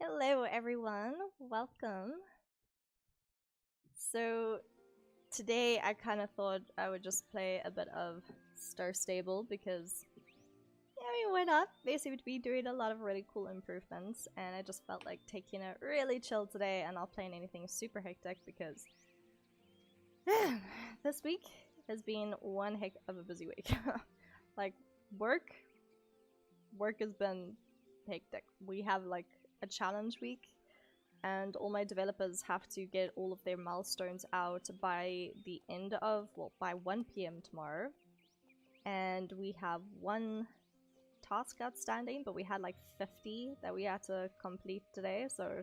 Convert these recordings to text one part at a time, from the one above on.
Hello everyone, welcome. So today I kind of thought I would just play a bit of Star Stable because, why not? They seem to be doing a lot of really cool improvements and I just felt like taking it really chill today and not playing anything super hectic because this week has been one heck of a busy week. Like work has been hectic. We have like a challenge week and all my developers have to get all of their milestones out by the end of, by 1 p.m. tomorrow. And we have one task outstanding, but we had like 50 that we had to complete today, so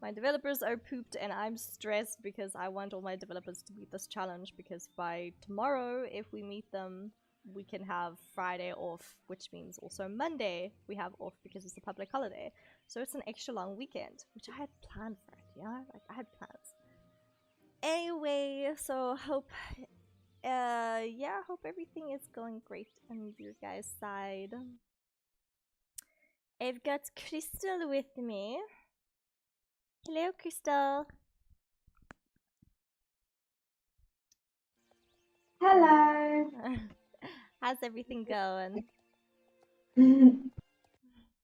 my developers are pooped and I'm stressed because I want all my developers to beat this challenge because by tomorrow, if we meet them, we can have Friday off, which means also Monday we have off because it's a public holiday. So it's an extra long weekend, which I had planned for it, yeah? Like, I had plans. Anyway, so hope everything is going great on your guys' side. I've got Crystal with me. Hello, Crystal. Hello. How's everything going?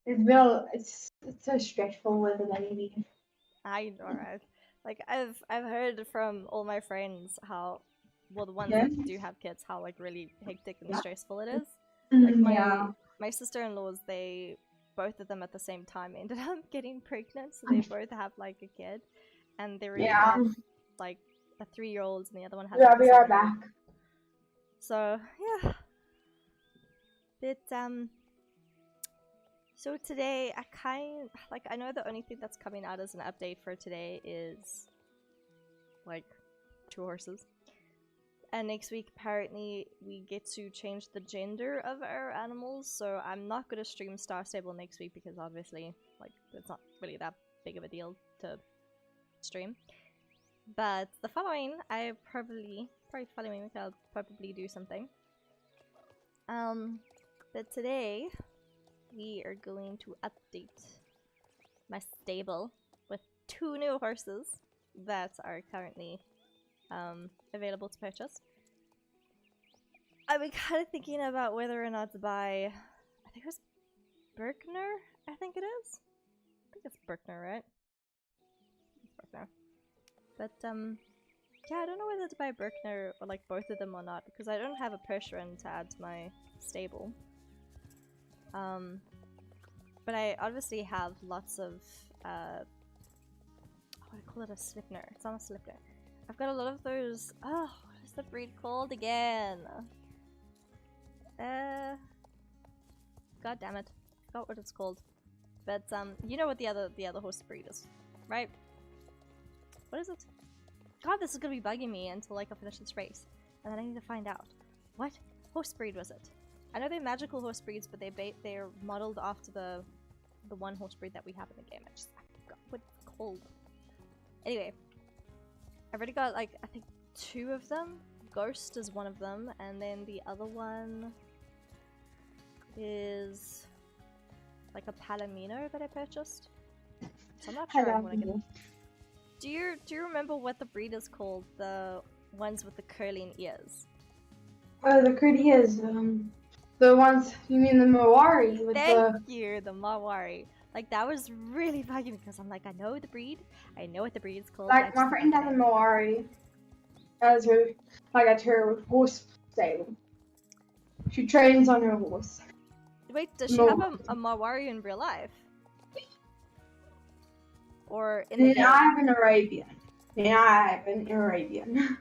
It's so stressful with a baby. I know, right? Like I've heard from all my friends how, well, the ones that do have kids, how like really hectic and stressful it is. Like my sister-in-laws, they both of them at the same time ended up getting pregnant, so they both have like a kid, and they already have like a 3-year-old, and the other one has. Yeah, we are back. So yeah, but so today I know the only thing that's coming out as an update for today is like 2 horses. And next week apparently we get to change the gender of our animals, so I'm not gonna stream Star Stable next week because obviously like it's not really that big of a deal to stream. But the following probably following week I'll probably do something. But today we are going to update my stable with 2 new horses that are currently available to purchase. I've been kind of thinking about whether or not to buy, I think it was Berkner, I think it is. I think it's Berkner, right? It's Berkner. But yeah, I don't know whether to buy Berkner or like both of them or not, because I don't have a Percheron to add to my stable. But I obviously have lots of, I call it a Slipner. It's not a Slipner. I've got a lot of those, what is the breed called again? God damn it. I forgot what it's called. But, you know what the other horse breed is, right? What is it? God, this is gonna be bugging me until like I finish this race. And then I need to find out. What horse breed was it? I know they're magical horse breeds, but they're modeled after the one horse breed that we have in the game. I forgot what it's called. Anyway, I've already got like, I think 2 of them. Ghost is one of them, and then the other one is like a Palomino that I purchased. So I'm not sure I want to get. Do you remember what the breed is called? The ones with the curling ears. Oh, the curly ears. The ones, you mean the Mawari with Thank you, the Mawari. Like, that was really bugging because I'm like, I know the breed. I know what the breed is called. Like, my friend has a Mawari as her, like, at her horse stable. She trains on her horse. Wait, does she have a Mawari in real life? Or in the game? I have an Arabian. Yeah, I have an Arabian.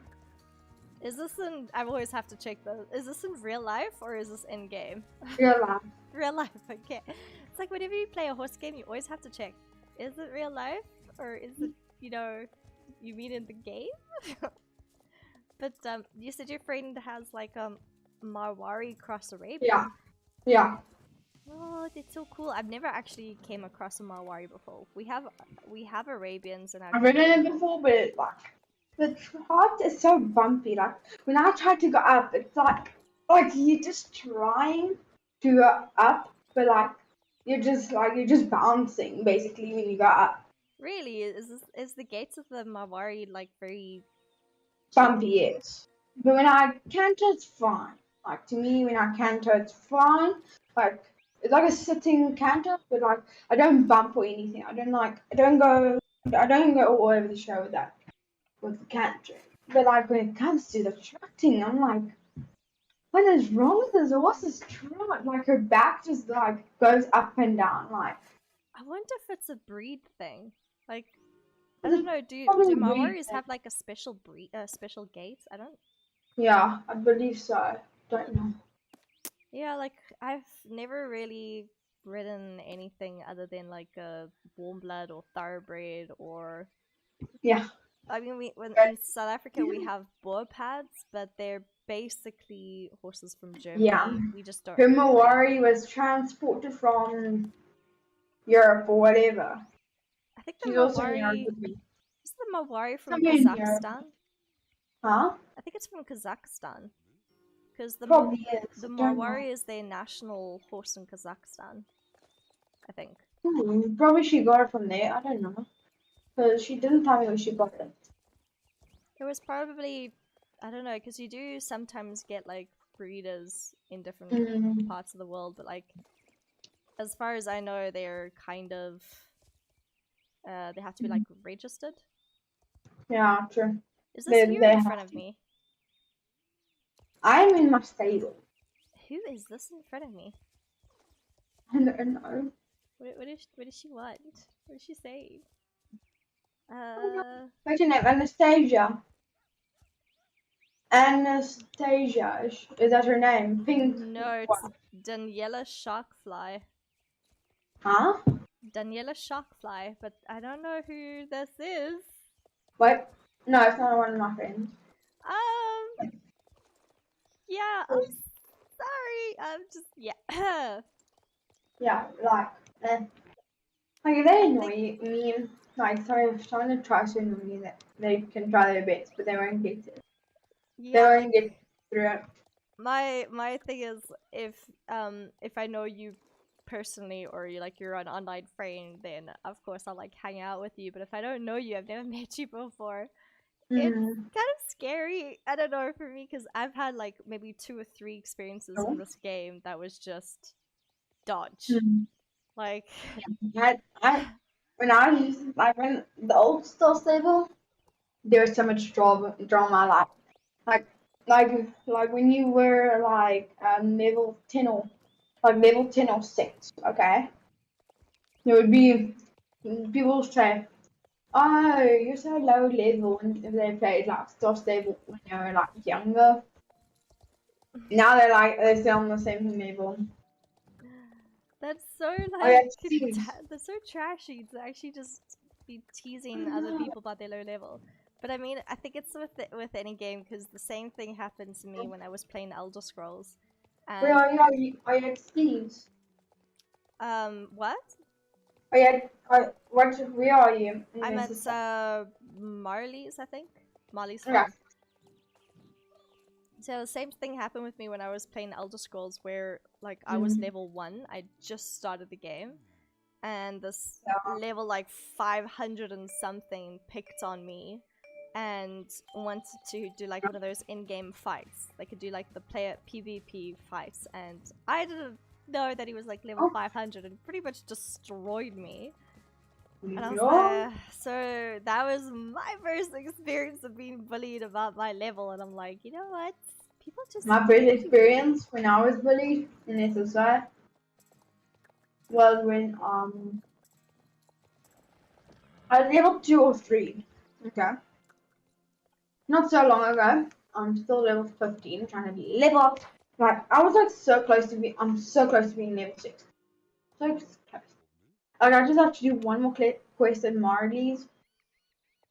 Is this in... I always have to check those. Is this in real life or is this in game? Real life. Real life, okay. It's like whenever you play a horse game, you always have to check. Is it real life? Or is it, you mean in the game? But, you said your friend has like Marwari cross Arabian. Yeah. Oh, that's so cool. I've never actually came across a Marwari before. We have Arabians in our I've ridden it before, but like the heart is so bumpy. Like when I try to go up, it's like you're just trying to go up, but like you're just bouncing basically when you go up. Really? Is the gates of the Mawari like very Bumpy, yes. But when I canter, it's fine. Like, to me, when I canter, it's fine. Like, it's like a sitting canter, but like, I don't bump or anything. I don't go all over the show with that, with the cantering. But like, when it comes to the trotting, I'm like, what is wrong with this horse's trot? Like, her back just like goes up and down. Like, I wonder if it's a breed thing. Like, I it's don't know. Do probably Maoris breed. have like a special special gait? I don't. Yeah, I believe so. Don't know. Yeah, like I've never really ridden anything other than like a warm blood or thoroughbred or. Yeah. I mean, when But in South Africa we have boer pads, but they're basically horses from yeah. Germany. We just don't. Her Mawari was transported from Europe or whatever. I think the She's also in Europe Mawari with me. is the Mawari from Somewhere in Europe. Kazakhstan. Huh? I think it's from Kazakhstan because Probably is. the Don't know. Mawari is their national horse in Kazakhstan. I think. Probably she got it from there. I don't know. Because she didn't tell me where she got it. It was probably, I don't know, because you do sometimes get like breeders in different parts of the world, but like, as far as I know, they're kind of, they have to be like registered. Yeah, true. Is this you They in have front of to. me? I'm in my stable. Who is this in front of me? I don't know. What does she want? What does she say? What's your name? Anastasia. Anastasia. Is that her name? Pink. No, it's Daniela Sharkfly. Huh? Daniela Sharkfly, but I don't know who this is. What? No, it's not one of my friends. Yeah, I'm sorry. I'm just, yeah. Yeah, like if they annoy me, like someone to try to annoy me, that they can try their best, but they won't get it. Yeah, they won't get through it. My thing is if I know you personally or you're an online friend, then of course I'll like hang out with you. But if I don't know you, I've never met you before, it's kind of scary. I don't know, for me, because I've had like maybe 2 or 3 experiences in this game that was just dodge. Like when I was when the old Star Stable, there was so much drama like when you were like level 10 or level 10 or 6, okay? There would be people say, "Oh, you're so low level," and if they played like Star Stable when they were like younger. Now they're still on the same level. That's so that's so trashy to actually just be teasing other people about their low level. But I mean, I think it's with any game, because the same thing happened to me when I was playing Elder Scrolls. Where are you? Are you at Steve's? What? Where are you? I'm at Marley's, I think. Marley's Yeah. farm. So the same thing happened with me when I was playing Elder Scrolls, where like I was level 1. I just started the game, and this level like 500 and something picked on me and wanted to do like one of those in-game fights. They could do like the player PvP fights, and I didn't know that he was like level 500 and pretty much destroyed me. And I was like, so that was my first experience of being bullied about my level, and I'm like, you know what? People just my first experience when I was bullied in SSI was when I was level 2 or 3. Okay. Not so long ago. I'm still level 15, trying to be level up. Like I was like so close to be. I'm so close to being level 6. So close. Like I just have to do one more quest at Marley's,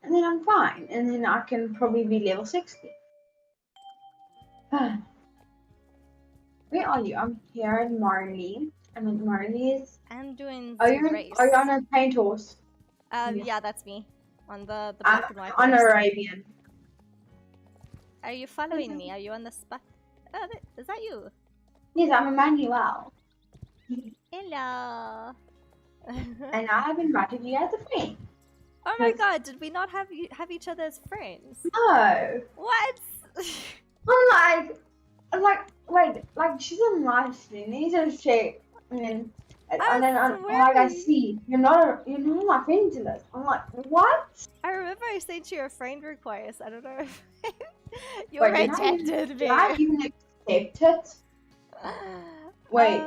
and then I'm fine. And then I can probably be level 60. Where are you? I'm here at Marley. I'm at Marley's. I'm doing Are race. you on a paint horse? Yeah, that's me. On the black and white on horse. Arabian. Are you following me? Are you on the spot? Is that you? Yes, I'm Emmanuel. Hello. And I have invited you as a friend. Oh my 'Cause- god, did we not have each other as friends? No. What? I'm like, wait, like she's a live stream. These are shit. And then, and then I'm like, I swearing. see you're not my friend to this. I'm like, what? I remember I sent you a friend request. I don't know if you Wait, rejected me. Did I even accept it? Wait,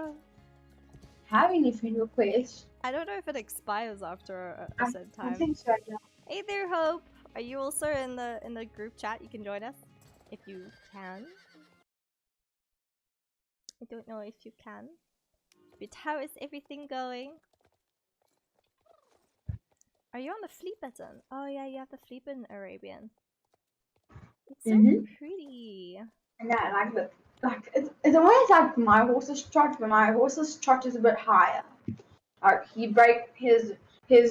have any friend requests? I don't know if it expires after a certain I time. think so. Yeah. Hey there, Hope. Are you also in the group chat? You can join us if you can. I don't know if you can. But how is everything going? Are you on the flea button? Oh yeah, you have the flea button Arabian. It's so pretty. And I like it's always like my horse's trot, but my horse's trot is a bit higher. Like he break his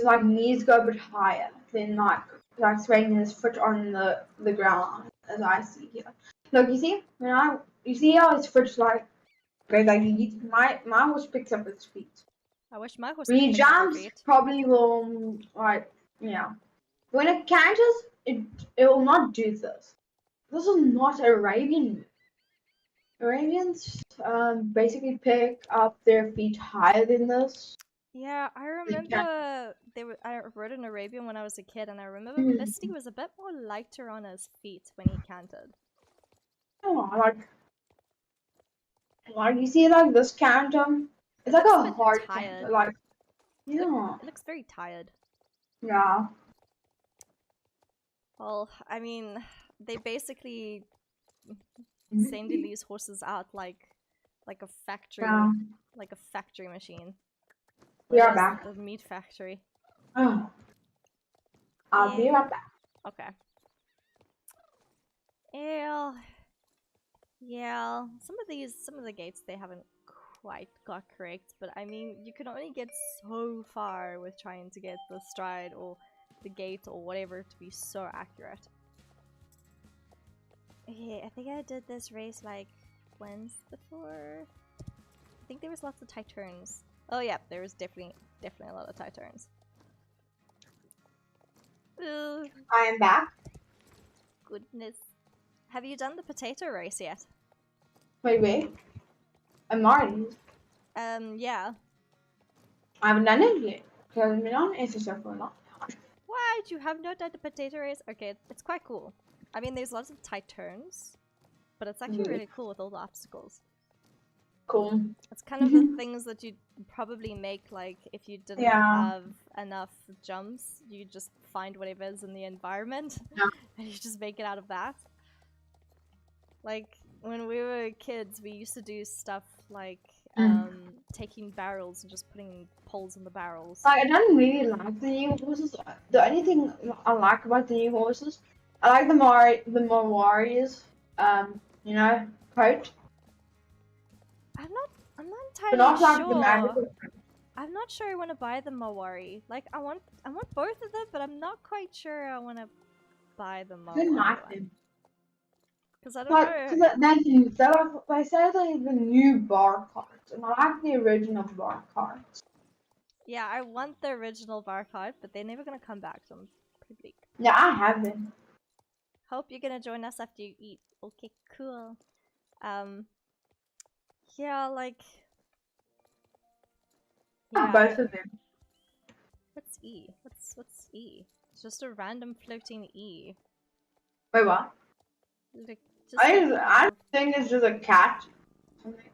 like knees go a bit higher than like swaying his foot on the ground as I see here. Look, you see you see how his foot's like my horse picks up his feet. I wish my horse When he could pick up her jumps, feet. probably will When it canters, it will not do this. This is not Arabian. Arabians basically pick up their feet higher than this. Yeah, I remember I rode an Arabian when I was a kid, and I remember Mm. Misty was a bit more lighter on his feet when he cantered. Oh, like you see, like this canter, it's like looks a bit hard tired. canter. Like, yeah, It looks very tired. yeah. Well, I mean, they basically send these horses out like a factory, Yeah. like a factory machine. We are Whereas back. The meat factory. Oh. I'll be right back. Okay. Yeah. Some of the gates they haven't quite got correct, but I mean, you can only get so far with trying to get the stride or the gate or whatever to be so accurate. Okay, I think I did this race like once before. I think there was lots of tight turns. Oh yeah, there was definitely a lot of tight turns. Ugh, I am back. goodness. Have you done the potato race yet? Wait. I'm already. Yeah. I haven't done it yet. Because I've been on Instagram for a long time. What? You have not done the potato race? Okay, it's quite cool. I mean, there's lots of tight turns, but it's actually really cool with all the obstacles. Cool. It's kind of the things that you'd probably make, like, if you didn't have enough jumps, you just find whatever is in the environment, and you just make it out of that. Like, when we were kids, we used to do stuff like taking barrels and just putting poles in the barrels. Like, I don't really like the new horses. The only thing I like about the new horses, I like the Mawaris, coat. I'm not But entirely not like sure. the magical. I'm not sure I want to buy the Mawari. Like, I want both of them, but I'm not quite sure I want to buy the Mawari. I don't like them. Because I don't know. They say they're the new bar cards, and I like the original bar cards. Yeah, I want the original bar card, but they're never gonna come back, so I'm pretty bleak. Yeah, I have them. Hope you're gonna join us after you eat. Okay, cool. Yeah, like. Yeah. Both of them. What's E? What's E? It's just a random floating E. Wait, what? Like, I think it's just a cat.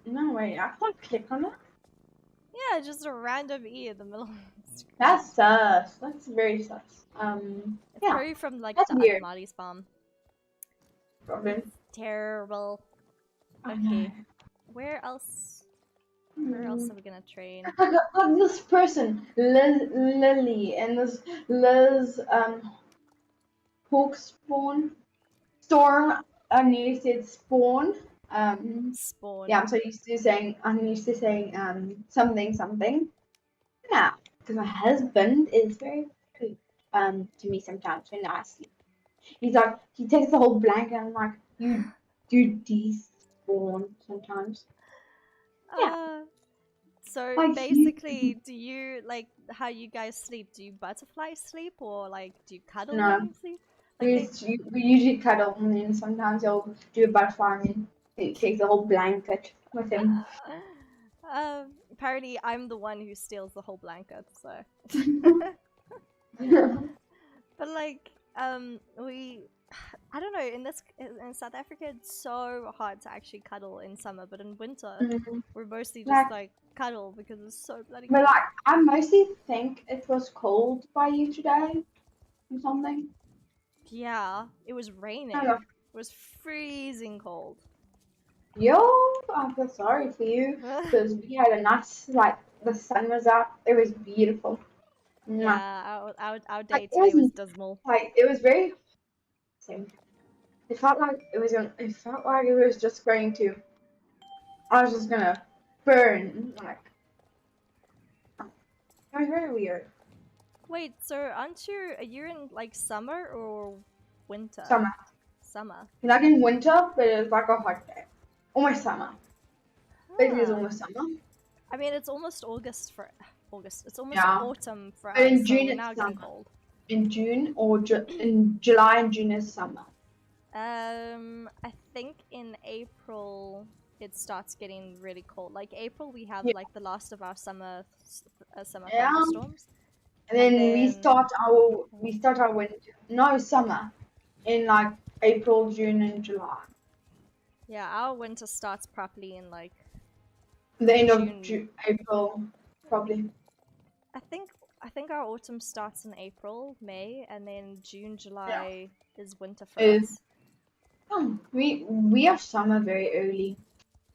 No, wait, I can't click on it. Yeah, just a random E in the middle of the screen. That's sus. That's very sus. It's yeah. probably from like That's the weird. Adamati's bomb. Problem. It's terrible. Oh, Okay. no. Where else are we gonna train? Look, this person, Lily, and this Liz, Hawkspawn, Storm. I nearly said Spawn. Spawn. Yeah, I'm used to saying something. Yeah, because my husband is very rude to me sometimes when I sleep. He's like, he takes the whole blanket and I'm like, you despawn sometimes. Yeah. So Like, basically, do you like how you guys sleep? Do you butterfly sleep or like do you cuddle no, when you sleep? Like they, we usually cuddle, and then sometimes he'll do a butterfly, and then he takes the whole blanket with him. apparently I'm the one who steals the whole blanket. So, but like we, I don't know. In South Africa, it's so hard to actually cuddle in summer, but in winter, Mhm. we're mostly just Like, like cuddle because it's so bloody but cold. like, I mostly think it was cold by you today or something. Yeah, it was raining. I don't know. It was freezing cold. Yo, I feel sorry for you because we had a nice, like, the sun was out. It was beautiful. Mwah. Yeah, our Like, day it today was wasn't, dismal. like, it was very, same. It felt like it felt like it was just going to, I was just gonna burn. Like, it was very weird. Wait, so aren't you? Are you in like summer or winter? Summer. Summer. Like in winter, but it was like a hot day. Almost summer. Basically, it's Huh. almost summer. I mean, it's almost August for August. It's almost Yeah. autumn for But us, in so June, we're it's now getting summer. cold. In June or in July and June is summer. I think in April it starts getting really cold. Like April, we have Yeah. like the last of our summer Yeah. thunderstorms, And and then then we start our winter. No, summer. In like April, June, and July. yeah, our winter starts properly in like The end of June. April, probably. I think I think our autumn starts in April, May, and then June, Yeah. July is winter for Is us. we have summer very early.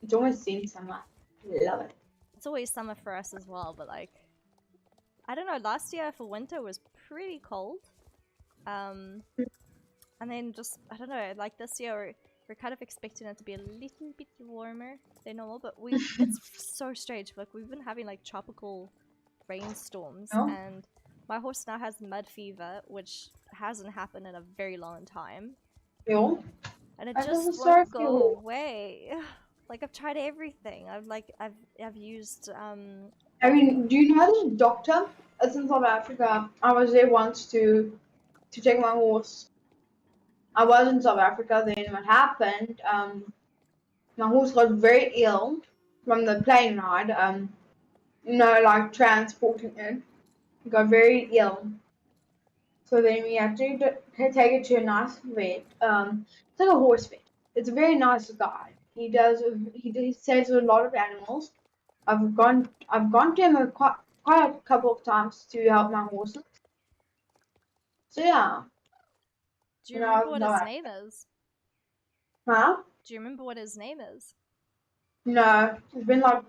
It's almost seen summer. Love it. It's always summer for us as well, but like I don't know, last year for winter was pretty cold. Um and then just I don't know, like this year we're kind of expecting it to be a little bit warmer than normal, but it's so strange. Like we've been having like tropical rainstorms No? and my horse now has mud fever, which hasn't happened in a very long time. Yo. And it I feel so just sorry won't for go you. away. Like I've tried everything. I've used I mean, do you know this doctor? It's in South Africa. I was there once to take my horse. I was in South Africa then. What happened? My horse got very ill from the plane ride. Like transporting it. He got very ill. So then we had to take it to a nice vet. It's like a horse vet. It's a very nice guy. He saves a lot of animals. I've gone to him quite a couple of times to help my horses. So yeah, do you remember what no, his name is? huh? Do you remember what his name is? No, it's been like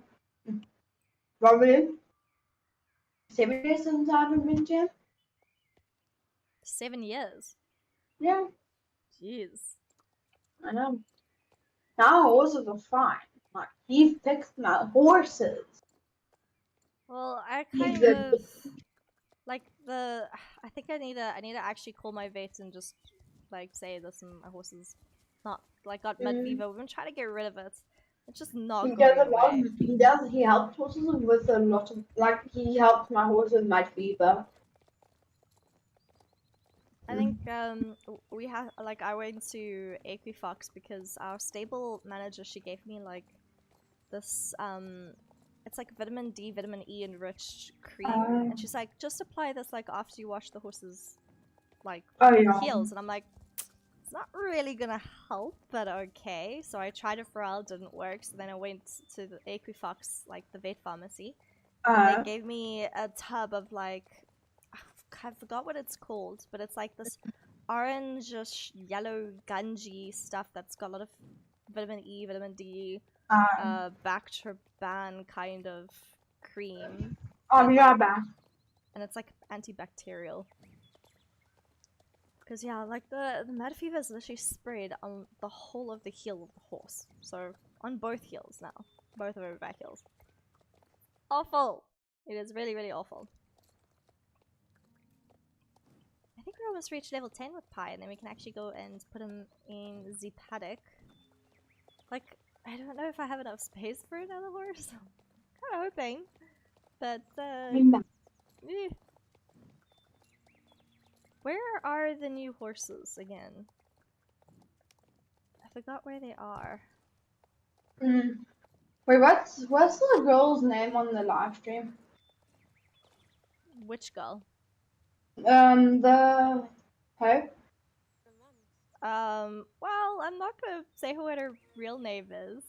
probably 7 years since I haven't been to him. 7 years. Yeah, Jeez. I know. Now horses are fine. Like he fixed my horses. Well, I He's kind of the like I think I need to actually call my vet and just like say listen, my horse is not like got mud fever. We've been trying to get rid of it. It's just not He does going a lot. away. He helps horses with a lot of like he helped my horse with mud fever. I think we have like I went to Equifox because our stable manager she gave me like this it's like vitamin D, vitamin E enriched cream, and she's like just apply this like after you wash the horse's like Oh yeah. heels, and I'm like it's not really gonna help, but okay. So I tried it for a while, it didn't work. So then I went to the Equifox, like the vet pharmacy, and they gave me a tub of like I forgot what it's called, but it's like this orange yellow gungy stuff that's got a lot of vitamin E, vitamin D, Bactroban kind of cream. I'll be right like, back. and it's like antibacterial. Because yeah, like the mad fever is literally spread on the whole of the heel of the horse. So on both heels now, both of our back heels. Awful. It is really, really awful. I think we're almost reached level 10 with Pi, and then we can actually go and put him in the paddock. Like, I don't know if I have enough space for another horse. I'm kind of hoping. But I'm eh. Where are the new horses again? I forgot where they are. Wait, what's the girl's name on the live stream? Which girl? The Hope. Well, I'm not gonna say what her real name is.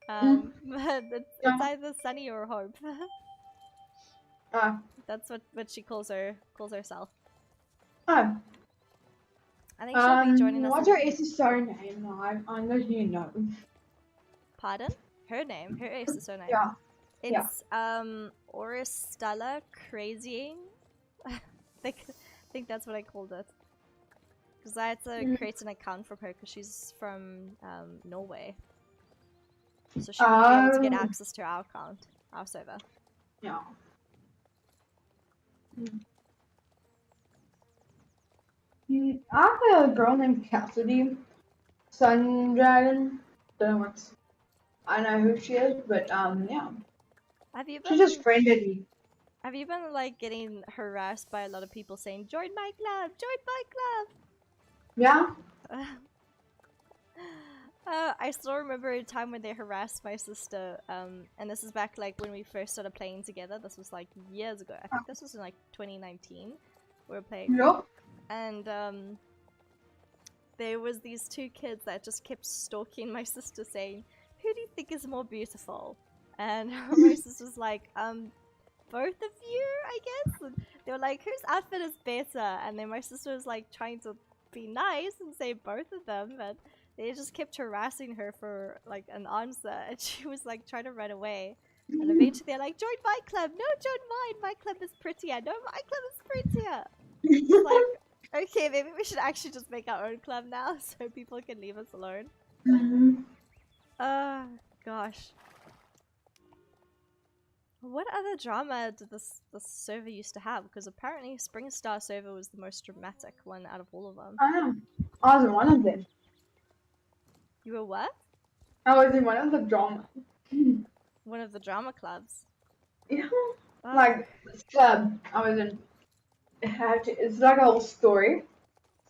Mm. But it's Yeah. either Sunny or Hope. Oh. That's what she calls herself. Oh. I think she'll be joining us. What's her SSO name? I know you know. Pardon? Her name. Her SSO name. Yeah. It's Oristella Crazying. I think that's what I called it. Because I had to create an account for her because she's from Norway. So she wouldn't be able to get access to our account, our server. Yeah. I have a girl named Cassidy, Sun Dragon. Don't know what's. I know who she is, but yeah. Have you She been just friended me. Have you been like getting harassed by a lot of people saying join my club, join my Yeah. club? I still remember a time when they harassed my sister, and this is back like when we first started playing together. This was like years ago. I think this was in like 2019. We were playing, Yep. and there was these two kids that just kept stalking my sister, saying, "Who do you think is more beautiful?" And my sister's like, both of you, I guess. And they were like, whose outfit is better? And then my sister was like trying to be nice and say both of them, but they just kept harassing her for like an answer, and she was like trying to run away. And eventually they're like, join my club. No, join mine. My club is prettier. No, my club is prettier. It's like, okay, maybe we should actually just make our own club now so people can leave us alone. Gosh. What other drama did this server used to have? Because apparently Spring Star server was the most dramatic one out of all of them. I know. I was in one of them. You were what? I was in one of the drama. One of the drama clubs. Yeah. Oh. Like this club I was in. It's like a whole story,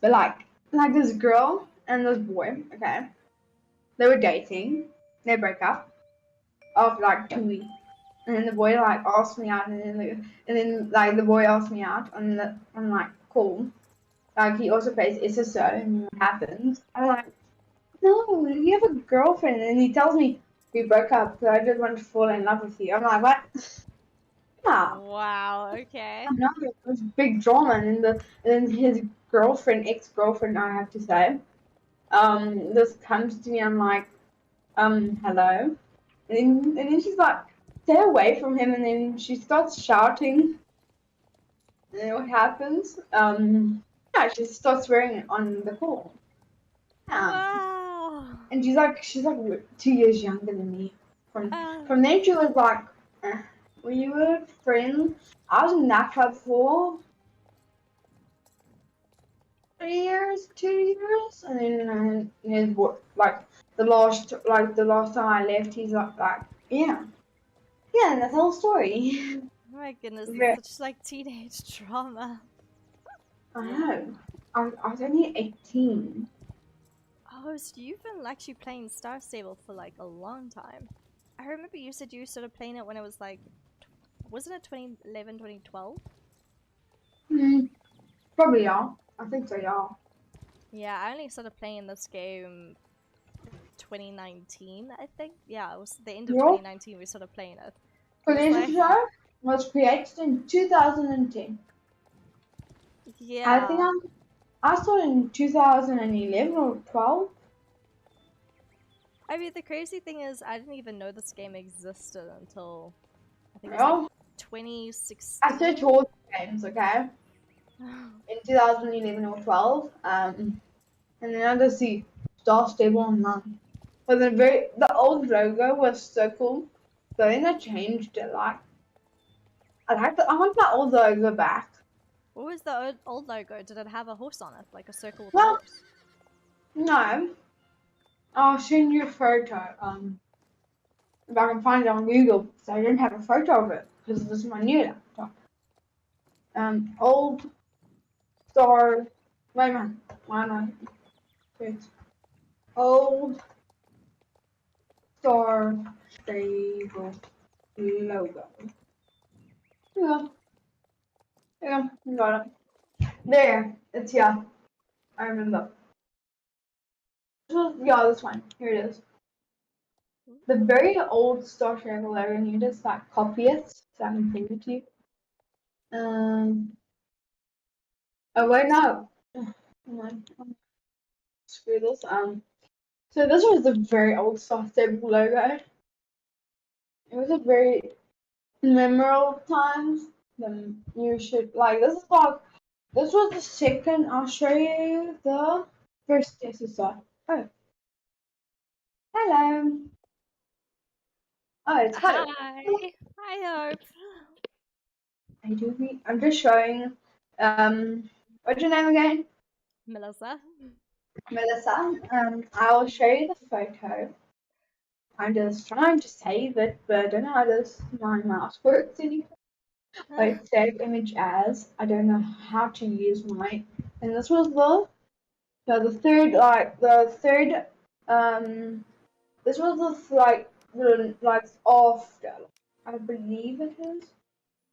but like this girl and this boy. Okay. They were dating. They broke up after like 2 weeks. And then the boy like asked me out, and then the boy asked me out, and I'm like, cool. Like he also plays SSO, and what happens? I'm like, no, you have a girlfriend, and he tells me we broke up, so I just want to fall in love with you. I'm like, what? No. Wow. Okay. I know it was big drama, and then his girlfriend, ex-girlfriend, I have to say, this comes to me. I'm like, hello, and then she's like, stay away from him, and then she starts shouting. And then what happens? Yeah, she starts swearing on the call. Wow. And she's like 2 years younger than me. From then she was like, we were friends. I was in that club for 3 years, 2 years, and then like the last time I left, he's like yeah, and that's the whole story. Oh my goodness, it's such like teenage drama. I know. I was only 18. Oh, so you've been actually playing Star Stable for like a long time. I remember you said you started playing it when it was like, wasn't it 2011, 2012? Probably yeah. I think so, yeah. Yeah, I only started playing this game 2019, I think. Yeah, it was the end of 2019 we started playing it. So this show was created in 2010. Yeah. I think I started in 2011 or 12. I mean, the crazy thing is, I didn't even know this game existed until I think it was like 2016. I searched all the games, okay? In 2011 or 12. And then I just see Star Stable Online. But the old logo was so cool. So then I changed it. Like, I want that old logo back. What was the old logo? Did it have a horse on it, like a circle with a horse? No. I'll send you a photo. If I can find it on Google, because I didn't have a photo of it. because this is my new laptop. Old Star. Wait a minute. Why not? Wait. Old Star Stable logo. Yeah. Yeah, got it. There. It's here. I remember. Yeah, this one. Here it is. The very old Star Stable logo, and you just like copy it so I can prove it to you. Oh wait, no. Hold on. Screw this. So this was the very old Star Stable logo. It was a very memorable time. Then you should like this is like this was the second. I'll show you the first SSR. Oh, hello. Oh, it's Hi. Hope. Hi, Hope. I'm just showing. What's your name again? Melissa. Melissa. I'll show you the photo. I'm just trying to save it, but I don't know how my mouse works anymore. Like save image as. I don't know how to use my. And this was the third this was the after. I believe it is.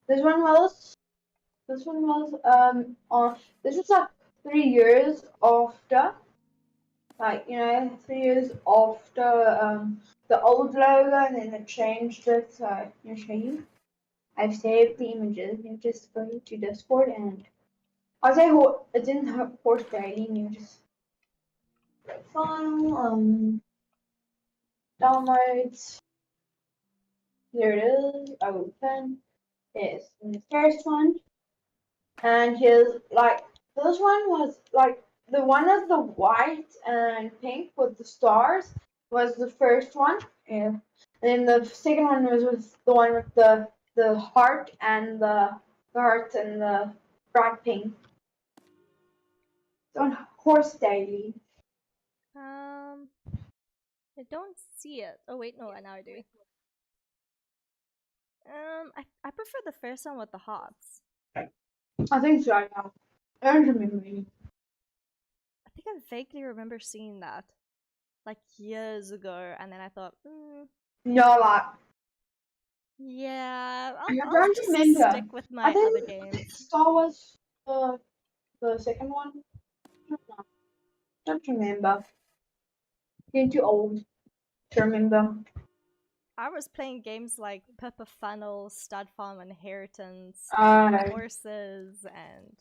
This one was on this was like 3 years after. Like, 3 years after the old logo, and then they changed it. So I'll show you. I've saved the images. You just go to Discord and I'll say it's in Horse Daily, and you just file, downloads. Here it is. Open. Here's the first one, and here's like this one was like the one of the white and pink with the stars was the first one, yeah. And then the second one was the one with the heart and the heart and the bright pink. It's on Horse Daily. I don't see it. Oh wait, no, now I do. I prefer the first one with the hearts. I think so. I know. I don't remember any. I think I vaguely remember seeing that, like years ago, and then I thought, No, like yeah, I I'll don't just remember. stick with I my think other games. Star Wars, the second one. I don't know. Don't remember. Getting too old to remember. I was playing games like Pepper Funnel, Stud Farm Inheritance, Uh, Horses, and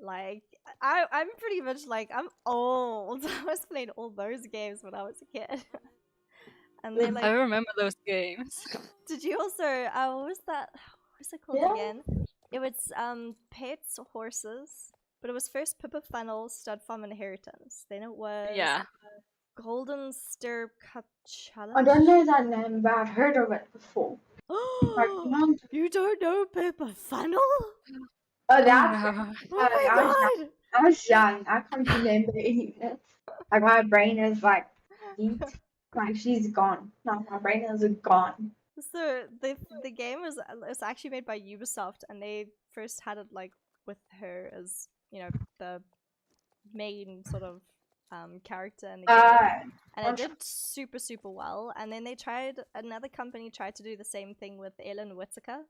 like I'm pretty much like I'm old. I was playing all those games when I was a kid. And they I like, remember those games. did you also? What was that? What's it called Yeah. again? It was pets, horses, but it was first Pippa Funnel, Stud Farm Inheritance. Then it was Yeah. Golden Stirrup Cup Challenge. I don't know that name, but I've heard of it before. Like, no. You don't know Pippa Funnel? Oh, that's no. Oh my god! I was young. I can't remember any. Like my brain is like deep. Like she's gone. No, my brain is gone. So the game was actually made by Ubisoft, and they first had it like with her as the main sort of character in the game, and it did super well. And then another company tried to do the same thing with Ellen Whittaker.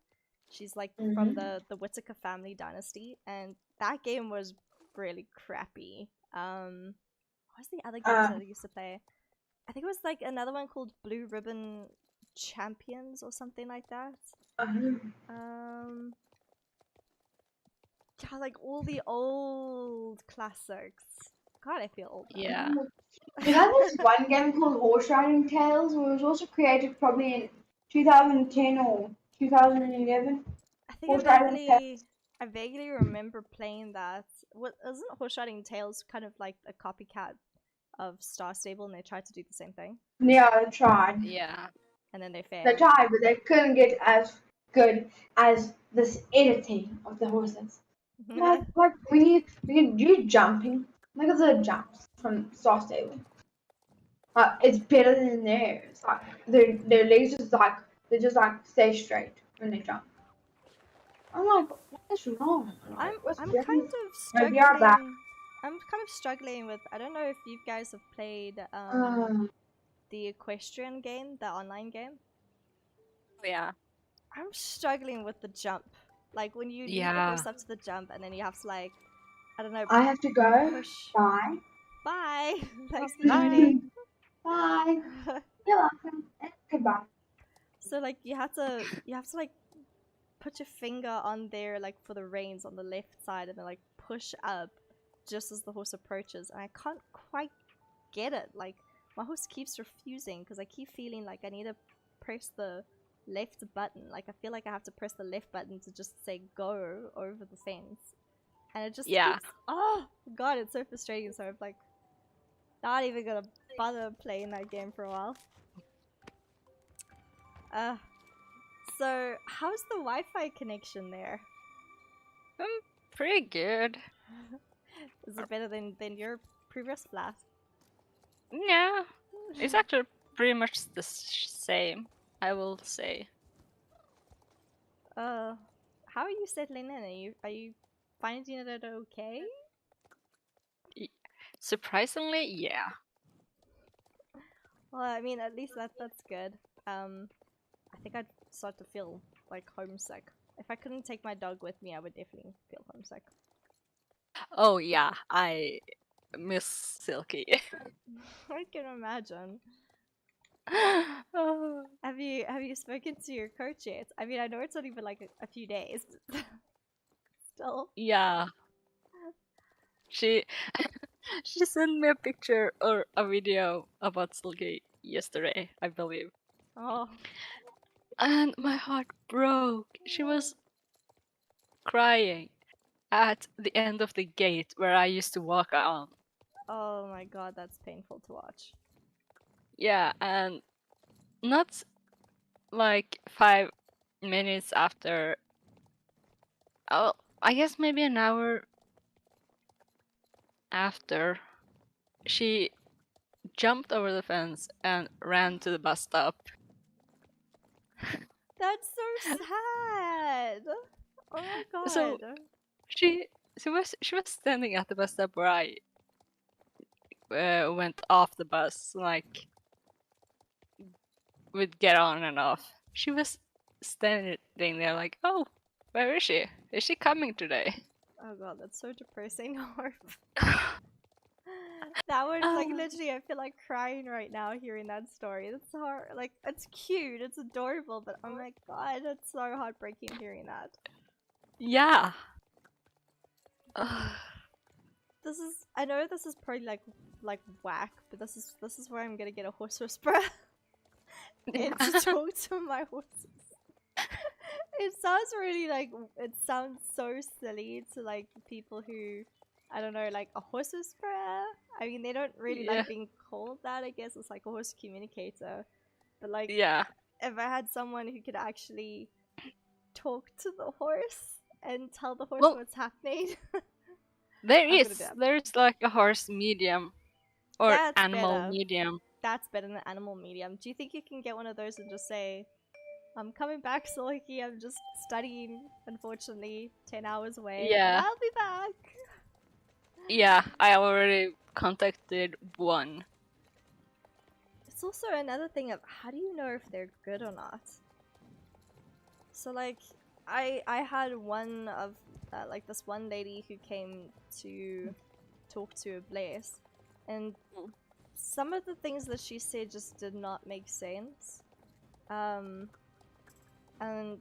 She's like from the Whittaker family dynasty, and that game was really crappy. What's the other games that I used to play? I think it was like another one called Blue Ribbon Champions or something like that. Yeah, like all the old classics. God, I feel old now. Yeah. You know, there's one game called Horse Riding Tales, which was also created probably in 2010 or 2011. I think I vaguely remember playing that. Isn't Horse Riding Tales kind of like a copycat of Star Stable, and they tried to do the same thing? Yeah, they tried. Yeah. And then they failed. They tried, but they couldn't get as good as this editing of the horses. like when you do jumping, look at the jumps from Star Stable. It's better than theirs. Like their legs just like they just like stay straight when they jump. I'm like, what is wrong? I'm Like, what's I'm wrong? kind of Maybe I'm back. struggling. I'm kind of struggling with. I don't know if you guys have played Um, the equestrian game, the online game. Yeah. I'm struggling with the jump. Like when you lead the Yeah. horse up to the jump, and then you have to like, I don't know, I have to go. push. Bye. Bye. Thanks for Bye. joining. Bye. You're welcome. Goodbye. So like you have to like put your finger on there like for the reins on the left side and then like push up just as the horse approaches, and I can't quite get it. Like my horse keeps refusing because I keep feeling like I need to press the left button. Like I feel like I have to press the left button to just say go over the fence, and it just Yeah. keeps, oh god, it's so frustrating. So I'm like not even gonna bother playing that game for a while. So how's the Wi-Fi connection there? Pretty good. Is it better than your previous flat? Yeah. It's actually pretty much the same, I will say. How are you settling in? Are you finding it okay? Surprisingly, yeah. Well, I mean, at least that's good. I think I'd start to feel like homesick. If I couldn't take my dog with me, I would definitely feel homesick. Oh yeah, I miss Silky. I can imagine. Oh. Have you spoken to your coach yet? I mean, I know it's only been like a few days, but still. Yeah. She she sent me a picture or a video about Silky yesterday, I believe. Oh. And my heart broke. She was crying at the end of the gate where I used to walk on. Oh my god, that's painful to watch. Yeah, and not like 5 minutes after. Oh, I guess maybe an hour after, she jumped over the fence and ran to the bus stop. That's so sad. Oh my god. So she was standing at the bus stop where I went off the bus, like would get on and off. She was standing there like, oh, where is she? Is she coming today? Oh god, that's so depressing. That would like literally, I feel like crying right now hearing that story. That's hard. Like it's cute, it's adorable, but oh my god, it's so heartbreaking hearing that. Yeah. This is, I know this is probably like whack, but this is where I'm gonna get a horse whisperer and to talk to my horses. It sounds really like, it sounds so silly to like people who, I don't know, like a horse whisperer. I mean, they don't really like being called that. I guess it's like a horse communicator. But like, Yeah. if I had someone who could actually talk to the horse and tell the horse what's happening. There's like a horse medium or That's animal better. medium. That's better than animal medium. Do you think you can get one of those and just say, I'm coming back, Soliki, I'm just studying, unfortunately, 10 hours away. Yeah. But I'll be back. Yeah, I already contacted one. It's also another thing of, how do you know if they're good or not? So like, I had one of, like this one lady who came to talk to Blaze, and some of the things that she said just did not make sense. And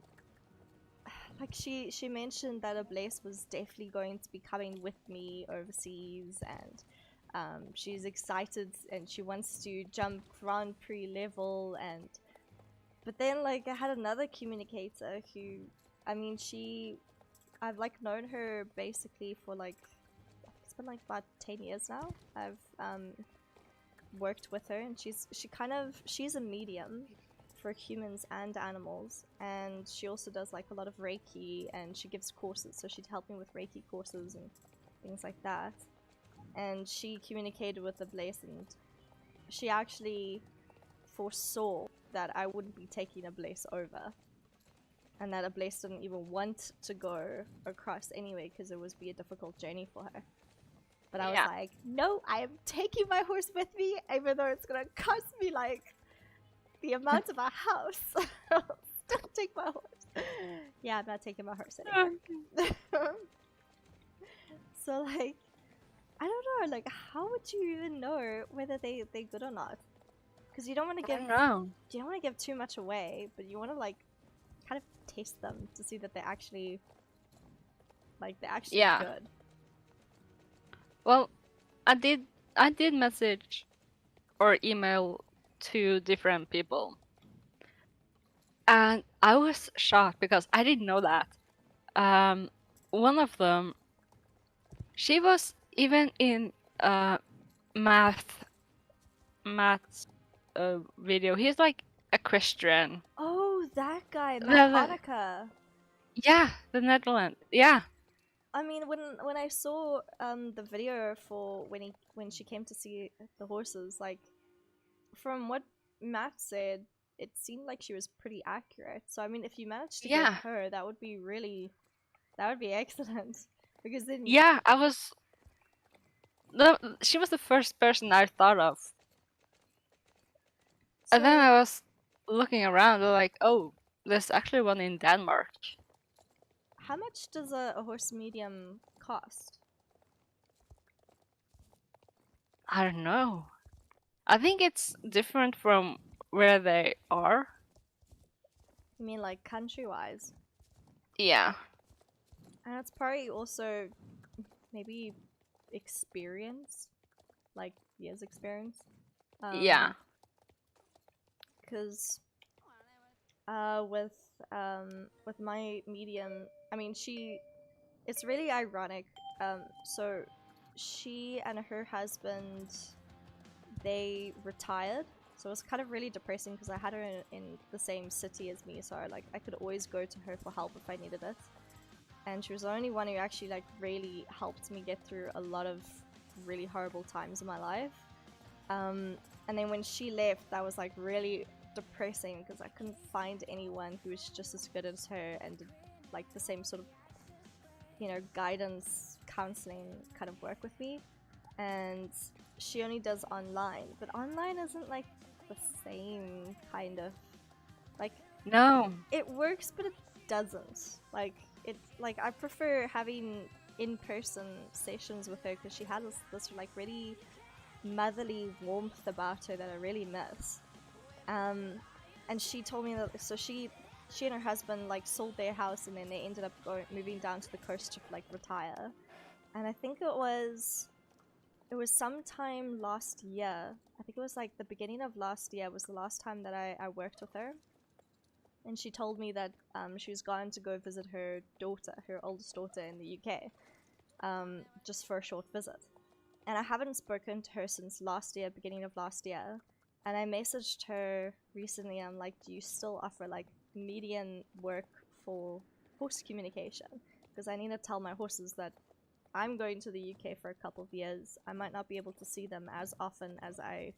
like she mentioned that Ablaze was definitely going to be coming with me overseas, and she's excited and she wants to jump Grand Prix level, and but then like I had another communicator who, I mean, I've like known her basically for like, it's been like about 10 years now. I've worked with her, and she's a medium for humans and animals, and she also does like a lot of Reiki, and she gives courses, so she'd help me with Reiki courses and things like that. And she communicated with the Blaze, and she actually foresaw that I wouldn't be taking a Blaze over. and that Blaise didn't even want to go across anyway because it would be a difficult journey for her. But I was Yeah. like, no, I am taking my horse with me, even though it's gonna cost me like the amount of a house. I'll still take my horse. Yeah, I'm not taking my horse anymore. So like, I don't know, like how would you even know whether they're good or not? Because you don't want to I give don't know. you don't want to give too much away, but you want to like kind of taste them to see that they're actually Yeah. good. Well, I did message or email 2 different people, and I was shocked because I didn't know that. One of them, she was even in Matt's video. He's like a Christian. Oh, that guy, The- Matt the- Hanukkah. Yeah, the Netherlands. Yeah, I mean, when I saw the video for when she came to see the horses, like from what Matt said, it seemed like she was pretty accurate. So I mean, if you managed to Yeah. get her, that would be excellent. Because then yeah. She was the first person I thought of, and then so- I was looking around. Like, oh, there's actually one in Denmark. how much does a horse medium cost? I don't know. I think it's different from where they are. You mean like country wise? Yeah. And it's probably also maybe experience, like years experience. Yeah. Because with my medium, I mean it's really ironic. So she and her husband, they retired. So it was kind of really depressing because I had her in the same city as me, so I could always go to her for help if I needed it. And she was the only one who actually like really helped me get through a lot of really horrible times in my life. And then when she left, that was like really depressing because I couldn't find anyone who was just as good as her and did like the same sort of, you know, guidance, counseling kind of work with me. And she only does online, but online isn't like the same kind of like No. it works, but it doesn't. Like I prefer having in-person sessions with her because she has this like really motherly warmth about her that I really miss. And she told me that she and her husband like sold their house and then they ended up moving down to the coast to like retire. And I think it was sometime last year. I think it was like the beginning of last year was the last time that I worked with her. And she told me that she was going to go visit her daughter, her oldest daughter in the UK, just for a short visit. And I haven't spoken to her since last year, beginning of last year. And I messaged her recently. I'm like, do you still offer like median work for horse communication? Because I need to tell my horses that I'm going to the UK for a couple of years. I might not be able to see them as often as I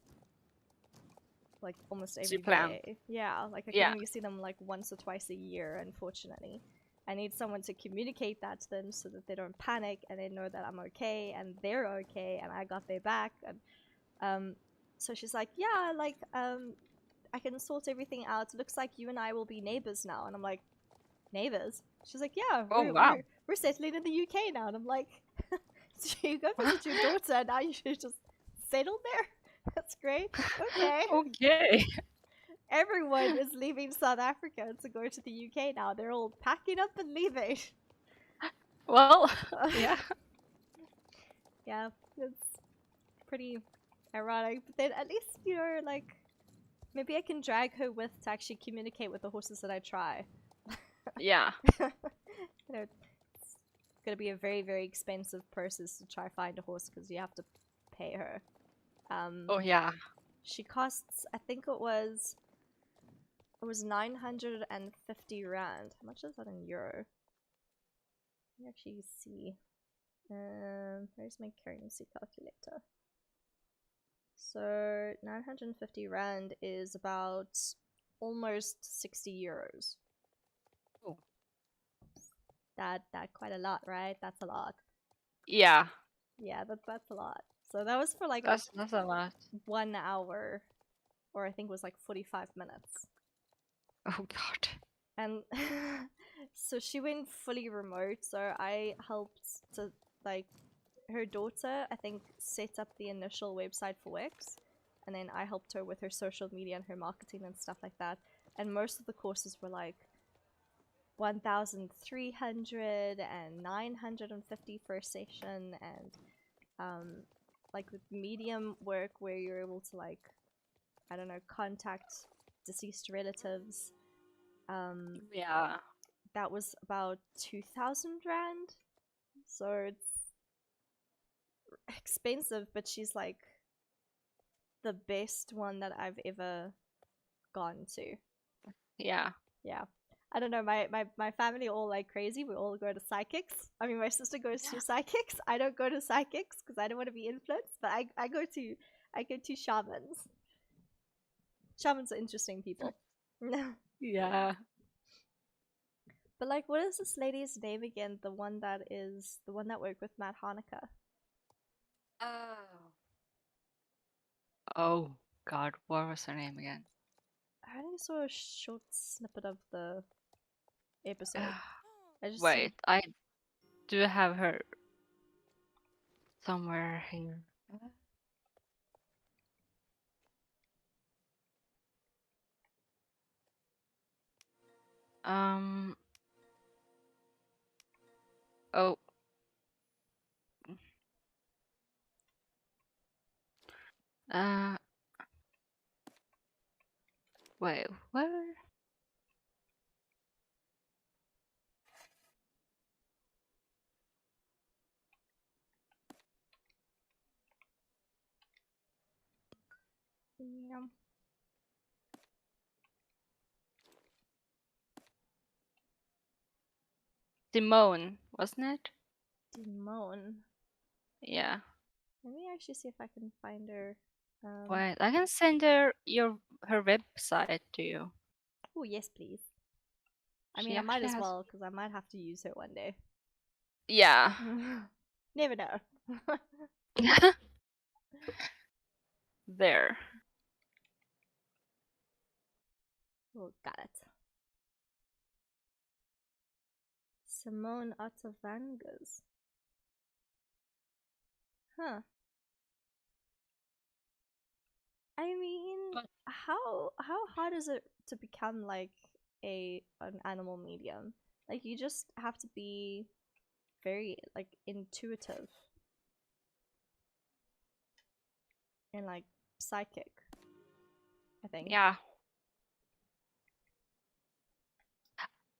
like almost every day. Yeah, like I can only see them like once or twice a year, unfortunately. I need someone to communicate that to them so that they don't panic and they know that I'm okay and they're okay and I got their back. And so she's like, yeah, like I can sort everything out. It looks like you and I will be neighbors now. And I'm like, neighbors? She's like, yeah, we're settling in the UK now. And I'm like, so you go visit your daughter and now you should just settle there? That's great. Okay. Okay. Everyone is leaving South Africa to go to the UK now. They're all packing up and leaving. Well, yeah. Yeah, it's pretty ironic. But then at least, you know, like, maybe I can drag her with to actually communicate with the horses that I try. Yeah. You know, it's gonna be a very, very expensive process to try find a horse because you have to pay her. Oh yeah. She costs, I think it was 950 rand. How much is that in euro? Let me actually see. Where's my currency calculator? So 950 rand is about almost 60 euros. Oh. That quite a lot, right? That's a lot. Yeah, Yeah, that's a lot. So that was for like that's a lot. 1 hour, or I think it was like 45 minutes. Oh god. And so she went fully remote, so I helped to, like, her daughter, I think, set up the initial website for Wix, and then I helped her with her social media and her marketing and stuff like that. And most of the courses were like 1,300 and 950 for a session, and like with medium work where you're able to, like, I don't know, contact deceased relatives. Yeah. That was about 2,000 rand. So it's expensive, but she's like the best one that I've ever gone to. Yeah. Yeah. I don't know, my family all like crazy. We all go to psychics. I mean, my sister goes to psychics. I don't go to psychics because I don't want to be influenced, but I go to shamans. Shamans are interesting people. Yeah. But like, what is this lady's name again? The one that worked with Matt Hanukkah. Oh. Oh god, what was her name again? I only saw a short snippet of the episode. I just Wait, I do have her somewhere here. Um. Oh. Uh. Wait. Where? yeah. Simone, wasn't it? Dimone. Yeah. Let me actually see if I can find her. Wait, I can send her her website to you. Oh yes, please. I She mean, I might actually as has. well because I might have to use her one day. Yeah. Never know. There. Oh, got it. Simone Ottavangas. Huh. I mean, But- how hard is it to become like an animal medium? Like, you just have to be very like intuitive and like psychic, I think. Yeah.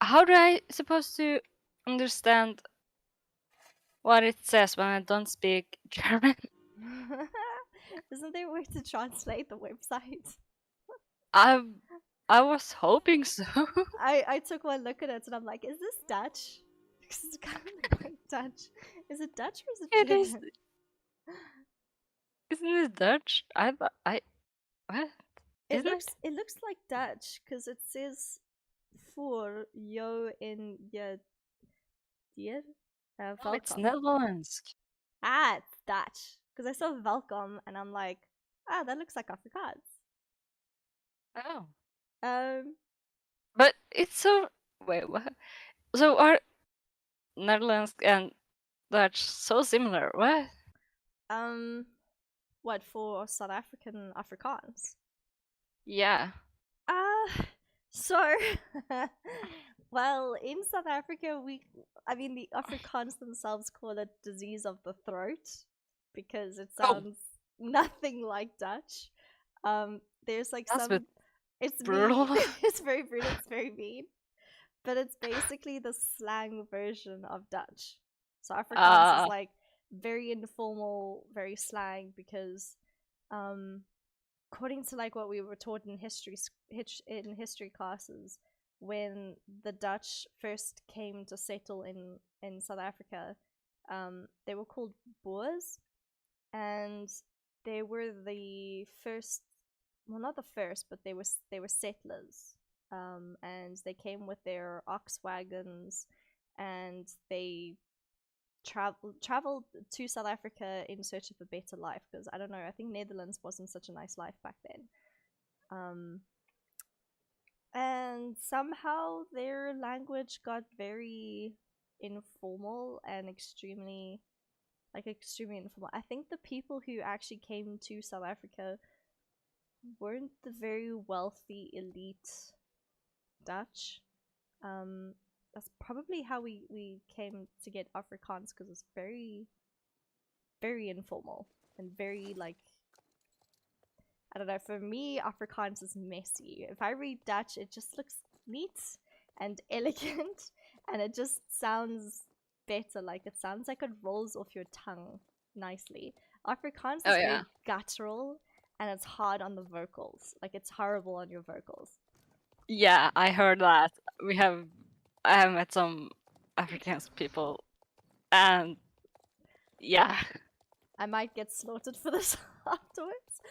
How do I supposed to understand what it says when I don't speak German? Isn't there a way to translate the website? I was hoping so. I took one look at it and I'm like, is this Dutch? Because it's kind of like Dutch. Is it Dutch or is it It German? is. Isn't it Dutch? What? It Is looks like Dutch because it says voor jou in je dier. No, it's Welcome. Netherlands. Ah, it's Dutch. Because I saw welcome and I'm like, ah, that looks like Afrikaans. Oh. But it's so. Wait, what? So are Netherlands and Dutch so similar? What? what for South African Afrikaans? Yeah. So, well, in South Africa, the Afrikaans themselves call it disease of the throat because it sounds nothing like Dutch. There's like That's a bit it's brutal. mean. It's very brutal. It's very mean, but it's basically the slang version of Dutch. So Afrikaans is like very informal, very slang because, according to like what we were taught in history classes, when the Dutch first came to settle in South Africa, they were called Boers, and they were the first. Well, not the first, but they were settlers and they came with their ox wagons, and they traveled to South Africa in search of a better life, because I don't know, I think Netherlands wasn't such a nice life back then. And somehow their language got very informal and extremely informal. I think the people who actually came to South Africa weren't the very wealthy elite Dutch. That's probably how we came to get Afrikaans, because it's very, very informal and very, like, I don't know, for me, Afrikaans is messy. If I read Dutch, it just looks neat and elegant, and it just sounds better. Like, it sounds like it rolls off your tongue nicely. Afrikaans is very guttural, and it's hard on the vocals. Like, it's horrible on your vocals. Yeah, I heard that. I have met some Afrikaans people, and yeah. I might get slaughtered for this afterwards,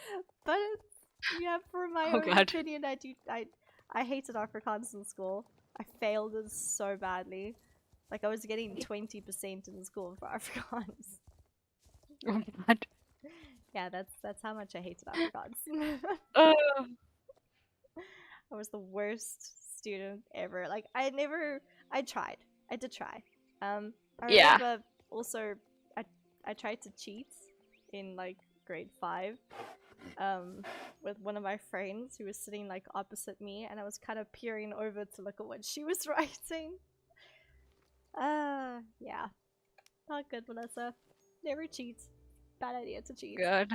but yeah, for my Oh, own God. opinion, I hated Afrikaans in school. I failed it so badly. Like, I was getting 20% in school for Afrikaans. Oh, God. Yeah, that's how much I hated Afrikaans. Oh. I was the worst student ever. Like, I tried. I did try. I remember also I tried to cheat in like grade 5 with one of my friends who was sitting like opposite me, and I was kind of peering over to look at what she was writing. Yeah. Not good, Melissa. Never cheat. Bad idea to cheat. Good.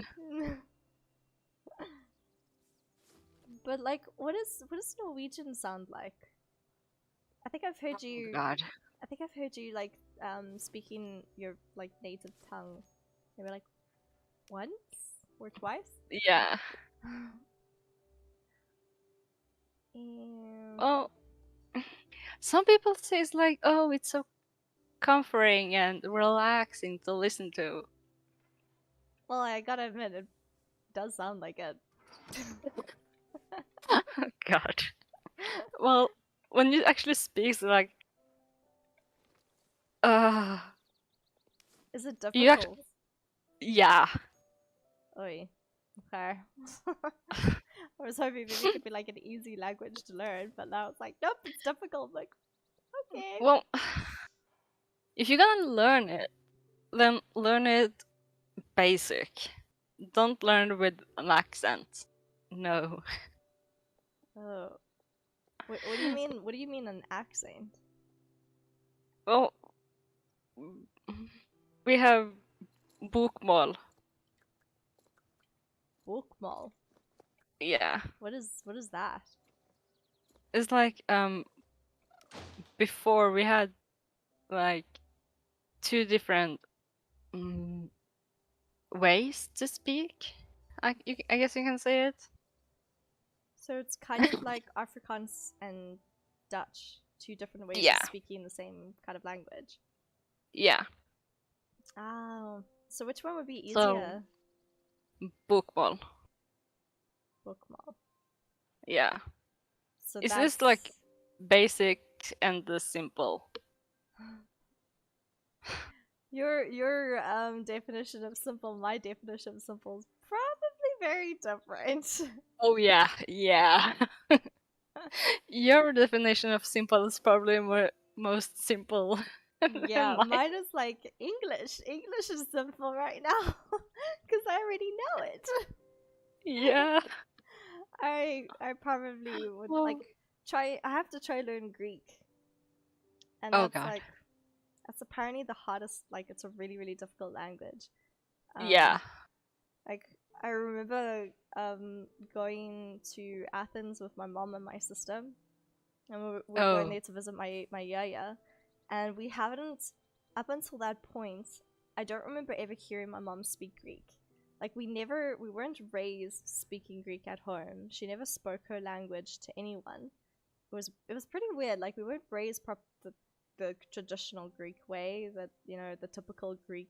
But like, what does Norwegian sound like? I think I've heard you. Oh, God. I think I've heard you like speaking your like native tongue, maybe like once or twice. Yeah. Oh, some people say it's like, oh, it's so comforting and relaxing to listen to. Well, I gotta admit, it does sound like it. Oh, God. Well, when you actually speak, it's like, is it difficult? You actually, yeah. Oi. Okay. I was hoping maybe it could be like an easy language to learn, but now it's like, nope, it's difficult. I'm like, okay. Well, if you're gonna learn it, then learn it basic. Don't learn with an accent. No. Oh. What do you mean? What do you mean an accent? Well, we have bokmål. Bokmål? Yeah. What is that? It's like before we had like 2 different ways to speak. I guess you can say it. So it's kind of like Afrikaans and Dutch, 2 different ways of speaking the same kind of language. Yeah. Oh, so which one would be easier? So, bokmål. Bokmål. Yeah. So is this like basic and the simple? Your definition of simple, my definition of simple is probably very different. Oh yeah, yeah. Your definition of simple is probably most simple. Yeah, mine is like English. English is simple right now because I already know it. Yeah. I probably would like try. I have to try learn Greek, and that's like that's apparently the hardest. Like, it's a really, really difficult language. Yeah. Like, I remember going to Athens with my mom and my sister, and we're going there to visit my yaya, and we haven't, up until that point, I don't remember ever hearing my mom speak Greek. Like, we weren't raised speaking Greek at home. She never spoke her language to anyone. It was pretty weird. Like, we weren't raised the traditional Greek way, that, you know, the typical Greek,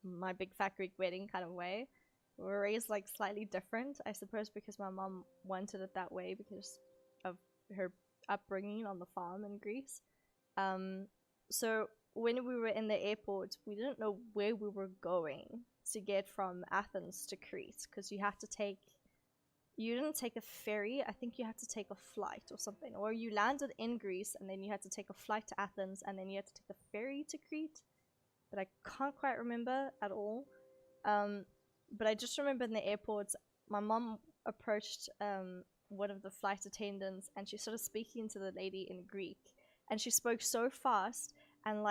my big fat Greek wedding kind of way. We were raised like slightly different, I suppose, because my mom wanted it that way because of her upbringing on the farm in Greece. So when we were in the airport, we didn't know where we were going to get from Athens to Crete, because you didn't take a ferry. I think you had to take a flight or something, or you landed in Greece and then you had to take a flight to Athens and then you had to take a ferry to Crete. But I can't quite remember at all. But I just remember in the airport, my mom approached one of the flight attendants and she started speaking to the lady in Greek, and she spoke so fast and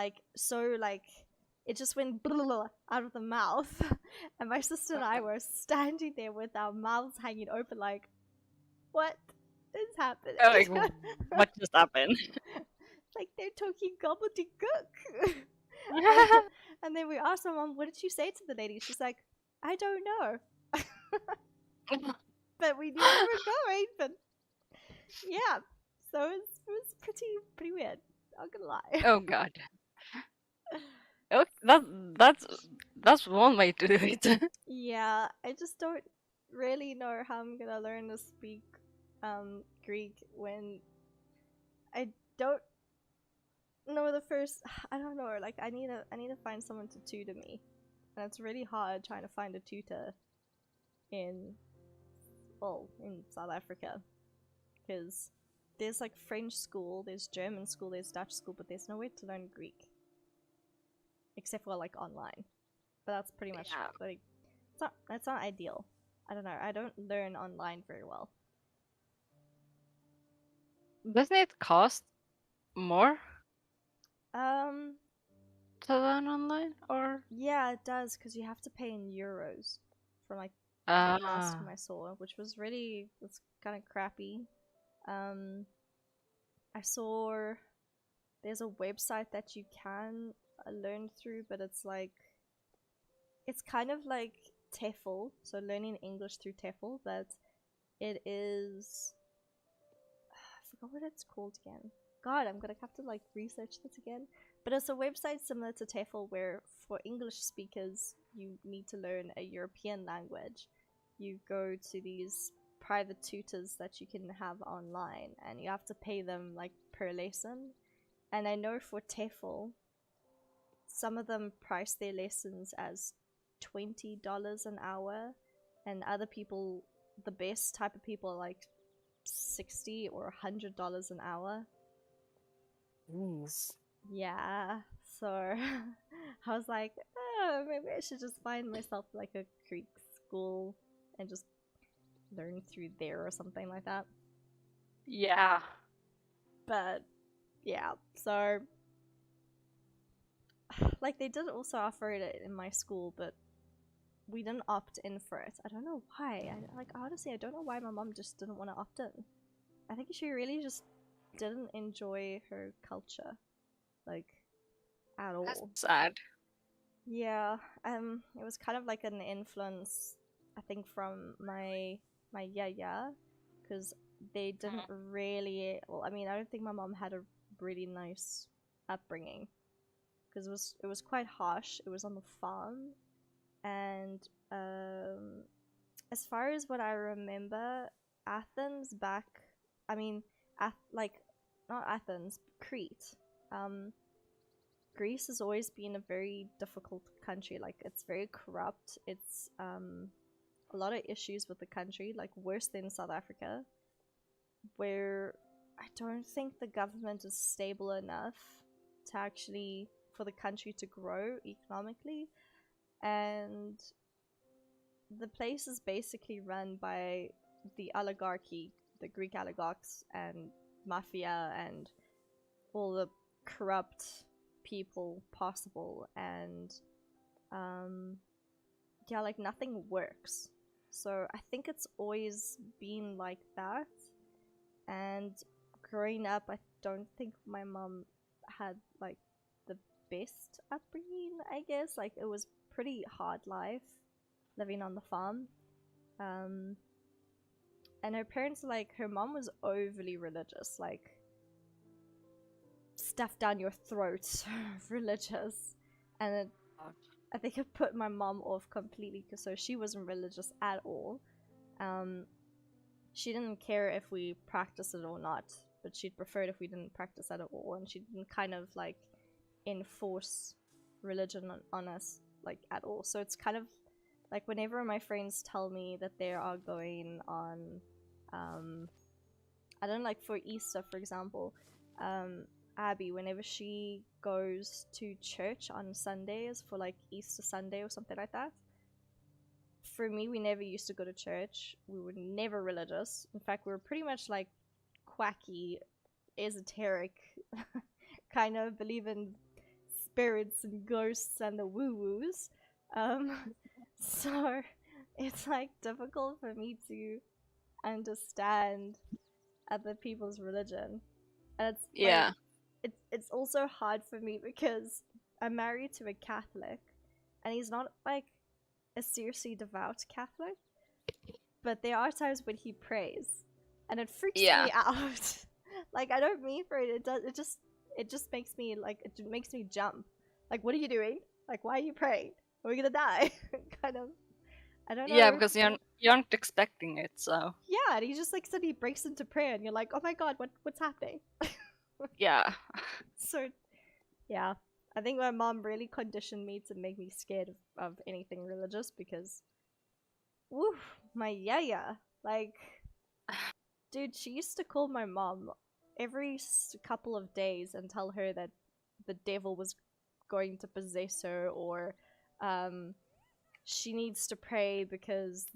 it just went out of the mouth. And my sister and I were standing there with our mouths hanging open like, what is happening? Like, what just happened? Like, they're talking gobbledygook. And then we asked my mom, what did you say to the lady? She's like, I don't know. But we knew where we were going. But yeah, so it was pretty weird. Not gonna lie. Oh god. Okay, that's one way to do it. Yeah, I just don't really know how I'm gonna learn to speak Greek when I don't know the first. I don't know. Like, I need to find someone to tutor me, and it's really hard trying to find a tutor in South Africa, because there's like French school, there's German school, there's Dutch school, but there's nowhere to learn Greek except for like online. But that's pretty much like that's not ideal. I don't know. I don't learn online very well. Doesn't it cost more Um. to learn online, or? Yeah, it does, because you have to pay in euros from like the last time I saw, which was really, it's kind of crappy. I saw there's a website that you can learn through, but it's kind of like TEFL, so learning English through TEFL, but it is, I forgot what it's called again. God, I'm gonna have to like research this again. But it's a website similar to TEFL, where for English speakers you need to learn a European language. You go to these private tutors that you can have online, and you have to pay them like per lesson. And I know for TEFL, some of them price their lessons as $20 an hour, and other people, the best type of people, are like $60 or $100 an hour. Jeez. Yeah, so I was like, oh, maybe I should just find myself like a Greek school and just learn through there or something like that. Yeah. But yeah, so like they did also offer it in my school, but we didn't opt in for it. I don't know why. Honestly, I don't know why my mom just didn't want to opt in. I think she really just didn't enjoy her culture, like, at all. That's sad. Yeah, it was kind of like an influence, I think, from my yaya, because they didn't really, well, I mean, I don't think my mom had a really nice upbringing, because it was quite harsh. It was on the farm, and as far as what I remember, Athens not Athens, Crete. Greece has always been a very difficult country. Like, it's very corrupt. It's a lot of issues with the country, like worse than South Africa, where I don't think the government is stable enough to actually, for the country to grow economically. And the place is basically run by the oligarchy, the Greek oligarchs and mafia and all the corrupt people possible, and yeah, like nothing works. So I think it's always been like that. And growing up, I don't think my mom had like the best upbringing, I guess. Like, it was pretty hard life living on the farm. And her parents, like, her mom was overly religious, like, stuff down your throat religious. And I think it put my mom off completely, because so she wasn't religious at all. She didn't care if we practiced it or not, but she'd prefer it if we didn't practice that at all, and she didn't kind of like enforce religion on us like at all. So it's kind of like whenever my friends tell me that they are going on I don't know, like for Easter for example, Abby, whenever she goes to church on Sundays for like Easter Sunday or something like that, for me, we never used to go to church. We were never religious. In fact, we were pretty much like quacky, esoteric, kind of believe in spirits and ghosts and the woo-woos. So it's like difficult for me to understand other people's religion. And it's Yeah. like, it's also hard for me because I'm married to a Catholic, and he's not like a seriously devout Catholic, but there are times when he prays, and it freaks me out. Like, I don't mean for it. It just makes me like, it makes me jump. Like, what are you doing? Like, why are you praying? Are we gonna die? Kind of. I don't know. Yeah, because you aren't expecting it, so Yeah, and he just like suddenly breaks into prayer, and you're like, oh my god, what's happening? yeah. So, yeah, I think my mom really conditioned me to make me scared of anything religious because, woof, my yaya, like, dude, she used to call my mom every couple of days and tell her that the devil was going to possess her, or she needs to pray because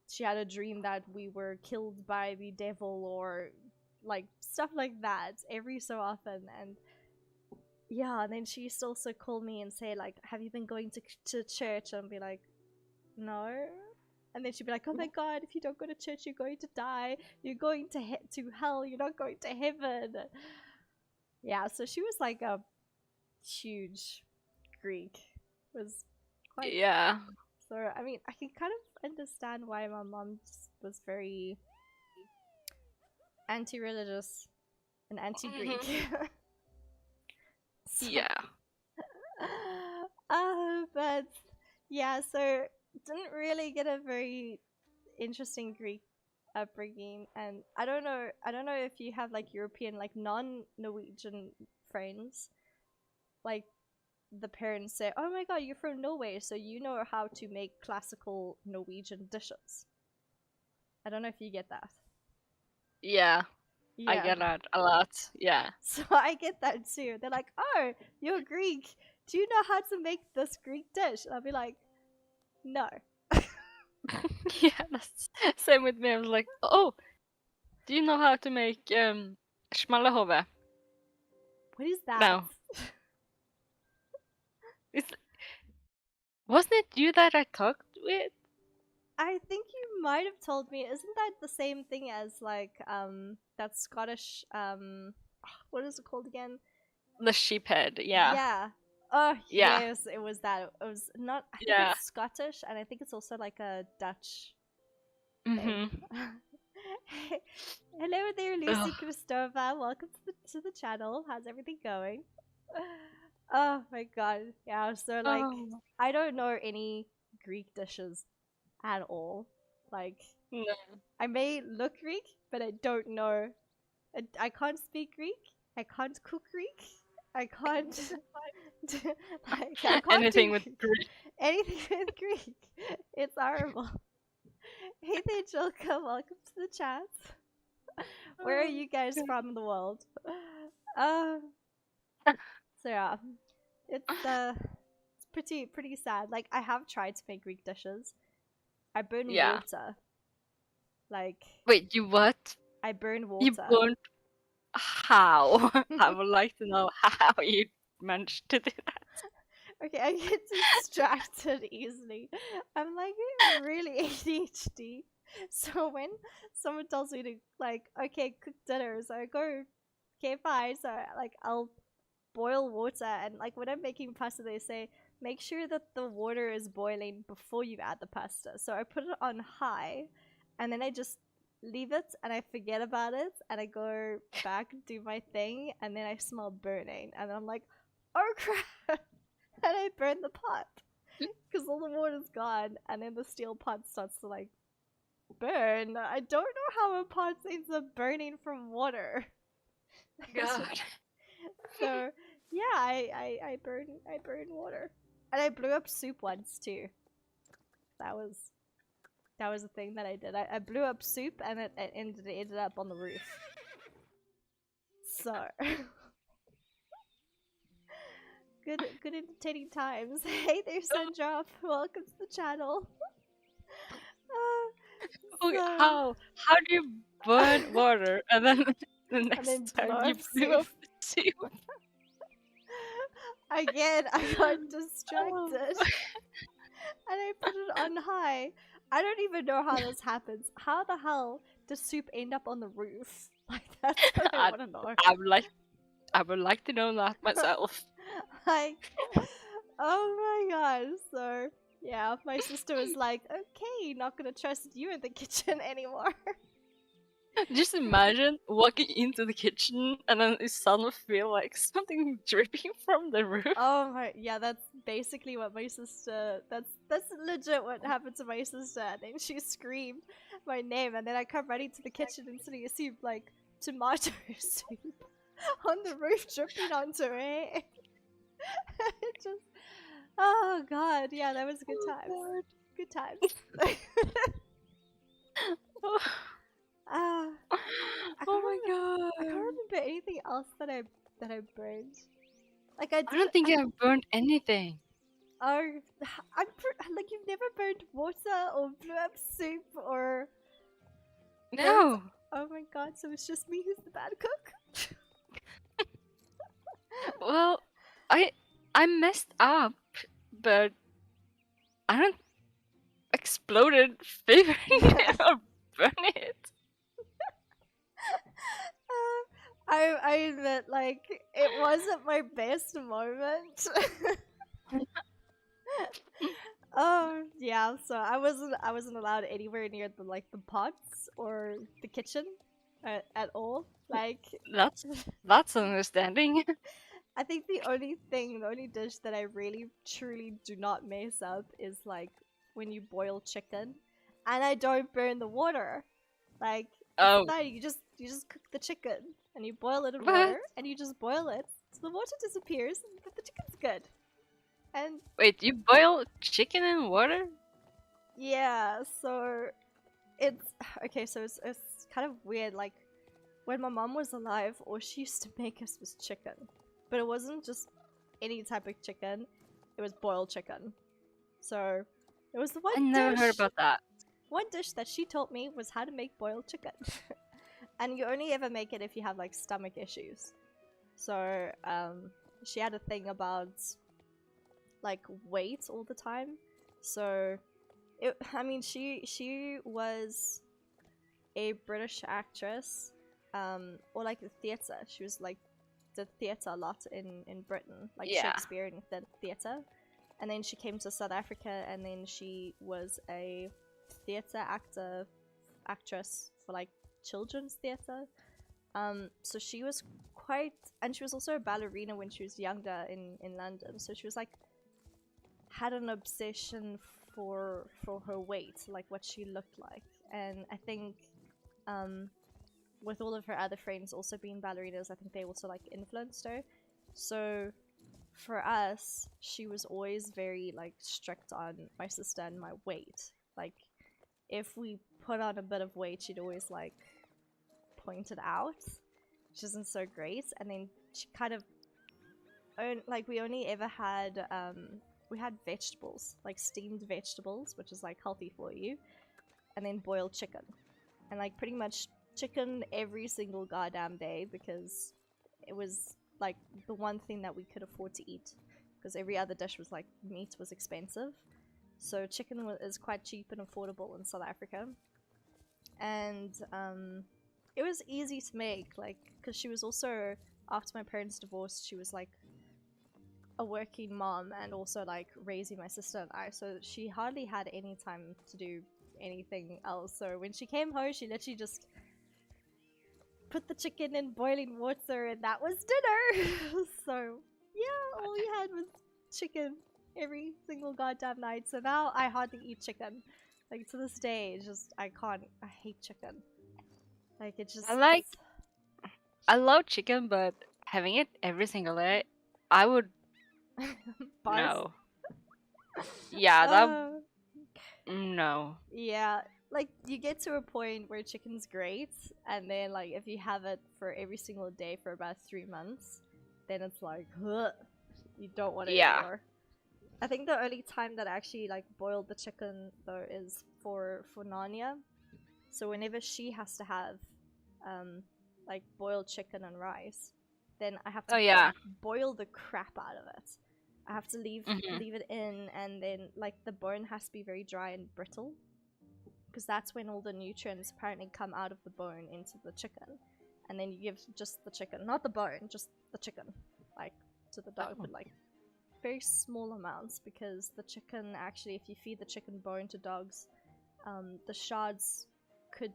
she had a dream that we were killed by the devil, or like stuff like that every so often. And yeah, and then she used to also call me and say like, have you been going to church? And I'd be like, no. And then she'd be like, oh my god, if you don't go to church, you're going to die, you're going to hell, you're not going to heaven. Yeah, so she was like a huge Greek. It was quite Yeah. So, I mean, I can kind of understand why my mom was very anti-religious and anti-Greek. So, Yeah. but yeah, so didn't really get a very interesting Greek upbringing, and I don't know if you have like European, like non-Norwegian friends, like the parents say, oh my god, you're from Norway, so you know how to make classical Norwegian dishes. I don't know if you get that. Yeah. I get that a lot. Yeah. So I get that too. They're like, oh, you're Greek, do you know how to make this Greek dish? And I'll be like, no. Yeah, that's same with me. I was like, oh, do you know how to make schmalahove? What is that? No. Wasn't it you that I talked with? I think you might have told me. Isn't that the same thing as like that Scottish what is it called again? The sheephead, yeah. Yeah. Oh Yeah. yes, it was that. It was not. I think Yeah. it's Scottish, and I think it's also like a Dutch Mhm. thing. Hello there, Lucy Christova. Welcome to the channel. How's everything going? Oh my god. Yeah. So like, Oh. I don't know any Greek dishes at all. Like, No. I may look Greek, but I don't know. I can't speak Greek. I can't cook Greek. I can't. Like, I can't Anything do with Greek. anything with Greek. It's horrible. Hey there, Jilka. Welcome to the chat. Where are you guys from in the world? So yeah, it's pretty sad. Like, I have tried to make Greek dishes. I burn Yeah. water. Like, Wait, you what? I burn water. You burned how? I would like to know how you managed to do that. Okay, I get distracted easily. I'm like really ADHD. So when someone tells me to like, okay, cook dinner, so I go, okay, fine. So like, I'll boil water, and like when I'm making pasta, they say make sure that the water is boiling before you add the pasta. So I put it on high, and then I just leave it, and I forget about it, and I go back and do my thing, and then I smell burning, and I'm like, oh crap. And I burn the pot because all the water's gone, and then the steel pot starts to like burn. I don't know how a pot ends up burning from water. God. So yeah, I burn water, and I blew up soup once too. That was a thing that I did. I blew up soup, and it ended up on the roof. So good entertaining times. Hey there, Sandra. Welcome to the channel. Okay, So- how do you burn water and then the next then time blow you up blew up the soup? Again, I got distracted. And I put it on high. I don't even know how this happens. How the hell does soup end up on the roof? Like, that's what I I- want to know. I would like to know that myself. Like, oh my god. So, yeah, my sister was like, okay, not gonna trust you in the kitchen anymore. Just imagine walking into the kitchen and then you suddenly feel like something dripping from the roof. Oh my, yeah, that's basically what my sister, that's legit what happened to my sister. And then she screamed my name, and then I come running to the kitchen and suddenly you see like tomato soup on the roof dripping onto her hair. It just, oh god, yeah, that was good times. God. Good times. Ah, Oh my god. I can't remember anything else that I burned. Like I did. I don't think I've burned anything. Oh, like you've never burned water or blew up soup or. No. Oh my god! So it's just me who's the bad cook. Well, I messed up, but I don't exploded favoring it or burn it. I admit, like it wasn't my best moment. Oh yeah, so I wasn't allowed anywhere near the pots or the kitchen at all. Like That's understanding. I think the only dish that I really truly do not mess up is like when you boil chicken, and I don't burn the water. Like Oh, no, you just cook the chicken and you boil it in What? water, and you just boil it so the water disappears, but the chicken's good. And wait, you boil chicken in water? yeah, so it's okay. So it's kind of weird. Like when my mom was alive, all she used to make us was chicken, but it wasn't just any type of chicken. It was boiled chicken. So it was the one I never heard dish- about that. One dish that she taught me was how to make boiled chicken. And you only ever make it if you have like stomach issues. So she had a thing about like weight all the time. So I mean she was a British actress, or like the theatre. She was like did theatre a lot in Britain, like Yeah. Shakespeare and the theatre. And then she came to South Africa, and then she was a theatre actress for like children's theatre. So she was quite, and she was also a ballerina when she was younger in London. So she was like had an obsession for her weight, like what she looked like. And I think with all of her other friends also being ballerinas, I think they also like influenced her. So for us, she was always very like strict on my sister and my weight. Like if we put on a bit of weight, she'd always like point it out, which isn't so great. And then she kind of like we only ever had we had vegetables, like steamed vegetables, which is like healthy for you, and then boiled chicken, and like pretty much chicken every single goddamn day, because it was like the one thing that we could afford to eat, because every other dish was like meat was expensive. So chicken is quite cheap and affordable in South Africa, and it was easy to make, like because she was also, after my parents divorced, she was like a working mom and also like raising my sister and I, so she hardly had any time to do anything else. So when she came home, she literally just put the chicken in boiling water, and that was dinner. So yeah, all we had was chicken every single goddamn night. So now I hardly eat chicken. Like to this day, it's just I can't. I hate chicken. Like it just. I love chicken, but having it every single day, I would Bars. no. Yeah, that Uh, no. yeah, like you get to a point where chicken's great, and then like if you have it for every single day for about 3 months, then it's like, ugh, you don't want it Yeah. anymore. I think the only time that I actually like boiled the chicken though is for Narnia. So whenever she has to have like boiled chicken and rice, then I have to Oh yeah. boil the crap out of it. I have to leave Mhm. it in, and then like the bone has to be very dry and brittle, because that's when all the nutrients apparently come out of the bone into the chicken, and then you give just the chicken, not the bone, just the chicken, like to the dog, Oh. but like very small amounts, because the chicken actually, if you feed the chicken bone to dogs, the shards could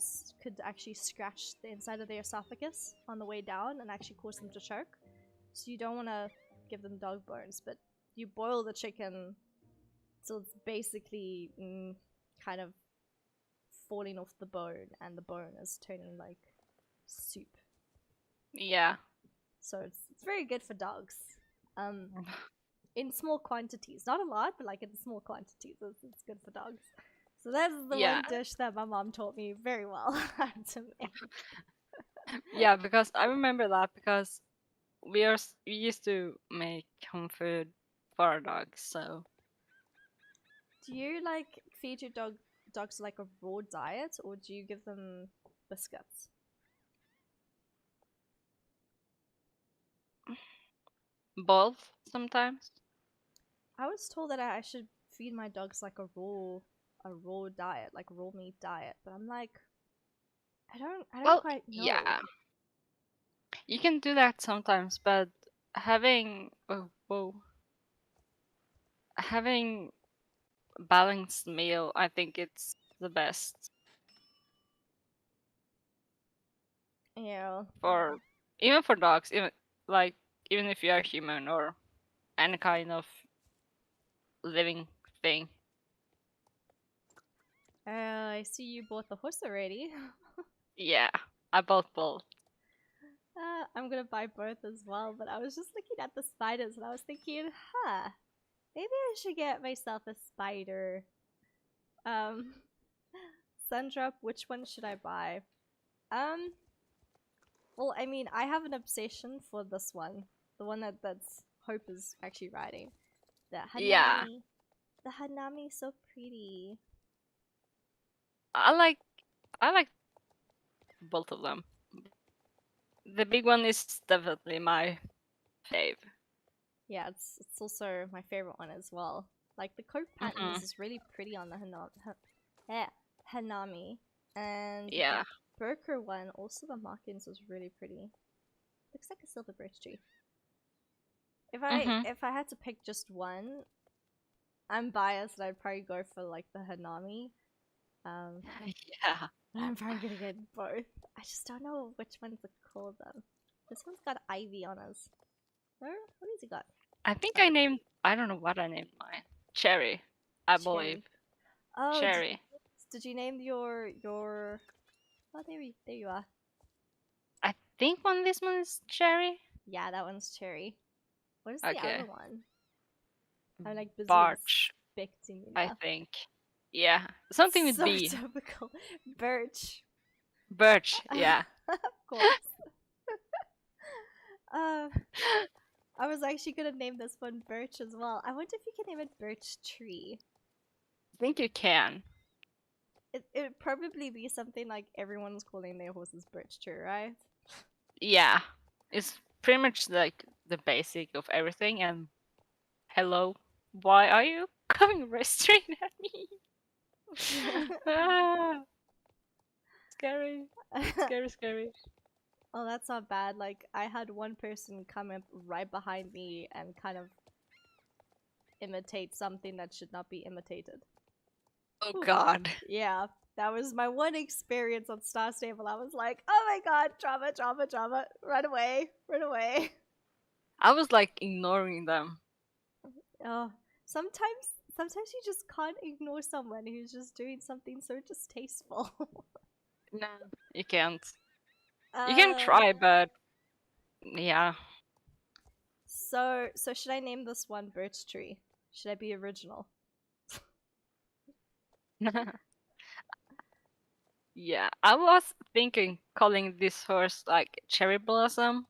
actually scratch the inside of their esophagus on the way down and actually cause them to choke. So you don't want to give them dog bones, but you boil the chicken till it's basically kind of falling off the bone, and the bone is turning like soup. Yeah. So it's very good for dogs. In small quantities, not a lot, but like in small quantities, it's good for dogs. So that's the Yeah. one dish that my mom taught me very well how to make. Yeah, because I remember that because we used to make home food for our dogs, so Do you like feed your dogs like a raw diet, or do you give them biscuits? both sometimes. I was told that I should feed my dogs like a raw diet, like raw meat diet, but I'm like, I don't Well, quite know. yeah. You can do that sometimes, but having balanced meal, I think it's the best Yeah. for even for dogs, even if you are human or any kind of living thing. I see you bought the horse already. Yeah, I bought both. I'm gonna buy both as well, but I was just looking at the spiders and I was thinking, maybe I should get myself a spider. Um, Sundrop, which one should I buy? Well, I mean, I have an obsession for this one. The one that's Hope is actually riding. The Hanami. Yeah. The Hanami is so pretty. I like both of them. The big one is definitely my fave. Yeah, it's also my favorite one as well. Like the coat patterns is really pretty on the Hanami, and Yeah. the Burker one, also the markings is really pretty. Looks like a silver birch tree. If I had to pick just one, I'm biased. I'd probably go for like the Hanami. Yeah. I'm probably gonna get both. I just don't know which one to call them. This one's got ivy on us. What has he got? I think I don't know what I named mine. Cherry, I believe. Oh, Cherry. Did you name your? Oh, there you are. I think this one is Cherry. Yeah, that one's Cherry. What is the other one? I'm like busy Barch, expecting you now. I think. Yeah, something with so B. Typical. Birch. Birch, yeah. Of course. I was actually gonna name this one Birch as well. I wonder if you can name it Birch Tree. I think you can. It would probably be something like everyone's calling their horses Birch Tree, right? Yeah, it's pretty much like the basic of everything. And hello, why are you coming right straight at me? Scary, scary. Oh, that's not bad. Like, I had one person come up right behind me and kind of imitate something that should not be imitated. Oh god. Yeah, that was my one experience on Star Stable. I was like, oh my god, drama, run away. I was like ignoring them. Oh, sometimes Sometimes you just can't ignore someone who's just doing something so distasteful. No, you can't. You can try, but yeah. So should I name this one Birch Tree? Should I be original? Yeah, I was thinking calling this horse like Cherry Blossom.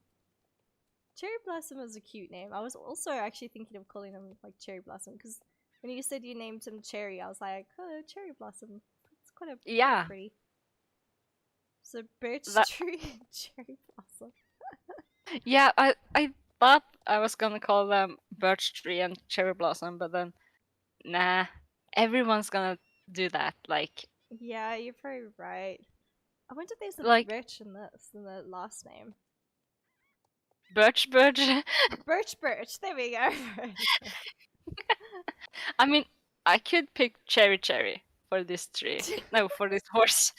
Cherry Blossom is a cute name. I was also actually thinking of calling him like Cherry Blossom because when you said you named him Cherry, I was like, oh, Cherry Blossom. It's quite Yeah, pretty. So Birch that. Tree and Cherry Blossom. Yeah, I thought I was gonna call them Birch Tree and Cherry Blossom, but then nah, everyone's gonna do that. Yeah, you're probably right. I wonder if there's a Like Birch in the last name. Birch. Birch. There we go. I mean, I could pick Cherry for this tree. No, for this horse.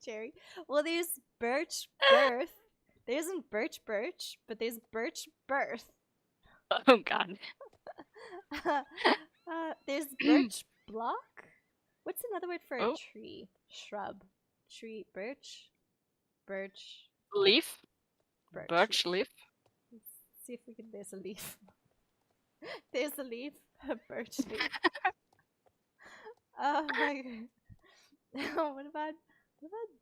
Cherry. Well, there's Birch Birth. There isn't Birch, but there's Birch Birth. Oh God. There's Birch Block. What's another word for a Oh. tree? Shrub. Tree. Birch. Leaf. Birch leaf. Let's see if we can. There's a leaf. There's a leaf. A birch leaf. Oh my god. What about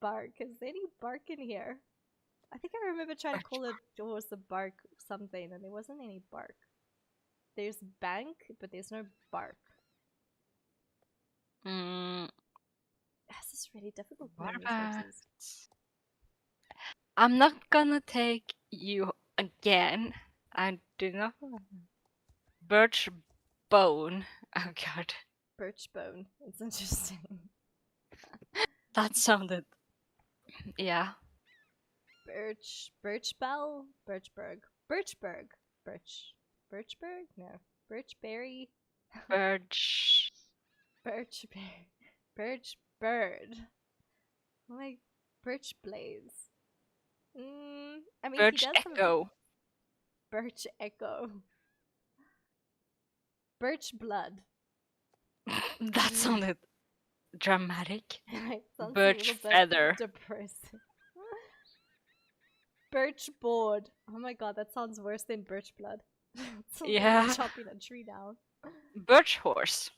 bark? Is there any bark in here? I think I remember trying to call it was the bark something and there wasn't any bark. There's bank, but there's no bark. This is really difficult for these horses. I'm not gonna take you again. I do not. Birch bone. Oh God. Birch bone. It's interesting. That sounded. Yeah. Birch bell. Birchberg. Birchberg. No. Birchberry. Birch. Birch bird. Like birch blaze. I mean, Birch he does have echo. Birch echo. Birch blood. That sounded dramatic. Sounds Birch a little feather. bit depressing. Birch board. Oh my god, that sounds worse than birch blood. Sounds like Yeah. you're chopping a tree down. Birch horse.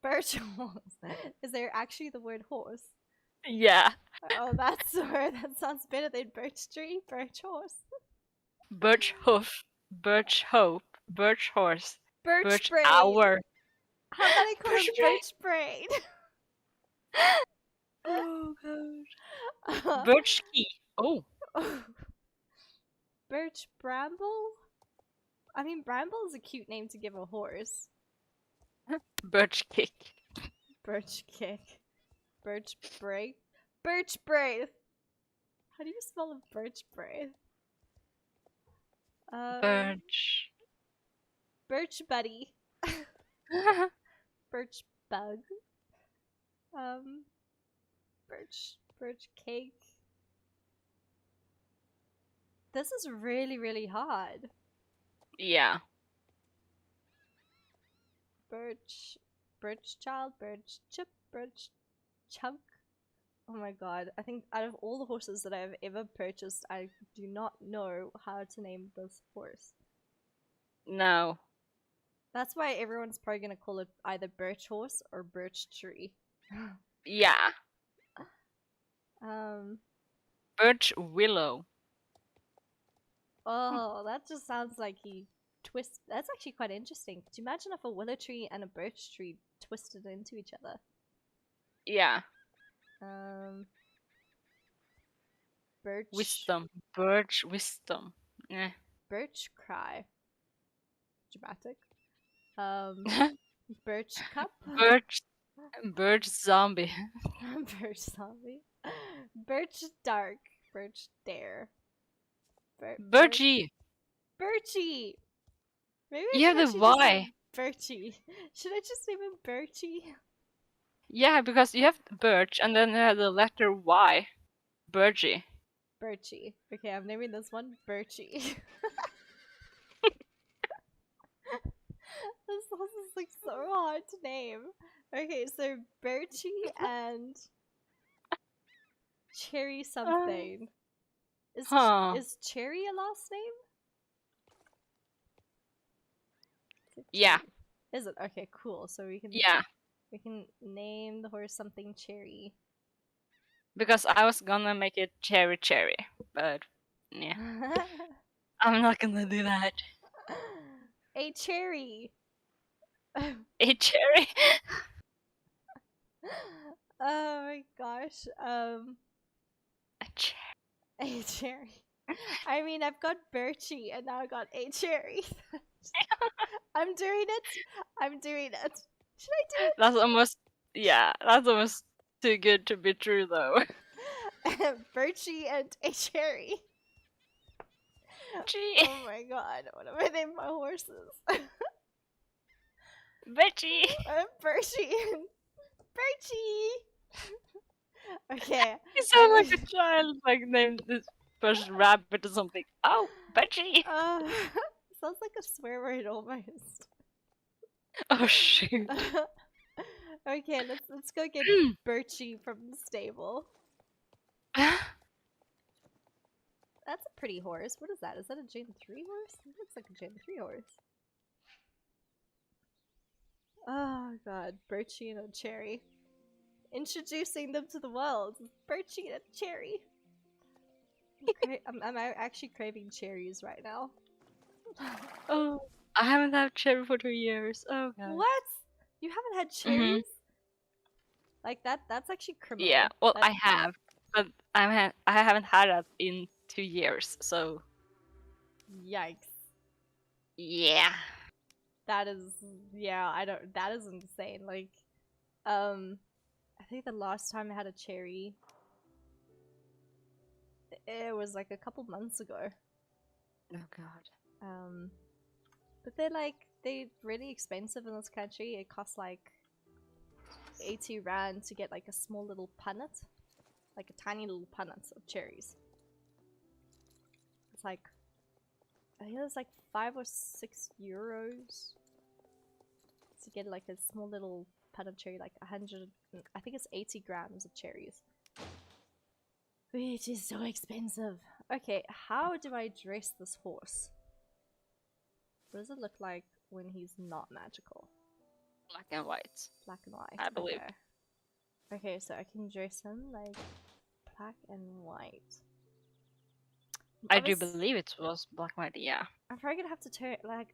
Birch horse. Is there actually the word horse? Yeah. Oh, that's where that sounds better than birch tree, birch horse. Birch hoof. Birch hope. Birch horse. Birch brain. hour. How about I call Birch him brain. birch brain? Oh God. Birch key. Oh. Birch bramble? I mean, bramble is a cute name to give a horse. Birch kick. Birch kick. Birch break. Birch braith. How do you spell a birch braith? Birch. Birch buddy. Birch bug. Birch cake. This is really, really hard. Yeah. Birch child, birch chip, birch chunk. Oh my god, I think out of all the horses that I've ever purchased, I do not know how to name this horse. No. That's why everyone's probably gonna call it either birch horse or birch tree. Yeah. Birch willow. Oh, that just sounds like he twists. That's actually quite interesting. Could you imagine if a willow tree and a birch tree twisted into each other? Yeah. Birch. Wisdom. Birch wisdom. Eh. Birch cry. Dramatic. Birch cup. Birch zombie. Birch zombie. Birch dark. Birch dare. Birchie. Birchie. Maybe I You have should the actually just Y. name Birchie. Should I just name him Birchie? Yeah, because you have birch and then you have the letter Y. Birchie. Birchie. Okay, I'm naming this one Birchie. This horse is like so hard to name. Okay, so Birchie and Cherry something. Huh. Is Cherry a last name? Is it Yeah. Cherry? Is it? Okay, cool. So we can name the horse something Cherry. Because I was gonna make it Cherry, but yeah, I'm not gonna do that. A cherry. A cherry. Oh my gosh. A cherry. A cherry. I mean, I've got Birchie and now I got a cherry. I'm doing it. I'm doing it. Should I do it? That's almost too good to be true, though. Birchie and a cherry. Gee. Oh my god, what am I naming my horses? Betty. Birchie and Birchie. Okay. You sound like a child, like named this first rabbit or something. Oh, Betty. Sounds like a swear word almost. Oh shoot. Okay, let's go get Birchie from the stable. That's a pretty horse. What is that? Is that a Gen 3 horse? It looks like a Gen 3 horse. Oh god, Birchie and a Cherry. Introducing them to the world. Birchie and a Cherry. I'm actually craving cherries right now. Oh, I haven't had cherry for 2 years. Oh god. What? You haven't had cherries? Like that's actually criminal. Yeah, well, I have, but I haven't had it in 2 years, so. Yikes. Yeah. That is, that is insane. Like, I think the last time I had a cherry, it was like a couple months ago. Oh god. But they're really expensive in this country. It costs like 80 rand to get like a small little punnet. Like a tiny little punnet of cherries. It's like, I think it's like 5 or 6 euros to get like a small little punnet cherry, like 100, I think it's 80 grams of cherries. Which is so expensive. Okay, how do I dress this horse? What does it look like when he's not magical? Black and white. Black and white. I believe. Okay, so I can dress him like black and white. I do believe it was black and white, yeah. I'm probably gonna have to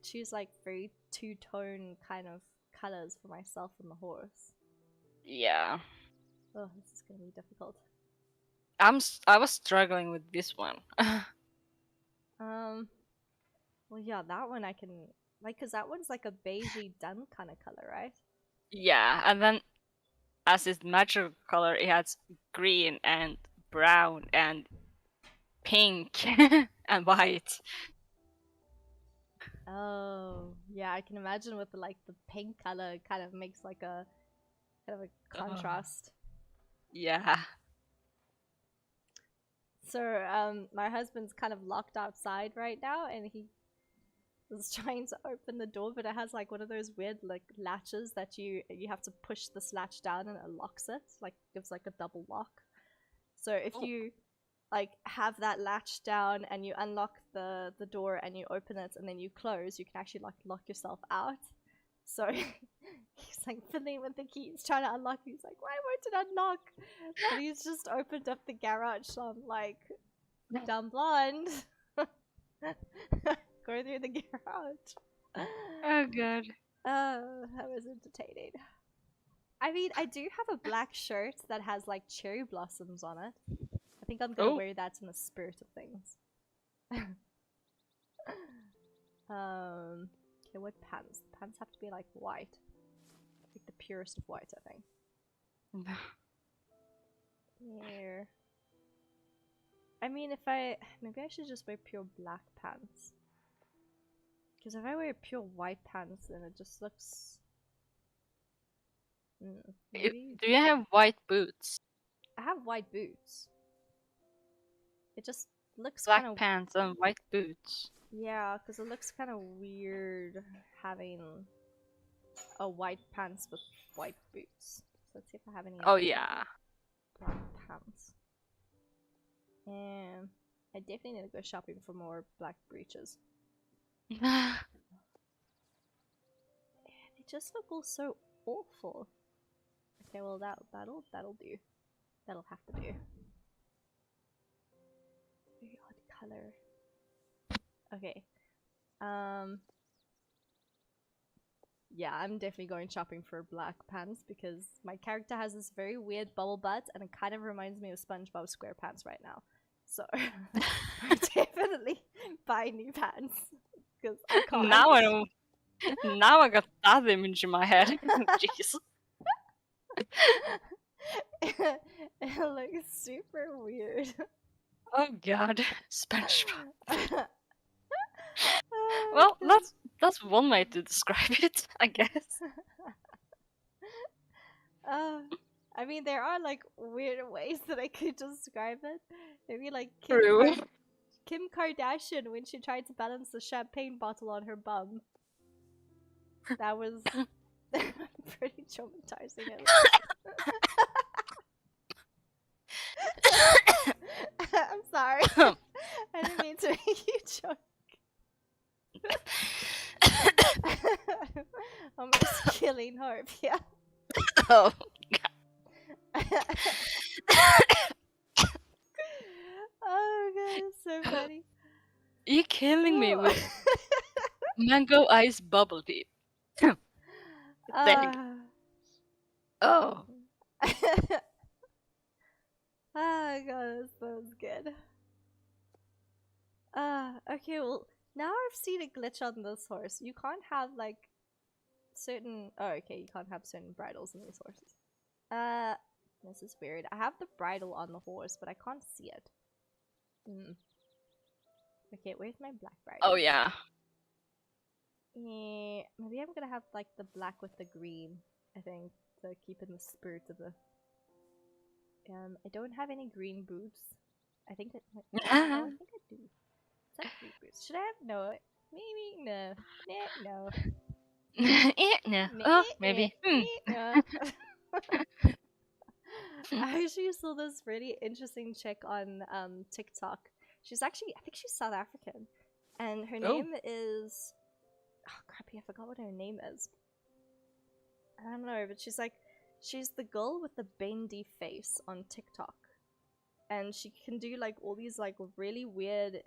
choose like very two-tone kind of colors for myself and the horse. Yeah. Oh, this is gonna be difficult. I was struggling with this one. Well, yeah, that one I can like, cause that one's like a beigey dun kind of color, right? Yeah, and then as its magical color, it has green and brown and pink and white. Oh, yeah, I can imagine with the pink color, it kind of makes like a kind of a contrast. Yeah. So, my husband's kind of locked outside right now, and he was trying to open the door, but it has like one of those weird like latches that you have to push this latch down and it locks it, like gives like a double lock. So if you like have that latch down and you unlock the door and you open it and then you close, you can actually like lock yourself out. So he's like fiddling with the keys, trying to unlock. He's like, why won't it unlock? But he's just opened up the garage, so I'm like, dumb blonde. Go through the garage. Oh god. Oh, that was entertaining. I mean, I do have a black shirt that has like cherry blossoms on it. I think I'm gonna wear that in the spirit of things. Okay, what pants? The pants have to be like white. Like the purest of white, I think. Here. I mean, maybe I should just wear pure black pants. Because if I wear pure white pants, then it just looks... Do you have white boots? I have white boots. It just looks black kind of... pants and white boots. Yeah, because it looks kind of weird having a white pants with white boots. So let's see if I have any. Oh yeah. Black pants. And I definitely need to go shopping for more black breeches. They just look all so awful. Okay, well that'll do. That'll have to do. Very odd color. Okay. Yeah, I'm definitely going shopping for black pants because my character has this very weird bubble butt and it kind of reminds me of SpongeBob SquarePants right now. So I definitely buy new pants because I can't. Now I don't. Now I got that image in my head. Jeez. It looks super weird. Oh god, SpongeBob. Oh, Well, God. that's one way to describe it, I guess. I mean, there are like weird ways that I could describe it. Maybe like True. Kim Kardashian when she tried to balance the champagne bottle on her bum. That was pretty traumatizing. I'm sorry. I didn't mean to make you choke. Almost killing Harp, yeah. Oh. Oh god, it's so funny. You're killing me Oh. with mango ice bubble tea. Dang. Oh. Oh god, that sounds good. Okay, well, now I've seen a glitch on this horse. You can't have like certain. Oh, okay, you can't have certain bridles in these horses. This is weird. I have the bridle on the horse, but I can't see it. Okay, where's my black bridle? Oh yeah. Maybe I'm gonna have like the black with the green. I think to keep in the spirit of the. I don't have any green boots. I think that. No, I think I do. Is that green boots? Should I have no? Maybe no. No. No. Oh, maybe. No. I actually saw this really interesting chick on TikTok. She's actually, I think she's South African, and her name is, oh crappy, I forgot what her name is. I don't know, but she's the girl with the bendy face on TikTok, and she can do like all these like really weird,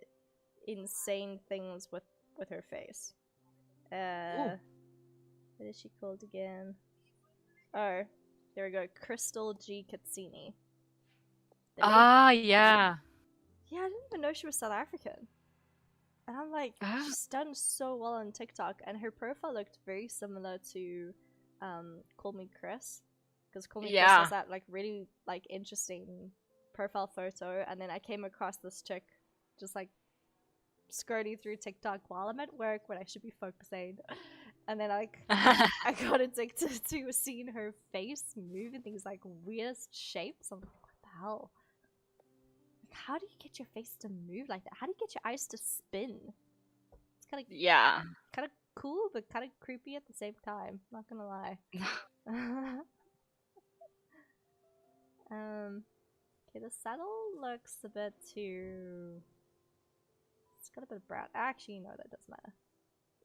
insane things with her face. What is she called again? Oh, there we go. Crystal G. Katsini. Ah, yeah. Yeah, I didn't even know she was South African. And I'm like, she's done so well on TikTok, and her profile looked very similar to Call Me Chris. Because Call Me Chris has that like really like interesting profile photo, and then I came across this chick just like skirting through TikTok while I'm at work when I should be focusing. And then I got addicted to seeing her face move in these like weirdest shapes. I'm like, what the hell? Like, how do you get your face to move like that? How do you get your eyes to spin? It's kind of cool, but kind of creepy at the same time. Not gonna lie. Okay, the saddle looks a bit too. It's got a bit of brown. Actually, no, that doesn't matter.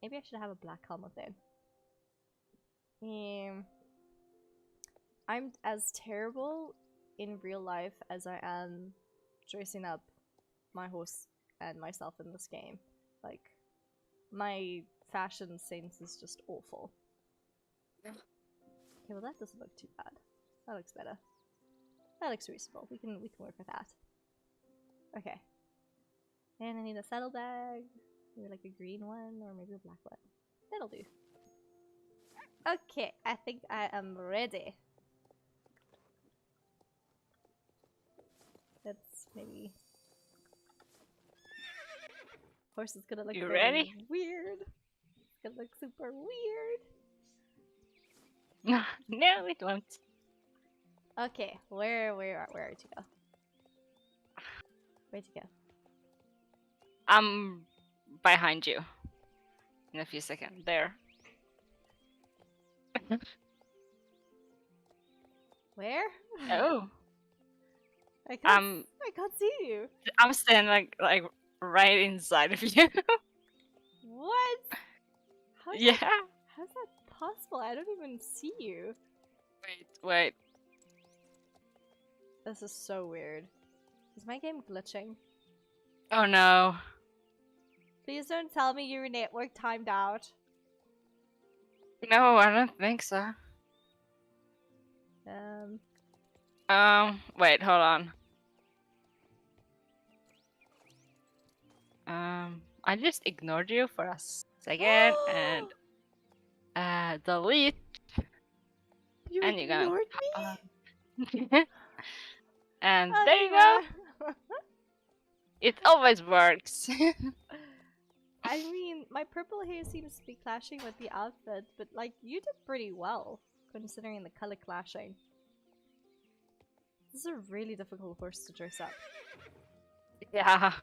Maybe I should have a black helmet then. I'm as terrible in real life as I am dressing up my horse and myself in this game. Like, my fashion sense is just awful. Okay, well that doesn't look too bad. That looks better. That looks reasonable. We can work with that. Okay. And I need a saddlebag. Maybe like a green one or maybe a black one. That'll do. Okay, I think I am ready. Let's maybe. Horse is gonna look You very ready? weird. It's gonna look super weird. No, it won't. Okay, where to go? Where to go? I'm behind you. In a few seconds. There. Where? Oh, I can't see you. I'm standing like right inside of you. What? How's Yeah. how's that possible? I don't even see you. Wait. This is so weird. Is my game glitching? Oh no. Please don't tell me your network timed out. No, I don't think so. Wait, hold on. I just ignored you for a second and delete. You And you're gonna ignored me? me? And Oh there you my go. God. It always works. I mean, my purple hair seems to be clashing with the outfit, but like, you did pretty well, considering the color clashing. This is a really difficult horse to dress up. Yeah.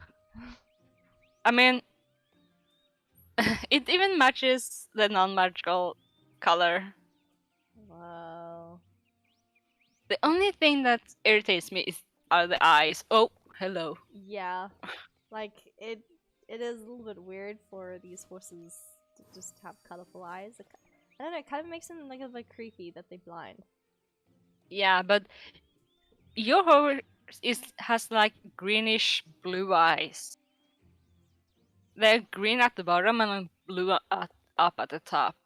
I mean, it even matches the non-magical color. Wow. The only thing that irritates me are the eyes. Oh, hello. Yeah. Like, it is a little bit weird for these horses to just have colorful eyes. Like, I don't know, it kind of makes them like a bit creepy that they're blind. Yeah, but your horse has like greenish blue eyes. They're green at the bottom and then blue up at the top.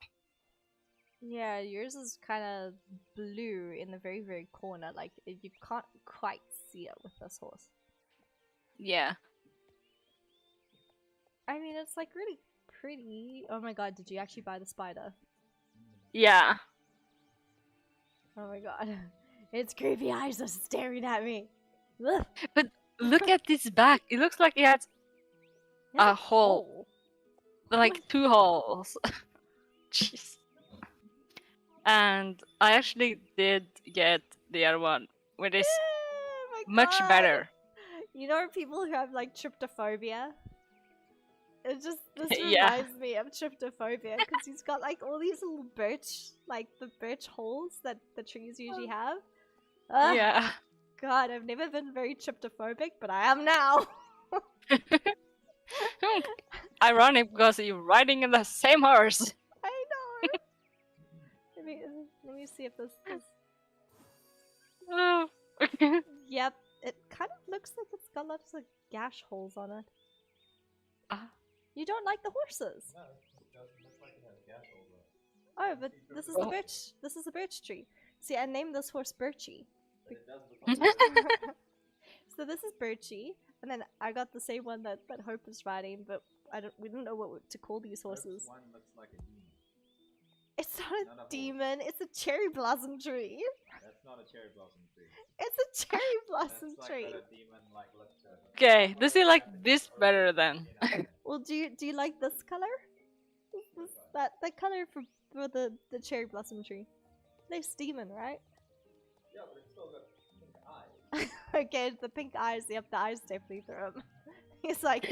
Yeah, yours is kind of blue in the very, very corner. Like, you can't quite see it with this horse. Yeah. I mean, it's like really pretty. Oh my god, did you actually buy the spider? Yeah. Oh my god. Its creepy eyes are staring at me. Ugh. But look at this back. It looks like it has There's a hole. Like 2 holes. Jeez. And I actually did get the other one, which is Oh my much God. better. You know people who have like tryptophobia? This Yeah. reminds me of tryptophobia because he's got like all these little birch, like the birch holes that the trees usually have. Ugh. Yeah. God, I've never been very tryptophobic, but I am now. Ironic because you're riding in the same horse. I know. let me see if this is. Oh. Yep, it kind of looks like it's got lots of gash holes on it. You don't like the horses? No, it doesn't look like it has gas over it. Oh, but this is the birch. This is a birch tree. See, I named this horse Birchie. But it does look like So this is Birchie, and then I got the same one that Hope is riding, but we don't know what to call these horses. One looks like a demon. It's not Not a a demon. It's a cherry blossom tree. That's not a cherry blossom tree. It's a cherry blossom That's tree. like what a demon like looks at. Okay, does he like this better then? Well, do you like this color? That color for the cherry blossom tree. Nice demon, right? Yeah, but it's still got pink eyes. Okay, the pink eyes. Yep, the eyes definitely through him. He's like,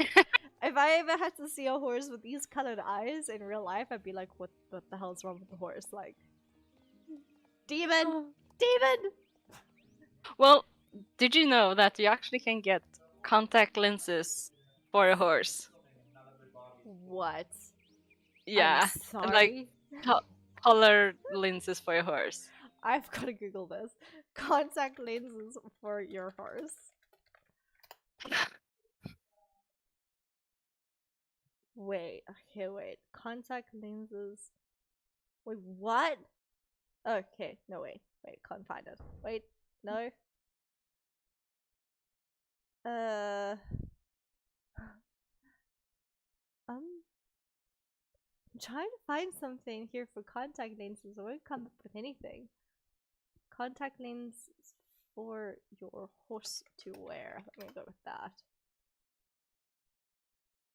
if I ever had to see a horse with these colored eyes in real life, I'd be like, what the hell's wrong with the horse? Like, demon, demon. Well, did you know that you actually can get contact lenses for a horse? What? Yeah, I'm like sorry. color lenses for your horse. I've got to Google this. Contact lenses for your horse. Wait. Okay, wait. Contact lenses. Wait, what? Okay, no, wait. Wait, can't find it. Wait, no. I'm trying to find something here for contact lenses. I won't come up with anything. Contact lenses for your horse to wear. Let me go with that.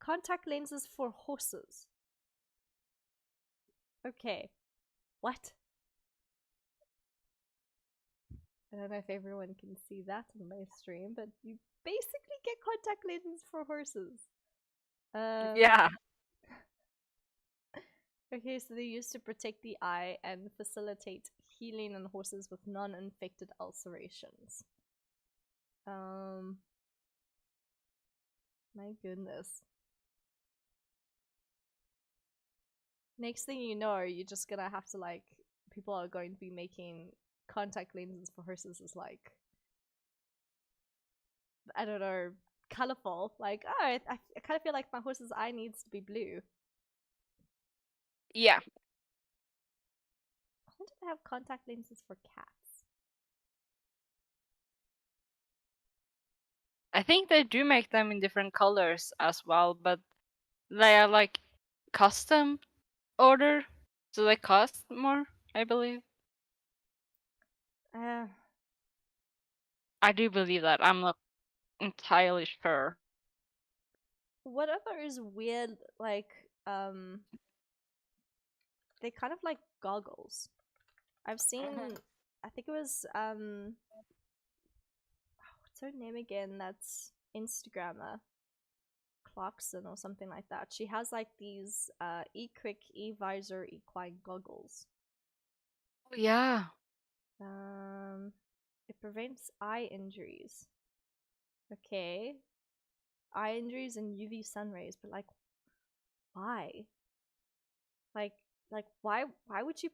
Contact lenses for horses. Okay. What? I don't know if everyone can see that in my stream, but you basically get contact lenses for horses. Yeah. Okay, so they're used to protect the eye and facilitate healing in horses with non-infected ulcerations. My goodness. Next thing you know, you're just gonna have to like, people are going to be making contact lenses for horses is like, I don't know, colorful. Like, oh, I kind of feel like my horse's eye needs to be blue. Yeah. Why do they have contact lenses for cats? I think they do make them in different colors as well, but they are like custom order, so they cost more, I believe. I do believe that. I'm not entirely sure. What other is weird, like, they kind of like goggles. I've seen, I think it was, what's her name again? That's Instagrammer. Clarkson or something like that. She has like these e-quick, e-visor, equine goggles. Oh, yeah. It prevents eye injuries. Okay. Eye injuries and UV sun rays, but like, why? Like why would you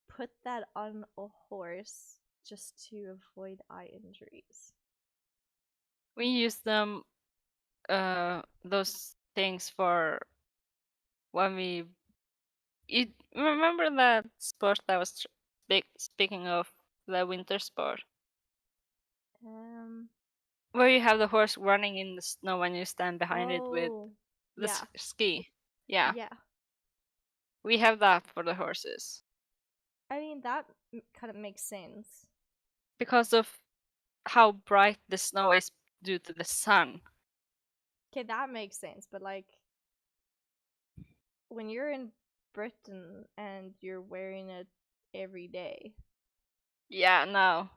put that on a horse just to avoid eye injuries? We use them, those things for when we. You remember that sport that was speaking of the winter sport, Um. where you have the horse running in the snow and you stand behind it with Oh. the Yeah. ski. Yeah, Yeah. we have that for the horses I mean that kind of makes sense. because of how bright the snow is due to the sun. Okay, that makes sense, but like when you're in Britain and you're wearing it every day, Yeah, no,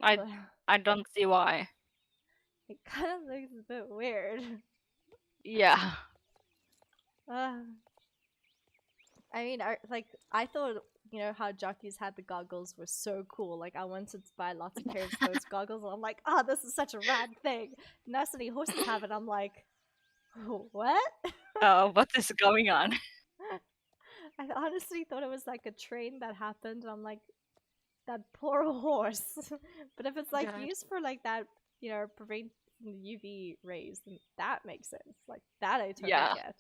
I don't see why. it kind of looks a bit weird. Yeah, Uh, I mean, I thought, you know, how jockeys had the goggles were so cool. Like, I wanted to buy lots of pairs of those goggles, and I'm like, oh, this is such a rad thing. Now suddenly horses have it, I'm like, what? what is going on? I honestly thought it was like a train that happened, and I'm like, that poor horse. But if it's like God. used for like that, you know, preventing the UV rays, then that makes sense. Like that I totally Yeah. get.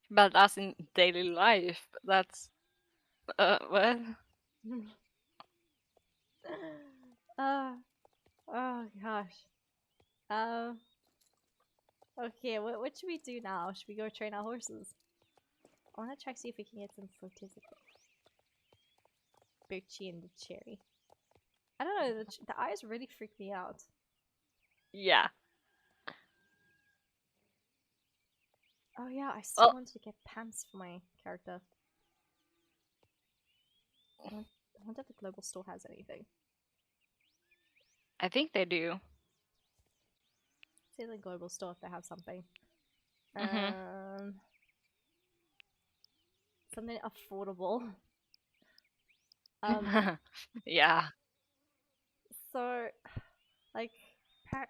But as in daily life, that's what? Oh gosh. Okay, what should we do now? Should we go train our horses? I want to try see if we can get some photos of Birchie and the cherry. I don't know, the eyes really freak me out. Yeah. Oh yeah, I still Well, wanted to get pants for my character. I wonder if the global store has anything. I think they do. See the global store if they have something. Mhm. Something affordable. Yeah. So, like, I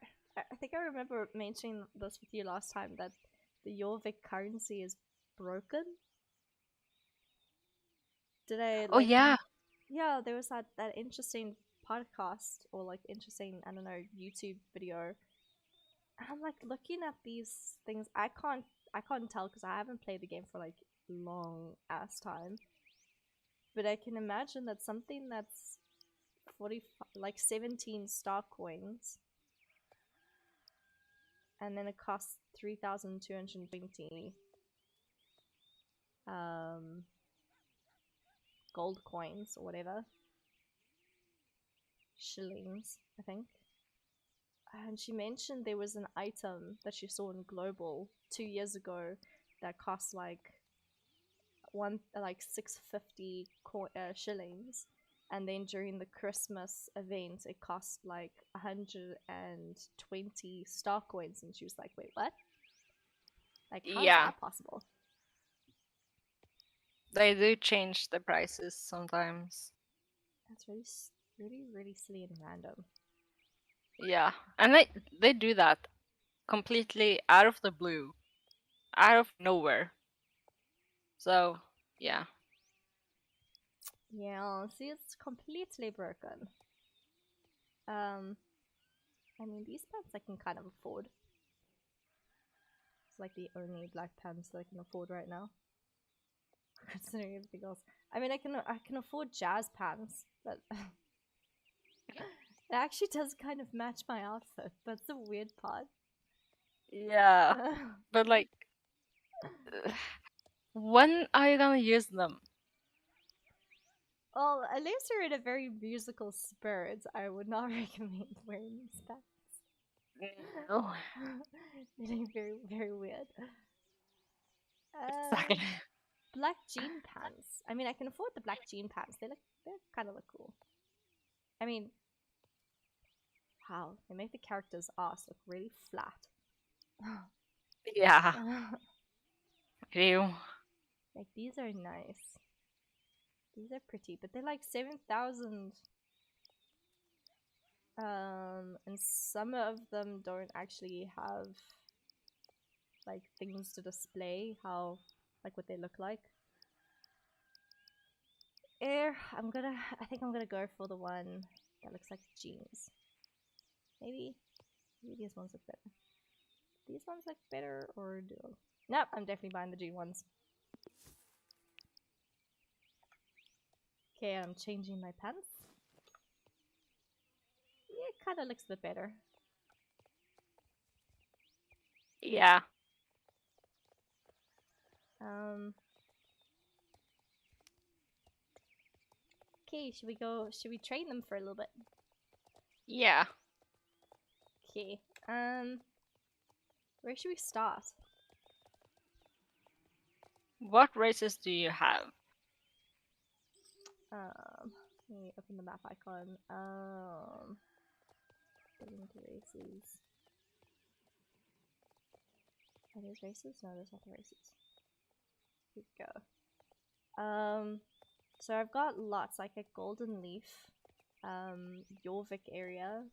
think I remember mentioning this with you last time that the Jorvik currency is broken. Did I Oh like? yeah. Yeah, there was that interesting podcast or like interesting, I don't know, YouTube video. And I'm like looking at these things. I can't tell because I haven't played the game for like long ass time. But I can imagine that something that's 40, like 17 star coins, and then it costs 3,220 gold coins or whatever, shillings, I think. And she mentioned there was an item that she saw in Global 2 years ago that cost like 650 shillings, and then during the Christmas event it cost like 120 star coins, and she was like, wait, what? Like, how is Yeah. that possible? They do change the prices sometimes. That's really, really, really silly and random. Yeah, and they do that completely out of the blue, out of nowhere. So yeah, Yeah, see, it's completely broken. I mean, these pants I can kind of afford. It's like the only black pants that I can afford right now, considering everything else. I mean, I can afford jazz pants, but it actually does kind of match my outfit. That's the weird part. yeah, but like, when are you gonna use them? Well, unless you're in a very musical spirit, I would not recommend wearing these pants. No, They look very, very weird. exactly. Black jean pants. I mean, I can afford the black jean pants. They kind of look cool. I mean, wow, they make the character's ass look really flat. Yeah, ew. Like, these are nice. These are pretty, but they're like 7,000. And some of them don't actually have like things to display like what they look like. I think I'm gonna go for the one that looks like jeans. Maybe these ones look better. These ones look better, or do? Nope, I'm definitely buying the jean ones. Okay, I'm changing my pants. Yeah, it kind of looks a bit better. Yeah, Okay, should we go? Should we train them for a little bit? yeah. Okay. Where should we start? What races do you have? Let me open the map icon. Get into races. Are those races? No, those not the races. Here we go. So I've got lots, like a Golden Leaf, Jorvik area,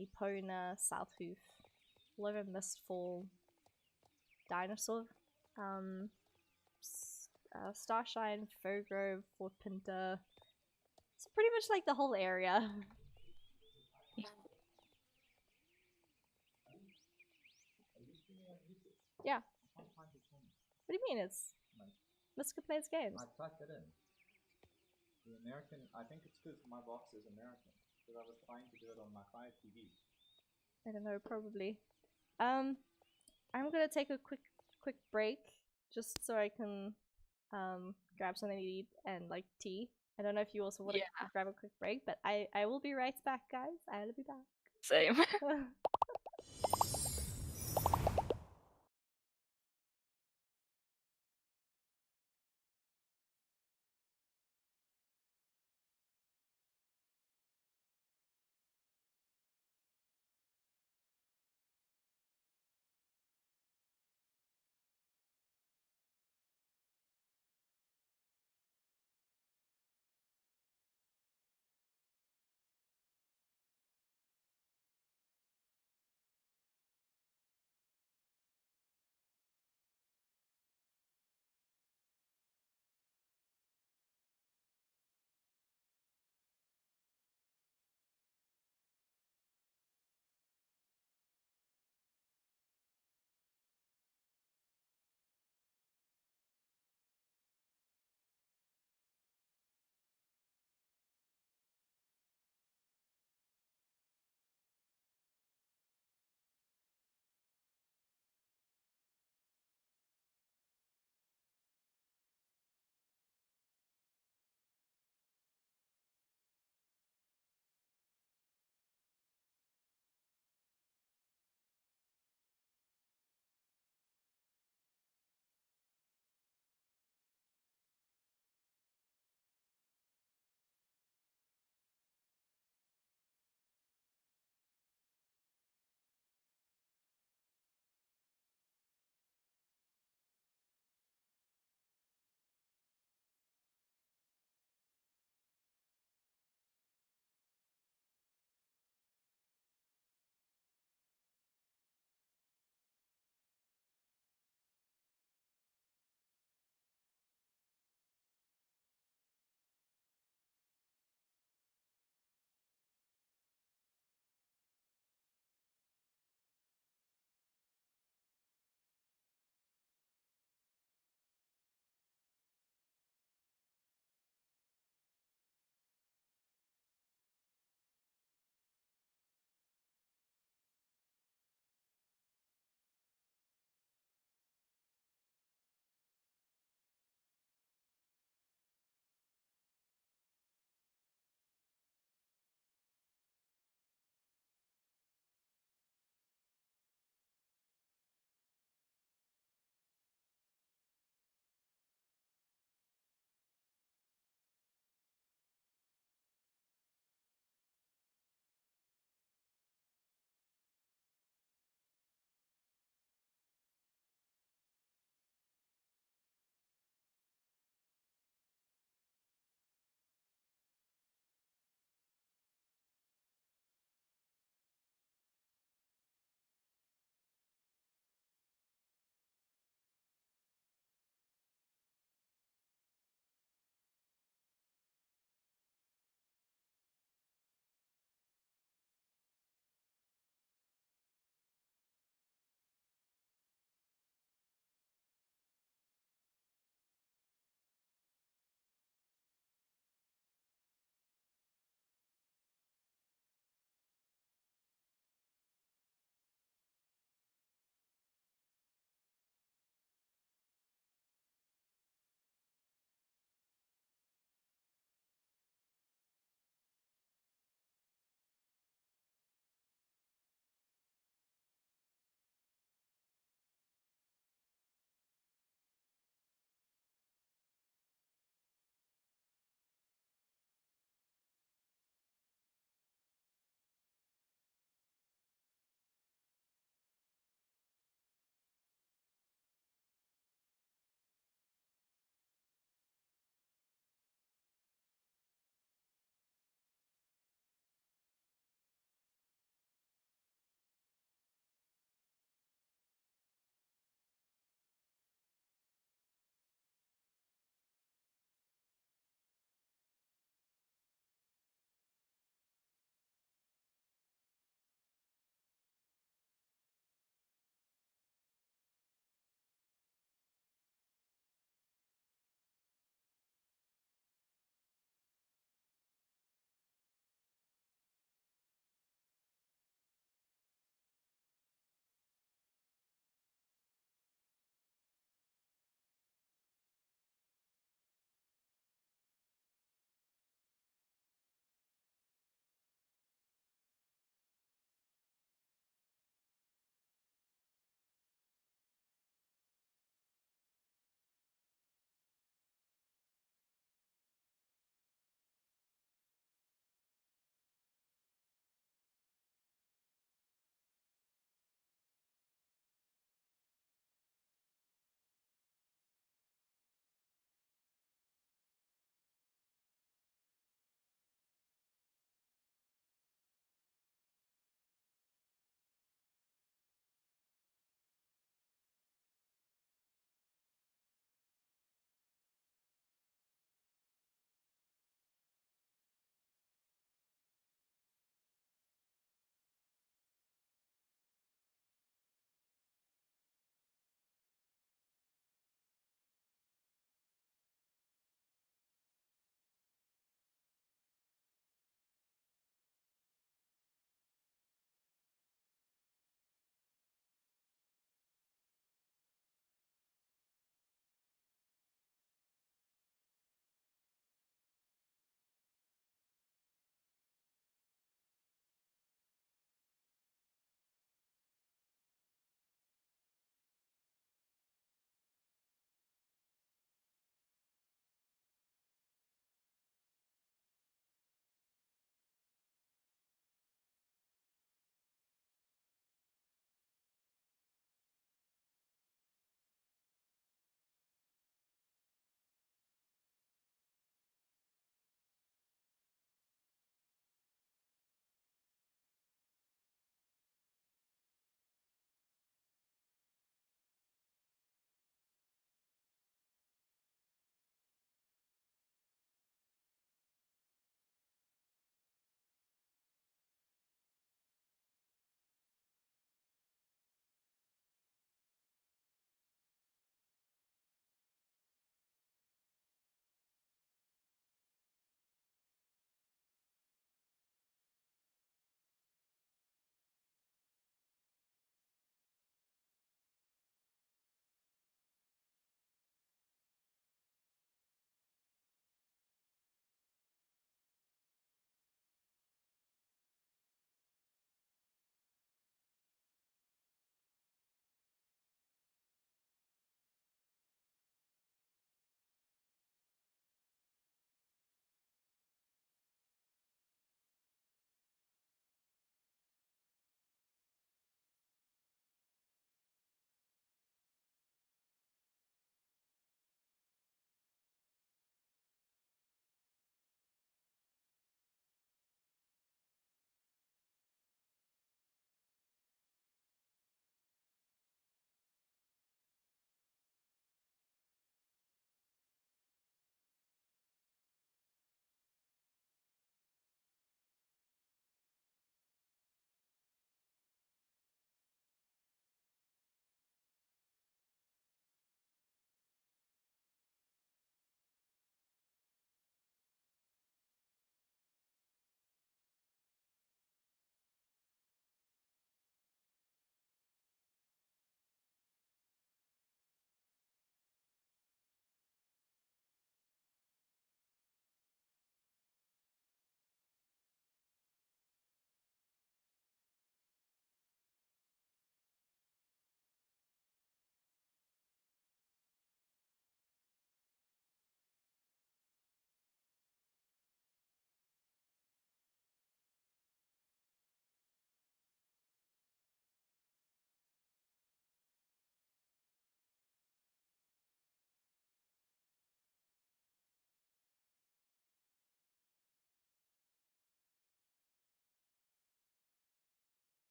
Epona, Southhoof, all over Mistfall, Dinosaur, Starshine, Faugrove, Fort Pinter. It's pretty much like the whole area. Yeah. What do you mean? It's Miska plays games. I typed it in. The American, I think it's because my box is American. Because I was trying to do it on my Fire TV. I don't know, probably. I'm gonna take a quick break just so I can grab something to eat and like tea. I don't know if you also want to grab a quick break, but I will be right back, guys. I'll be back. Same.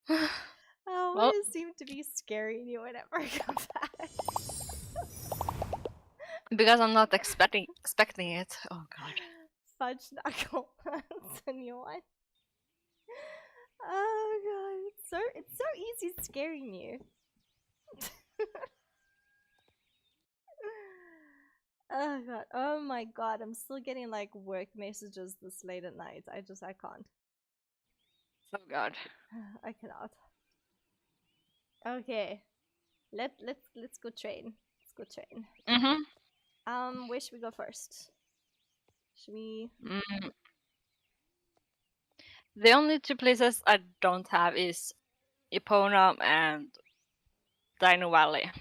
Oh, Well- why does it seem to be scaring you whenever I come back? Because I'm not expecting it. Oh god. Fudge knuckle. That's a new one. Oh god, it's so easy scaring you. Oh god. Oh my god, I'm still getting like work messages this late at night. I can't. Oh god. I cannot. Okay. Let's go train. Let's go train. Where should we go first? Should we Mm. The only two places I don't have is Epona and Dino Valley.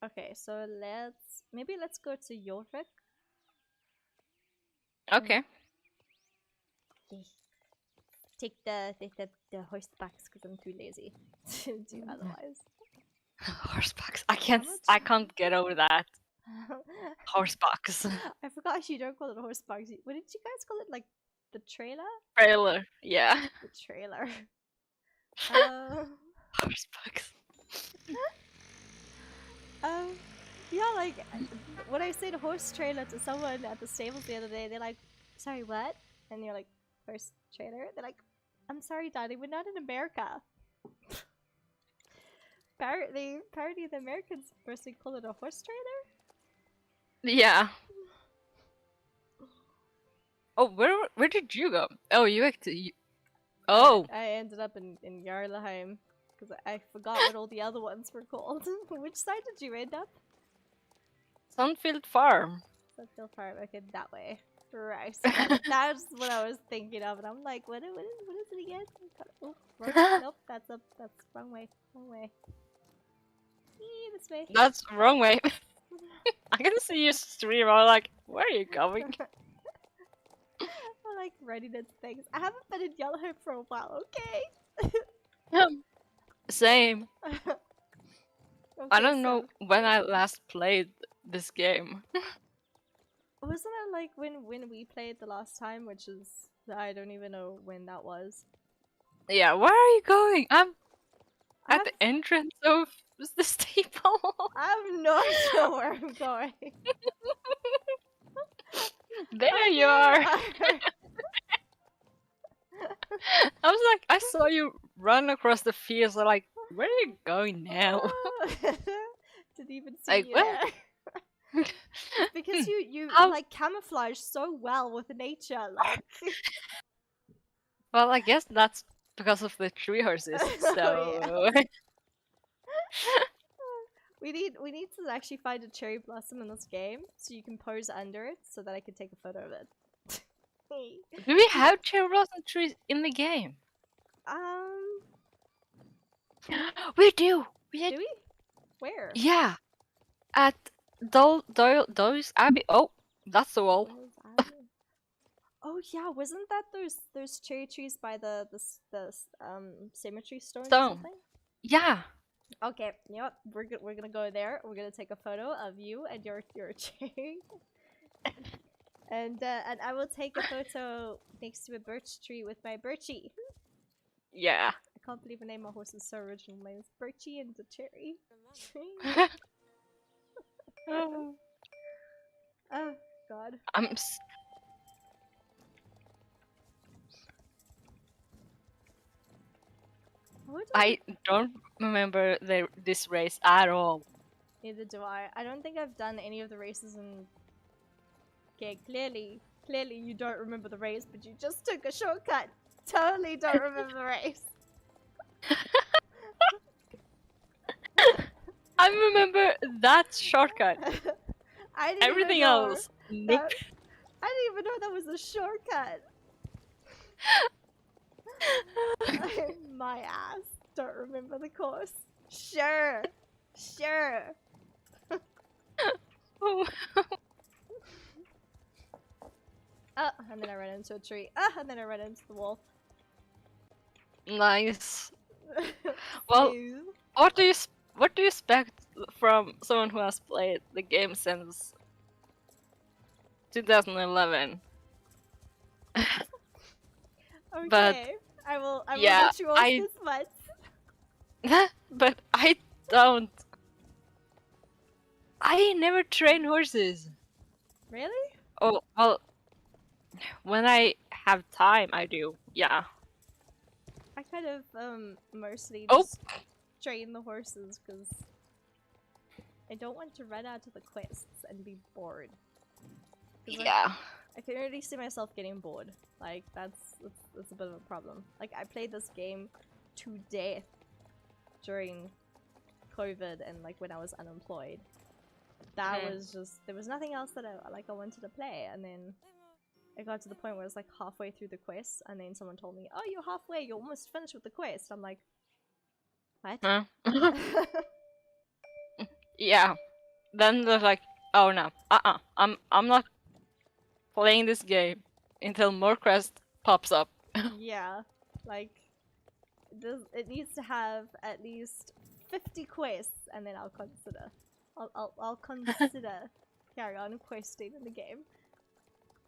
Okay, so let's go to Jorvik. Okay. Take the horsebacks because I'm too lazy to do otherwise. Horsebacks. I can't get over that. Horsebacks. I forgot you don't call it horsebacks. What did you guys call it? Like the trailer? Trailer. Yeah. The trailer. Horsebacks. Yeah, like when I said horse trailer to someone at the stables the other day, they're like, "Sorry, what?" And you're like, "Horse trailer." They're like, "I'm sorry, Daddy, we're not in America." Apparently, the Americans firstly call it a horse trailer. Yeah. Oh, where did you go? Oh, you actually. Oh. I ended up in Jarlaheim because I forgot what all the other ones were called. Which side did you end up? Sunfield Farm. Sunfield Farm. Okay, that way. Right. That's what I was thinking of, and I'm like, what is it again? Oh, nope, that's wrong way. Wrong way. This way. That's wrong way. I can see you stream. I'm like, where are you going? I'm like running into things. I haven't been in Yellowhead for a while, okay? Same. Okay, I don't know when I last played this game. Wasn't it like when we played the last time, which is I don't even know when that was. Yeah, where are you going? I'm at the entrance of the stable. I have no idea where I'm going. There you are. I was like, I saw you run across the fields. I'm like, where are you going now? Didn't even see Like, you what? there. Because you How- like camouflage so well with nature, like. Well, I guess that's because of the tree horses. So Oh, we need to actually find a cherry blossom in this game so you can pose under it so that I can take a photo of it. do we have cherry blossom trees in the game? We do. Do we? Where? Yeah, at those Abbey. Oh, that's the wall. Oh yeah, wasn't that those cherry trees by the cemetery stone or Stone. something? Yeah. Okay, you know what? We're gonna go there. We're gonna take a photo of you and your cherry, and I will take a photo next to a birch tree with my Birchie. Yeah. I can't believe the name of my horse is so original. My name is Birchie and the cherry. Oh, Oh God. I don't remember this race at all. Neither do I. I don't think I've done any of the races in. Okay, clearly you don't remember the race, but you just took a shortcut. Totally don't remember the race. I remember that shortcut. I didn't Everything even know else, nope. I didn't even know that was a shortcut. My ass. Don't remember the course. Sure. Oh. And then I ran into a tree. And then I ran into the wall. Nice. Well, Smooth. what do you expect from someone who has played the game since 2011? Okay. But I will yeah, let you off this much. But I don't. I never train horses. Really? Oh, well, when I have time, I do. Yeah. I kind of mostly Oh. just train the horses because I don't want to run out of the quests and be bored. 'Cause Yeah. I can already see myself getting bored. Like that's a bit of a problem. Like I played this game to death during COVID and like when I was unemployed. That was just there was nothing else that I wanted to play, and then it got to the point where it's like halfway through the quest, and then someone told me, "Oh, you're halfway. You're almost finished with the quest." I'm like, "What?" Huh? Yeah. Then they're like, oh no, I'm not playing this game until more quest pops up. Yeah, like it needs to have at least 50 quests, and then I'll consider. I'll consider carry on questing in the game.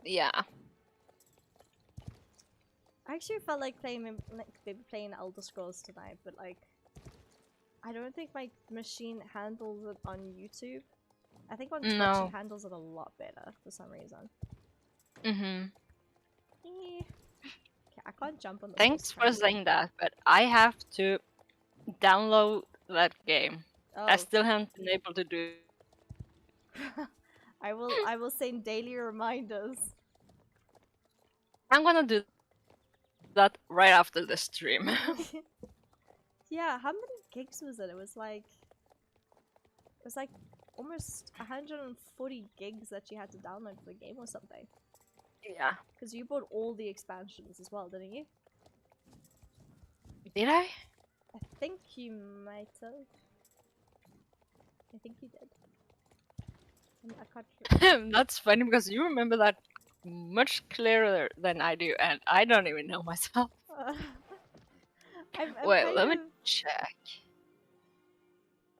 Yeah. I actually felt like playing Elder Scrolls tonight, but like I don't think my machine handles it on YouTube. I think on Twitch No. it handles it a lot better for some reason. Mhm. Okay, I can't jump on the Thanks horse for currently. saying that, but I have to download that game. I Oh. still haven't been able to do. I will send daily reminders. I'm gonna do that right after the stream. Yeah, how many gigs was it? It was like almost 140 gigs that you had to download for the game or something. Yeah. Because you bought all the expansions as well, didn't you? Did I? I think you might have. I think you did. I can't. That's funny because you remember that much clearer than I do, and I don't even know myself. I'm Wait, kind let me of. check.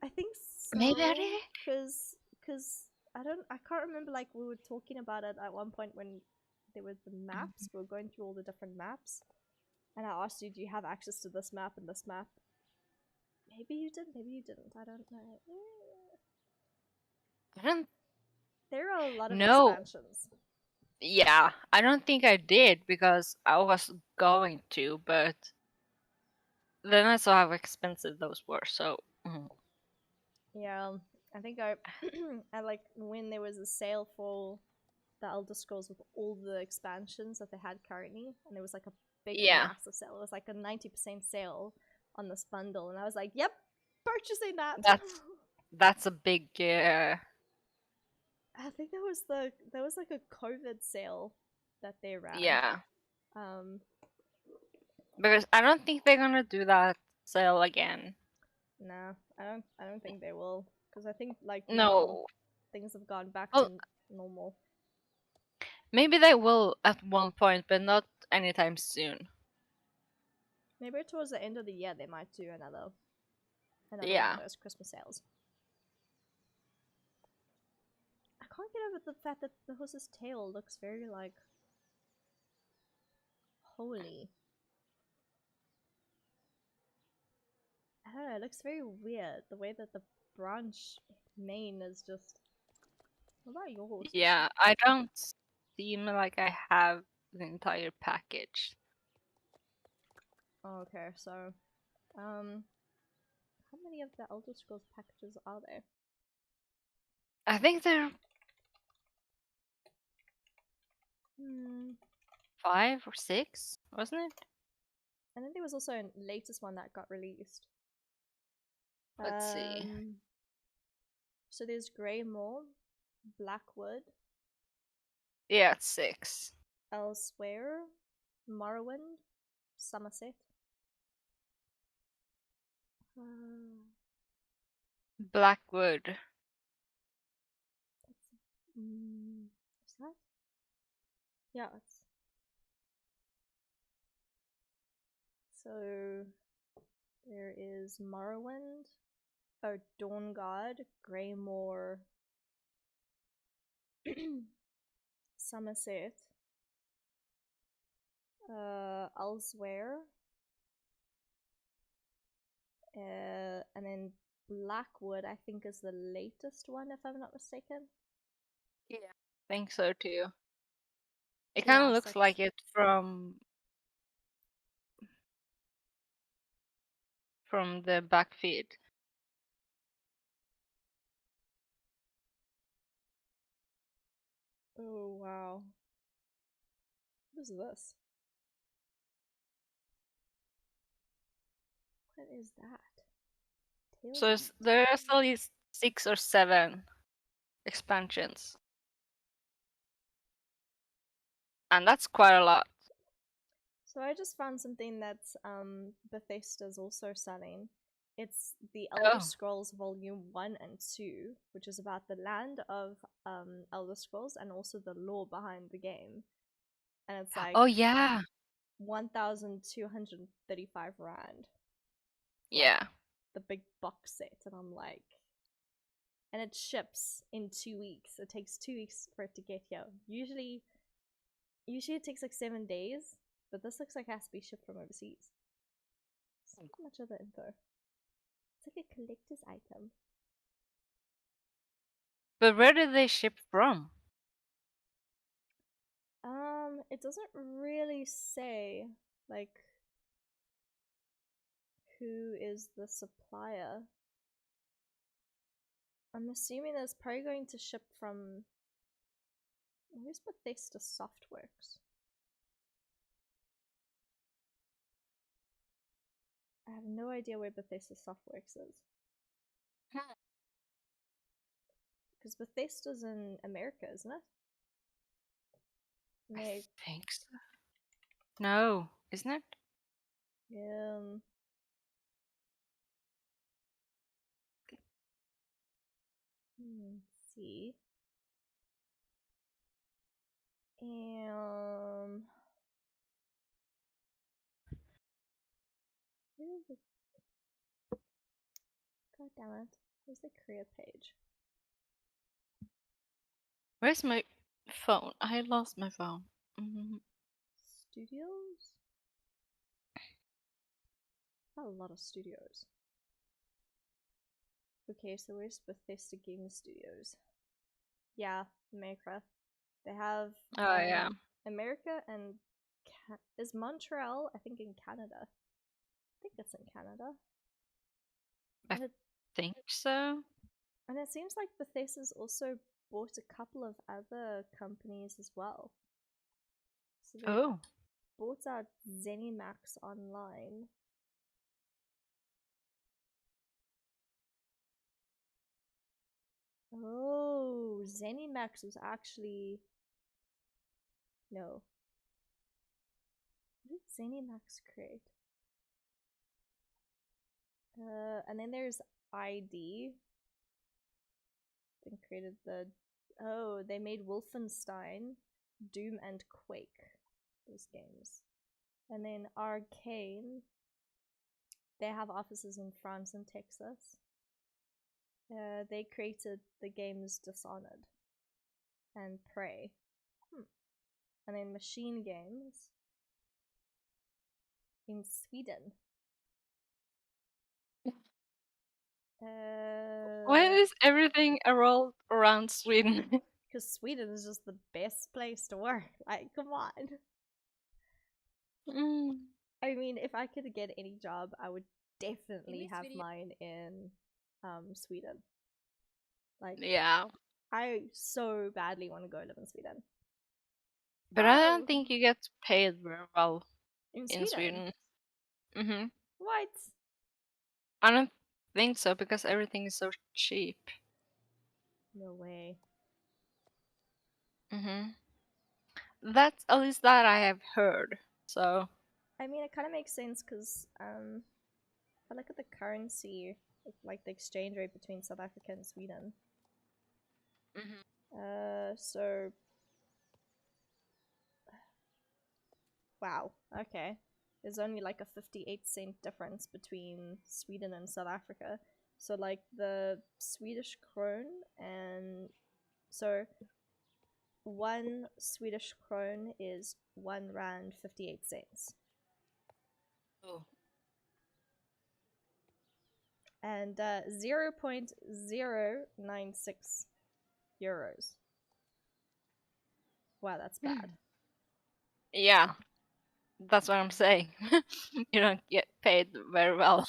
I think so. Maybe I did. Because I can't remember. Like we were talking about it at one point when there were the maps. We were going through all the different maps, and I asked you, "Do you have access to this map and this map?" Maybe you did. Maybe you didn't. I don't know. I don't. There are a lot of No. expansions. Yeah, I don't think I did because I was going to, but then I saw how expensive those were. So. Yeah, I think I like when there was a sale for the Elder Scrolls with all the expansions that they had currently, and there was like a big Yeah. massive sale. It was like a 90% sale on this bundle, and I was like, "Yep, purchasing that." That's a big. I think that was like a COVID sale that they ran. Yeah. Um. Because I don't think they're gonna do that sale again. Nah, I don't think they will, because I think like now No. things have gone back Well, to normal. maybe they will at one point, but not anytime soon. Maybe towards the end of the year they might do another one Yeah. of those Christmas sales. I can't get over the fact that the horse's tail looks very like holy. I don't know, it looks very weird. The way that the branch mane is just. What about your horse? Yeah, I don't seem like I have the entire package. Oh, okay, so how many of the Elder Scrolls packages are there? I think there are 5 or 6, wasn't it? And then there was also a latest one that got released. Let's see. So there's Greymoor, Blackwood, Yeah, it's 6. Elsewhere, Morrowind, Somerset. Blackwood. Is that? Yeah, it's. So there is Morrowind, oh, Dawnguard, Greymoor, Somerset, Elsewhere, And then Blackwood, I think, is the latest one, if I'm not mistaken. Yeah, I think so too. It So kind yeah, of looks six. like it from the back feed. Oh wow. What is this? What is that? Tales So of there are still these 6 or 7 expansions, and that's quite a lot. So I just found something that's Bethesda's also selling. It's the Elder Oh. Scrolls Volume 1 and 2, which is about the land of Elder Scrolls and also the lore behind the game. And it's like Oh yeah, 1,235 Rand. yeah. Like the big box set, and I'm like, and it ships in 2 weeks. It takes 2 weeks for it to get here. Usually it takes like 7 days, but this looks like it has to be shipped from overseas. It's not much other info. It's like a collector's item. But where did they ship from? It doesn't really say like who is the supplier. I'm assuming it's probably going to ship from. Where's Bethesda Softworks? I have no idea where Bethesda Softworks is. Because Bethesda's in America, isn't it? And I think so. No, isn't it? Let's see. Where is it? God damn it. Where's the career page? Where's my phone? I lost my phone. Mhm. Studios? A lot of studios. Okay, so where's Bethesda Game Studios? Yeah, America. They have Oh yeah, America and is Montreal, I think, in Canada. I think it's in Canada. I And it, think so. and it seems like Bethesda's also bought a couple of other companies as well. So they Oh, bought out ZeniMax Online. Oh, ZeniMax was actually no. What did ZeniMax create? And then there's ID. Then created the. Oh, they made Wolfenstein, Doom, and Quake. Those games. And then Arcane. They have offices in France and Texas. They created the games Dishonored and Prey. And then Machine Games in Sweden. why is everything rolled around Sweden? Because Sweden is just the best place to work. Like, come on. Mm. I mean, if I could get any job, I would definitely have mine in Sweden. Like, Yeah, I so badly want to go live in Sweden. but I don't think you get paid very well In in Sweden? Sweden. What? I don't think so because everything is so cheap. No way. That's at least that I have heard. So I mean, it kind of makes sense because I look at the currency, like the exchange rate between South Africa and Sweden. So wow, okay. There's only like a 58-cent difference between Sweden and South Africa. So like the Swedish krone, and so 1 Swedish krone is 1 rand 58 cents. oh. and 0.096 euros. Wow, that's bad. Yeah, that's what I'm saying. You don't get paid very well.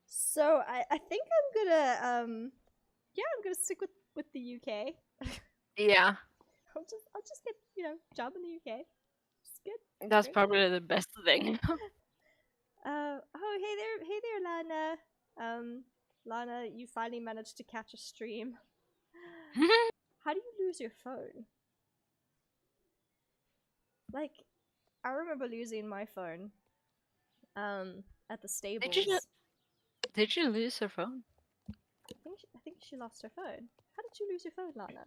So I think I'm gonna I'm gonna stick with the UK. Yeah, I'll just get job in the UK. It's good. that's Great. probably the best thing. Oh hey there Lana. Lana, you finally managed to catch a stream. How do you lose your phone? Like, I remember losing my phone at the stables. Did you lose your phone? I think she lost her phone. How did you lose your phone, Lana?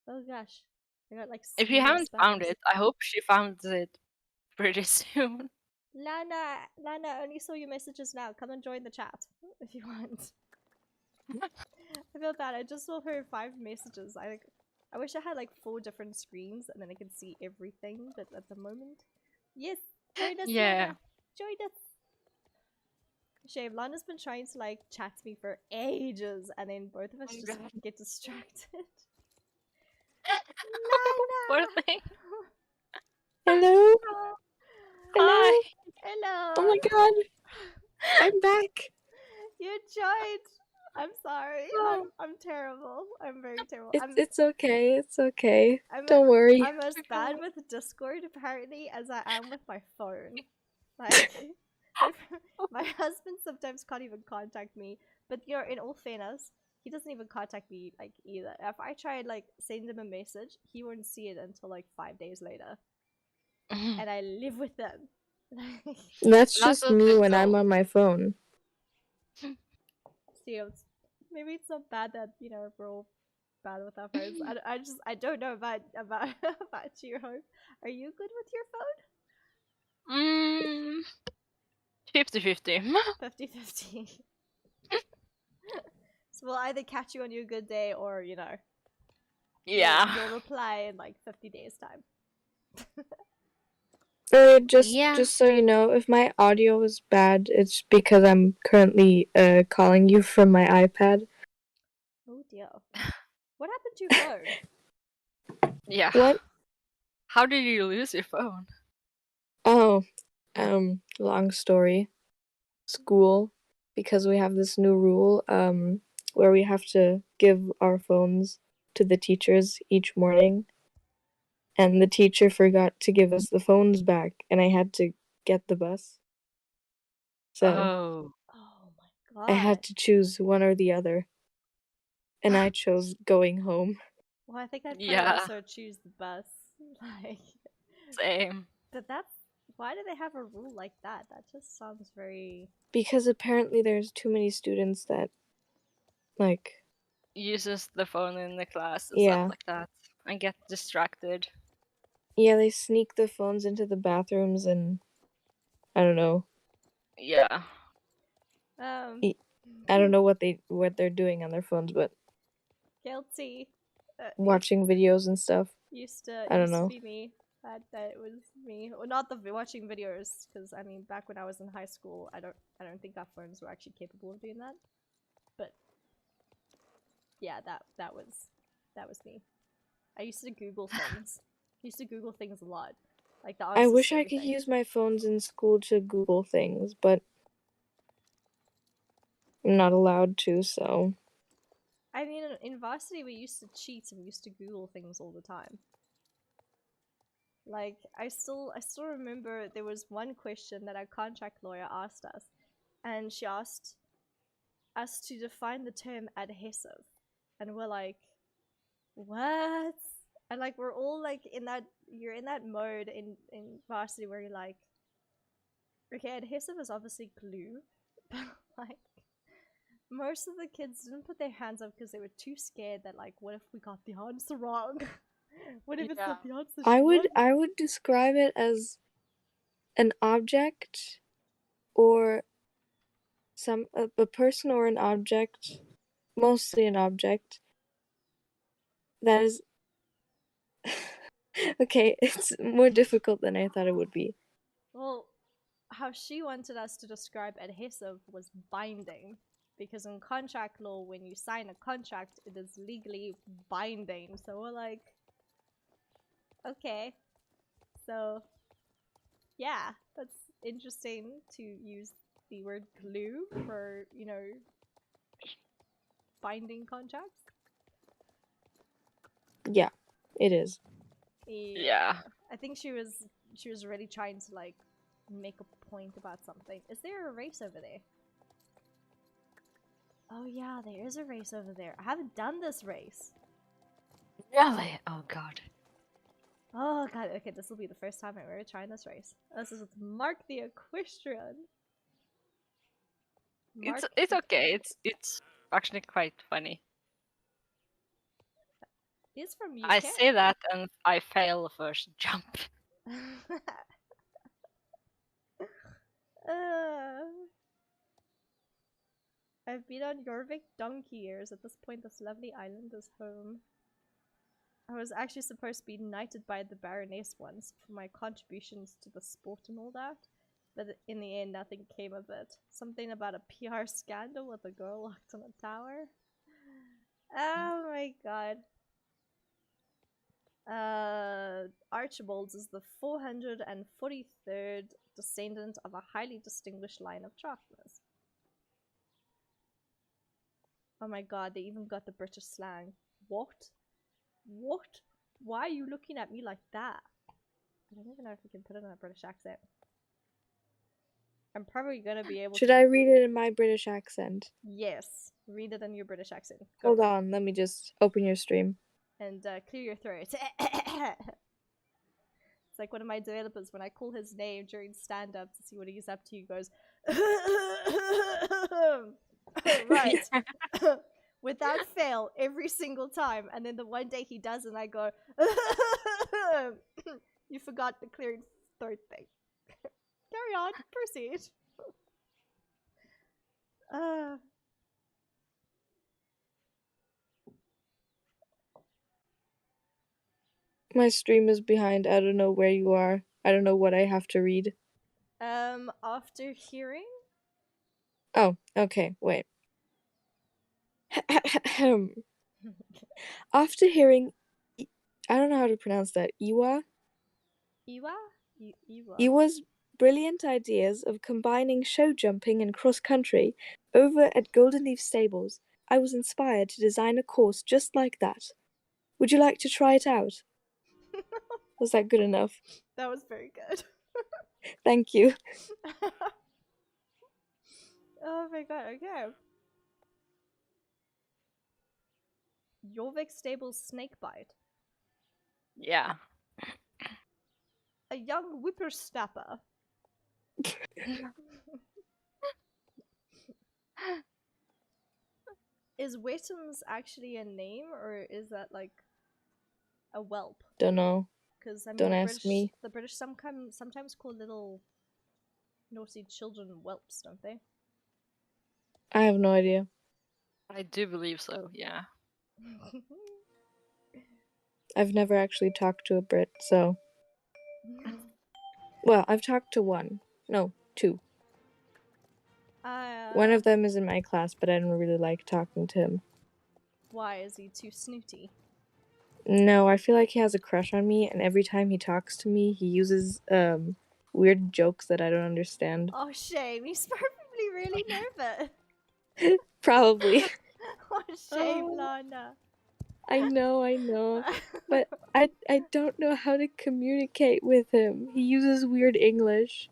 Oh gosh, I got like. If you email haven't found spammers. it, I hope she found it pretty soon. Lana, I only saw your messages now. Come and join the chat if you want. I feel bad. I just saw her 5 messages. I wish I had like 4 different screens and then I could see everything. But at the moment, yes, join us. Yeah. Lana. Join us. Shame. Lana's been trying to like chat to me for ages, and then both of us just get distracted. Poor Lana. thing. Hello? Hi. Hello. Oh my god. I'm back. You joined. I'm sorry. Oh. I'm terrible. I'm very terrible. It's okay. It's okay. I'm Don't worry. I'm as bad with Discord apparently as I am with my phone. Like, my husband sometimes can't even contact me. But in all fairness, he doesn't even contact me like either. If I try and like send him a message, he won't see it until like 5 days later. And I live with them. That's just what me they when I'm told. on my phone. See, maybe it's not bad that we're all bad with our phones. I don't know about you, Hope. Are you good with your phone? 50-50. 50-50. So we'll either catch you on your good day, or Yeah. you'll reply in like 50 days time. Just so you know, if my audio is bad, it's because I'm currently calling you from my iPad. Oh dear. What happened to your phone? Yeah. What? How did you lose your phone? Oh, long story. School, because we have this new rule, where we have to give our phones to the teachers each morning. And the teacher forgot to give us the phones back, and I had to get the bus. So Oh my god. I had to choose one or the other. And I chose going home. Well, I think I'd probably Yeah. also choose the bus. Like, same. but why do they have a rule like that? That just sounds very. Because apparently there's too many students that, like, Uses the phone in the class and Yeah. stuff like that. And get distracted. yeah, they sneak the phones into the bathrooms and I don't know. Yeah. I don't know what they're doing on their phones, but Guilty. watching videos and stuff. Used to I don't know. be me. That was me. Well, not the watching videos, because I mean, back when I was in high school, I don't think our phones were actually capable of doing that. But yeah, that was me. I used to Google things. Used to Google things a lot, like the I answers wish to I could everything. use my phones in school to Google things, but I'm not allowed to, so. I mean, in varsity, we used to cheat and we used to Google things all the time. Like, I still remember there was one question that our contract lawyer asked us, and she asked us to define the term adhesive, and we're like, what? And like, we're all like you're in that mode in varsity where you're like, okay, adhesive is obviously glue, but like, most of the kids didn't put their hands up because they were too scared that, like, what if we got the answer wrong? What if it's Yeah. not the answer? I would describe it as an object or a person or an object, mostly an object that is okay, it's more difficult than I thought it would be. Well, how she wanted us to describe adhesive was binding. Because in contract law, when you sign a contract, it is legally binding. So we're like, okay. So, yeah, that's interesting to use the word glue for, you know, binding contracts. Yeah, it is. Yeah. I think she was really trying to like make a point about something. Is there a race over there? Oh yeah, there is a race over there. I haven't done this race. Really? Oh god. Oh god, okay, this will be the first time I'm ever trying this race. This is Mark the Equestrian. Mark It's okay. It's actually quite funny. is from UK. I say that and I fail the first jump. I've been on Jorvik donkey years. At this point, this lovely island is home. I was actually supposed to be knighted by the Baroness once for my contributions to the sport and all that, but in the end, nothing came of it. Something about a PR scandal with a girl locked on a tower. Oh my god. Archibald is the 443rd descendant of a highly distinguished line of Chartners. Oh my god, they even got the British slang. What? What? Why are you looking at me like that? I don't even know if we can put it in a British accent. I'm probably gonna be able Should to. I read it in my British accent? Yes. Read it in your British accent. Go. Hold on, let me just open your stream. And clear your throat. It's like one of my developers, when I call his name during stand-up to see what he's up to, he goes, right. Without fail, every single time. And then the one day he does, and I go, you forgot the clearing throat thing. Carry on, proceed. My stream is behind. I don't know where you are. I don't know what I have to read. After hearing? Oh, okay, wait. After hearing, I don't know how to pronounce that. Iwa? Iwa's brilliant ideas of combining show jumping and cross country over at Golden Leaf Stables, I was inspired to design a course just like that. Would you like to try it out? Was that good enough? That was very good. Thank you. Oh my god, okay. Jorvik Stables Snakebite. Yeah. A young whippersnapper. Is Wettens actually a name, or is that like a whelp? Don't know. Because I mean, Don't the ask British, me. the British sometimes call little naughty children whelps, don't they? I have no idea. I do believe so, yeah. I've never actually talked to a Brit, so... Well, I've talked to one. No, two. One of them is in my class, but I don't really like talking to him. Why is he too snooty? No, I feel like he has a crush on me, and every time he talks to me, he uses weird jokes that I don't understand. Oh, shame. He's probably really nervous. Probably. Oh, shame, Lana. I know. But I don't know how to communicate with him. He uses weird English.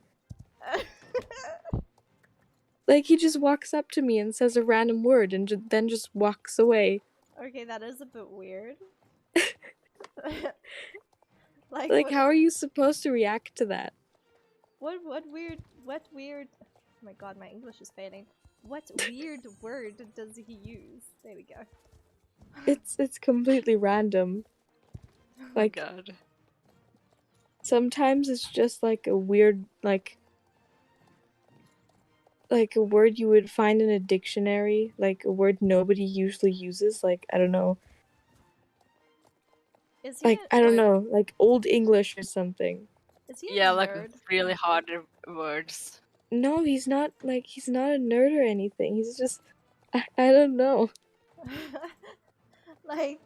Like, he just walks up to me and says a random word and then just walks away. Okay, that is a bit weird. Like, how are you supposed to react to that? What weird... Oh my god, my English is failing. What weird word does he use? There we go. It's completely random. Like, Oh god. sometimes it's just like a weird, like a word you would find in a dictionary, like a word nobody usually uses, like, I don't know. Is he Like, I don't know, like Old English or something. Is he a Yeah, like nerd? really hard words. No, he's not a nerd or anything. He's just I don't know. Like,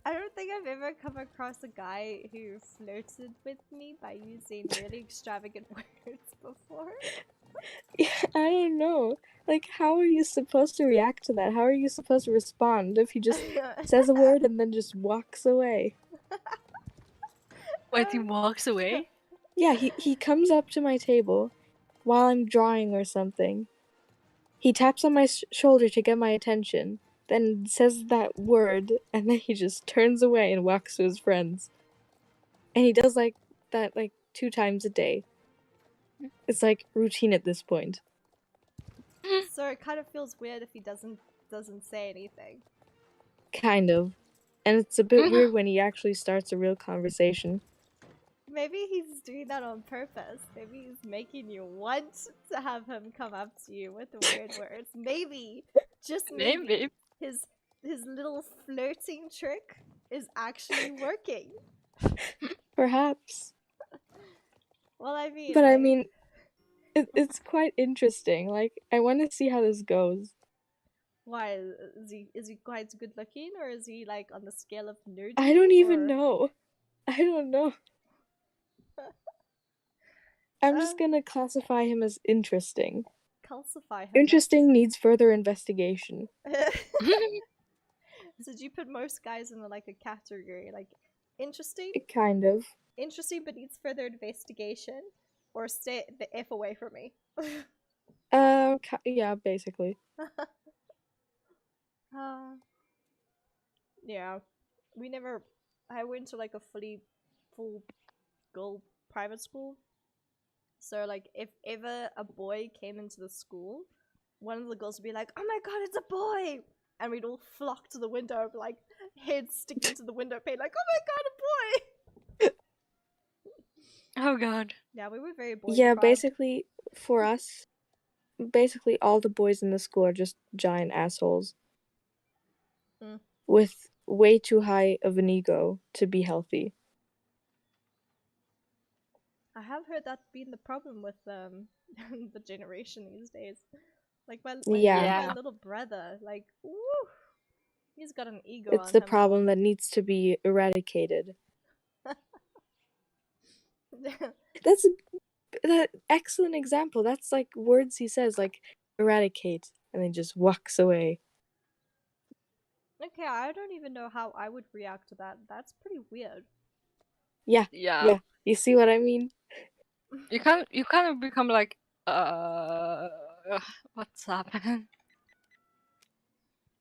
I don't think I've ever come across a guy who flirted with me by using really extravagant words before. Yeah, I don't know. Like, how are you supposed to react to that? How are you supposed to respond if he just says a word and then just walks away? Wait, he walks away? Yeah, he comes up to my table while I'm drawing or something. He taps on my shoulder to get my attention, then says that word, and then he just turns away and walks to his friends. And he does like that like 2 times a day. It's like routine at this point. So it kind of feels weird if he doesn't say anything. Kind of. And it's a bit weird when he actually starts a real conversation. Maybe he's doing that on purpose. Maybe he's making you want to have him come up to you with the weird words. Maybe, just maybe, Maybe. his little flirting trick is actually working. Perhaps. Well, I mean, But I like, mean, it's quite interesting. Like, I want to see how this goes. why is he quite good looking, or is he like on the scale of nerdy? I don't even or... know. I don't know. I'm just gonna classify him as interesting. Calcify him. Interesting needs further investigation. So do you put most guys in like a category, like interesting, Kind of. interesting but needs further investigation, or stay the F away from me? Yeah, basically. Yeah, we never. I went to like a full girl private school. So like, if ever a boy came into the school, one of the girls would be like, "Oh my god, it's a boy!" And we'd all flock to the window, like heads sticking to the window pane, like, "Oh my god, a boy!" Oh god. Yeah, we were very boy. Yeah, deprived. basically, for us, basically all the boys in the school are just giant assholes. With way too high of an ego to be healthy. I have heard that being the problem with the generation these days. Like my little brother, like, woo, he's got an ego. It's on the him problem that needs to be eradicated. That's an excellent example. That's like words he says, like eradicate, and then just walks away. Okay, I don't even know how I would react to that. That's pretty weird. Yeah. You see what I mean? You kind of become like, what's happening?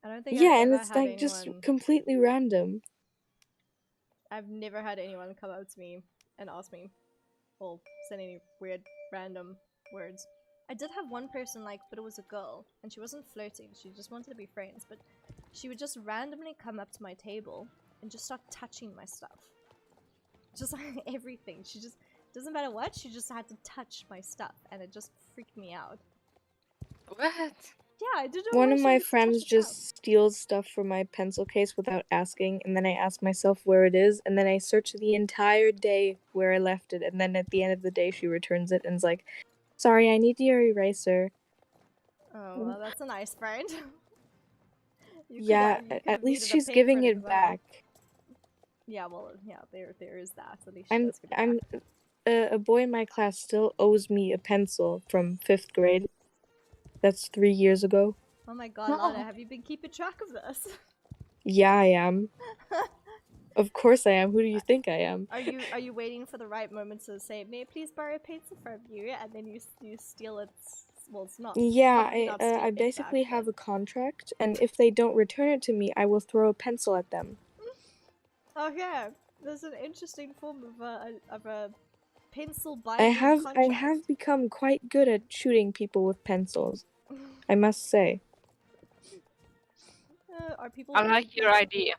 I don't think Yeah, I've and ever it's had like anyone... just completely random. I've never had anyone come up to me and ask me, or send any weird random words. I did have one person, like, but it was a girl, and she wasn't flirting, she just wanted to be friends, but she would just randomly come up to my table and just start touching my stuff. Just like everything. She just, doesn't matter what, she just had to touch my stuff, and it just freaked me out. What? Yeah, I didn't know. One of my friends just steals stuff from my pencil case without asking, and then I ask myself where it is, and then I search the entire day where I left it, and then at the end of the day she returns it and is like, "Sorry, I need your eraser." Oh, well, that's a nice friend. At least she's giving it back. Yeah, well, yeah, there is that. At least she does give it back. A boy in my class still owes me a pencil from 5th grade. That's 3 years ago. Oh my god, Lana, have you been keeping track of this? Yeah, I am. Of course I am. Who do you think I am? Are you waiting for the right moment to say, "May I please borrow a pencil from you?" And then you steal it. Well, it's not. Yeah, I basically have a contract, and if they don't return it to me, I will throw a pencil at them. Okay, there's an interesting form of a pencil binding contract. I have become quite good at shooting people with pencils. I must say. Are people? I like your idea.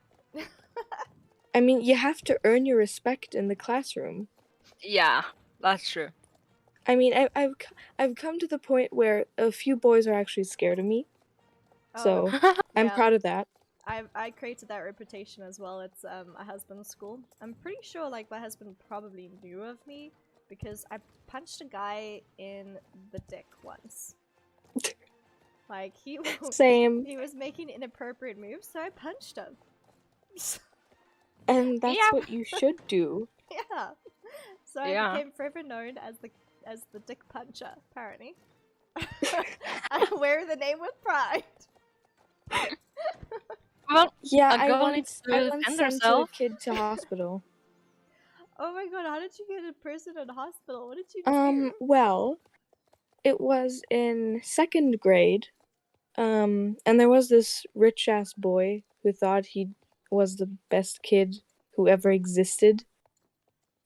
I mean, you have to earn your respect in the classroom. Yeah, that's true. I mean, I've come to the point where a few boys are actually scared of me. So I'm proud of that. I created that reputation as well. It's a husband's school. I'm pretty sure like my husband probably knew of me because I punched a guy in the dick once. Like he Same. he was making inappropriate moves, so I punched him. And that's Yeah. what you should do. Yeah. So I Yeah. became forever known as the dick puncher, apparently. I wear the name with pride. Well, Yeah, a I girl once, needs I to once defend sent a herself. kid to hospital. Oh my god, how did you get a person in hospital? What did you do? Well, it was in 2nd grade. And there was this rich ass boy who thought he was the best kid who ever existed.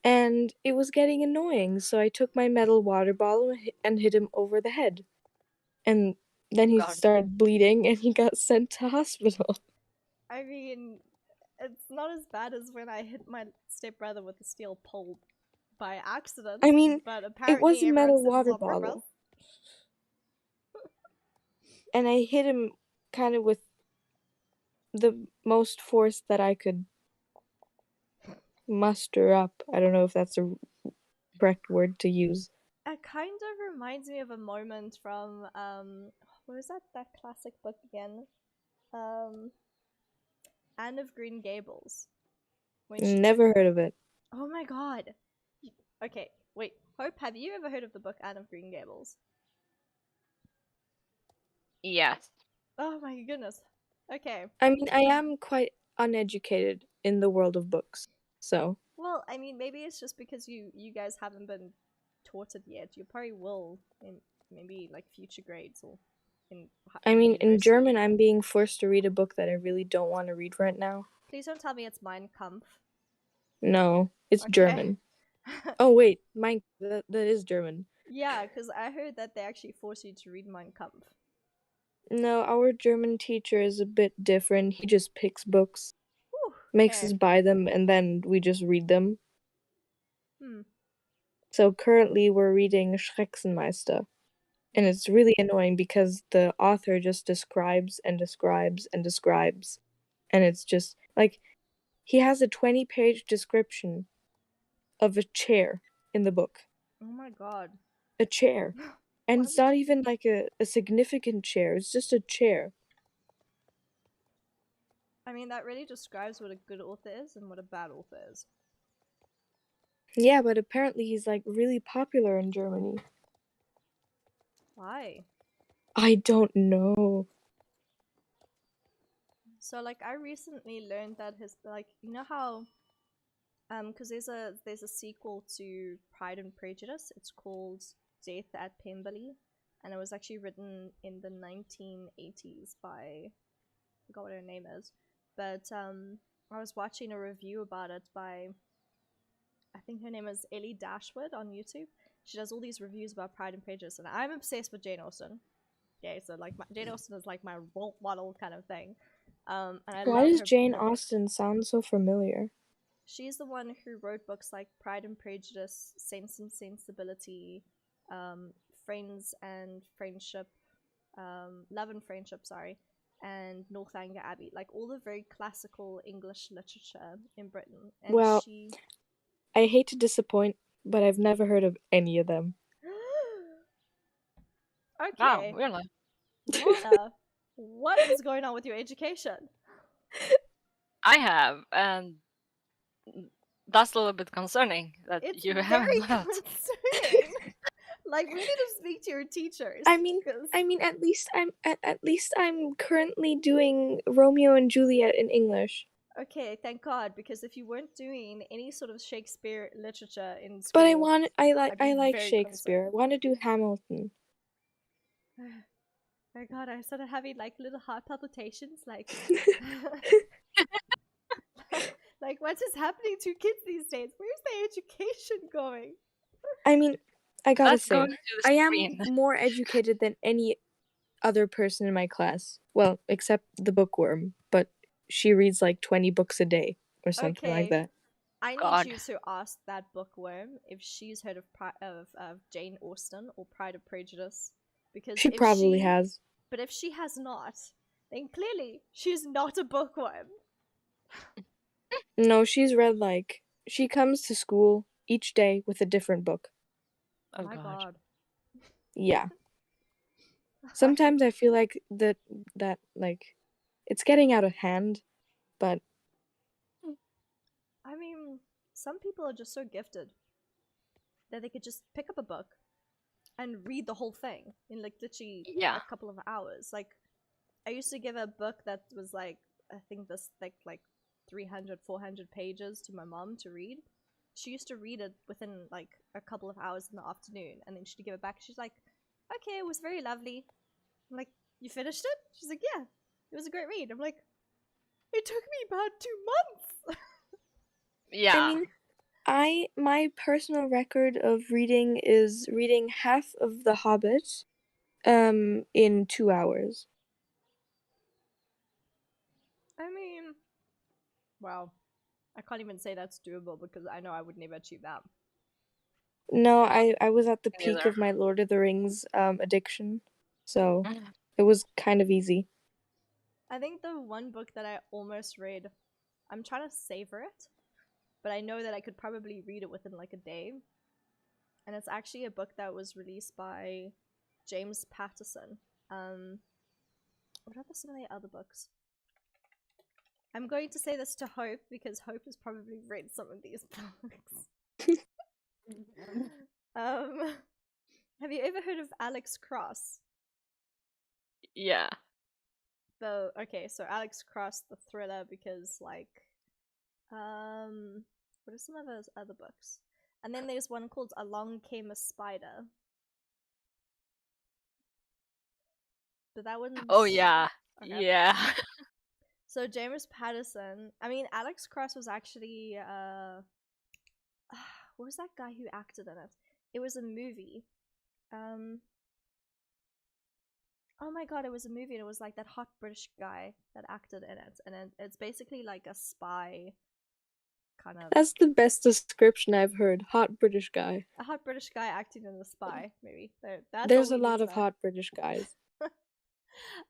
And it was getting annoying, so I took my metal water bottle and hit him over the head. And then he God. started bleeding and he got sent to hospital. I mean, it's not as bad as when I hit my stepbrother with a steel pole by accident. I mean, but it apparently was a everyone metal says it's water on purpose. bottle. And I hit him kind of with the most force that I could muster up. I don't know if that's a correct word to use. It kind of reminds me of a moment from what was that classic book again? Anne of Green Gables. When she Never heard of it. Oh my god. Okay, wait. Hope, have you ever heard of the book Anne of Green Gables? Yes. Oh my goodness. Okay. I mean, I am quite uneducated in the world of books, so. Well, I mean, maybe it's just because you guys haven't been taught it yet. You probably will in maybe like future grades or in. I mean, in university. German, I'm being forced to read a book that I really don't want to read right now. Please don't tell me it's Mein Kampf. No, it's Okay. German. Oh wait, that is German. Yeah, because I heard that they actually force you to read Mein Kampf. No, our German teacher is a bit different. He just picks books, Whew, makes okay. us buy them, and then we just read them. Hmm. So currently we're reading Schrecksenmeister. And it's really annoying because the author just describes and describes and describes. And it's just, like, he has a 20-page description of a chair in the book. Oh my god. A chair. And it's not even like a significant chair, it's just a chair. I mean, that really describes what a good author is and what a bad author is. Yeah, but apparently he's like really popular in Germany. Why? I don't know. So like I recently learned that his like you know how because there's a sequel to Pride and Prejudice. It's called Death at Pemberley, and it was actually written in the 1980s by I forgot what her name is, but I was watching a review about it by I think her name is Ellie Dashwood on YouTube. She does all these reviews about Pride and Prejudice, and I'm obsessed with Jane Austen. Yeah, so like Jane Austen is like my role model kind of thing. And I Why love does her Jane books. Austen sound so familiar? She's the one who wrote books like Pride and Prejudice, Sense and Sensibility, Friends and Friendship, Love and Friendship, sorry, and Northanger Abbey. Like all the very classical English literature in Britain. And Well, she... I hate to disappoint, but I've never heard of any of them. Okay. Wow, really? What is going on with your education? I have, and that's a little bit concerning that It's you very haven't learned. concerning. Like we need to speak to your teachers. I mean, at least I'm currently doing Romeo and Juliet in English. Okay, thank God, because if you weren't doing any sort of Shakespeare literature in school, But I be like very Shakespeare. I want to do Hamilton. Oh God, I started having like little heart palpitations, like, like what is happening to kids these days? Where's their education going? I mean, I gotta Let's go say, to the I am screen. more educated than any other person in my class. Well, except the bookworm, but she reads like 20 books a day or something like that. I need God. you to ask that bookworm if she's heard of Jane Austen or Pride and Prejudice, because She if probably has. But if she has not, then clearly she's not a bookworm. No, she's read like she comes to school each day with a different book. Oh My god. god. Yeah. Sometimes I feel like that like it's getting out of hand, but I mean, some people are just so gifted that they could just pick up a book and read the whole thing in like literally Yeah. a couple of hours. Like, I used to give a book that was like, I think this thick, like 300, 400 pages to my mom to read. She used to read it within like a couple of hours in the afternoon, and then she'd give it back. She's like, okay, it was very lovely. I'm like, you finished it? She's like, yeah, it was a great read. I'm like, it took me about 2 months. Yeah. I mean, my personal record of reading is reading half of The Hobbit in 2 hours. I mean, wow. I can't even say that's doable because I know I would never achieve that. No, I was at the Me peak neither. of my Lord of the Rings addiction, so it was kind of easy. I think the one book that I almost read, I'm trying to savor it, but I know that I could probably read it within like a day. And it's actually a book that was released by James Patterson. What are some of the other books? I'm going to say this to Hope because Hope has probably read some of these books. Have you ever heard of Alex Cross? Yeah. Okay, so Alex Cross, the thriller, because like, what are some of his other books? And then there's one called Along Came a Spider. But that one's... Oh yeah. Okay. Yeah. So James Patterson, I mean, Alex Cross was actually, what was that guy who acted in it? It was a movie. Oh my god, it was a movie and it was like that hot British guy that acted in it. And it's basically like a spy kind of... That's the best description I've heard. Hot British guy. A hot British guy acting in a spy, maybe. That's There's all a we need lot to of know. hot British guys.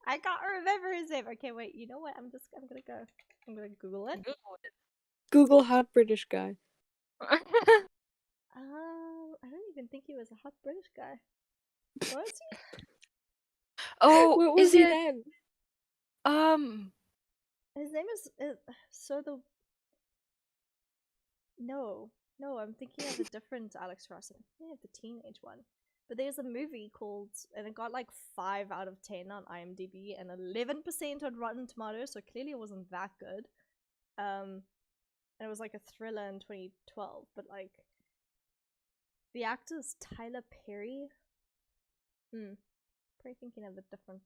I can't remember his name. Okay, wait, you know what? I'm gonna Google it. Google hot British guy. I don't even think he was a hot British guy. Was he? Oh, What was is he it then? His name is No, I'm thinking of a different Alex Ross. I'm thinking of the teenage one. But there's a movie called, and it got like 5 out of 10 on IMDb and 11% on Rotten Tomatoes, so clearly it wasn't that good. And it was like a thriller in 2012, but like, the actor's Tyler Perry. Probably thinking of a different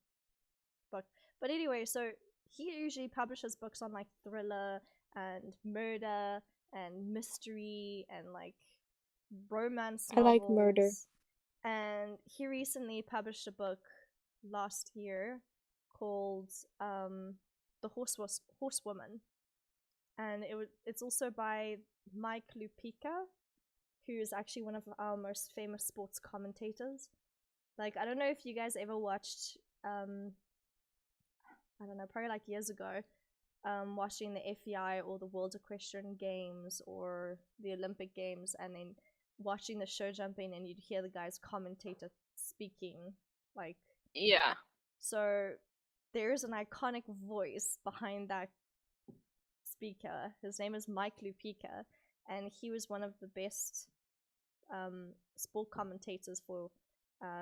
book. But anyway, so he usually publishes books on like thriller and murder and mystery and like romance I novels. like murder. And he recently published a book last year called The Horsewoman. And it's also by Mike Lupica, who is actually one of our most famous sports commentators. Like, I don't know if you guys ever watched, I don't know, probably like years ago, watching the FEI or the World Equestrian Games or the Olympic Games, and then watching the show jumping, and you'd hear the guy's commentator speaking, like... Yeah. So there's an iconic voice behind that speaker. His name is Mike Lupica, and he was one of the best sport commentators for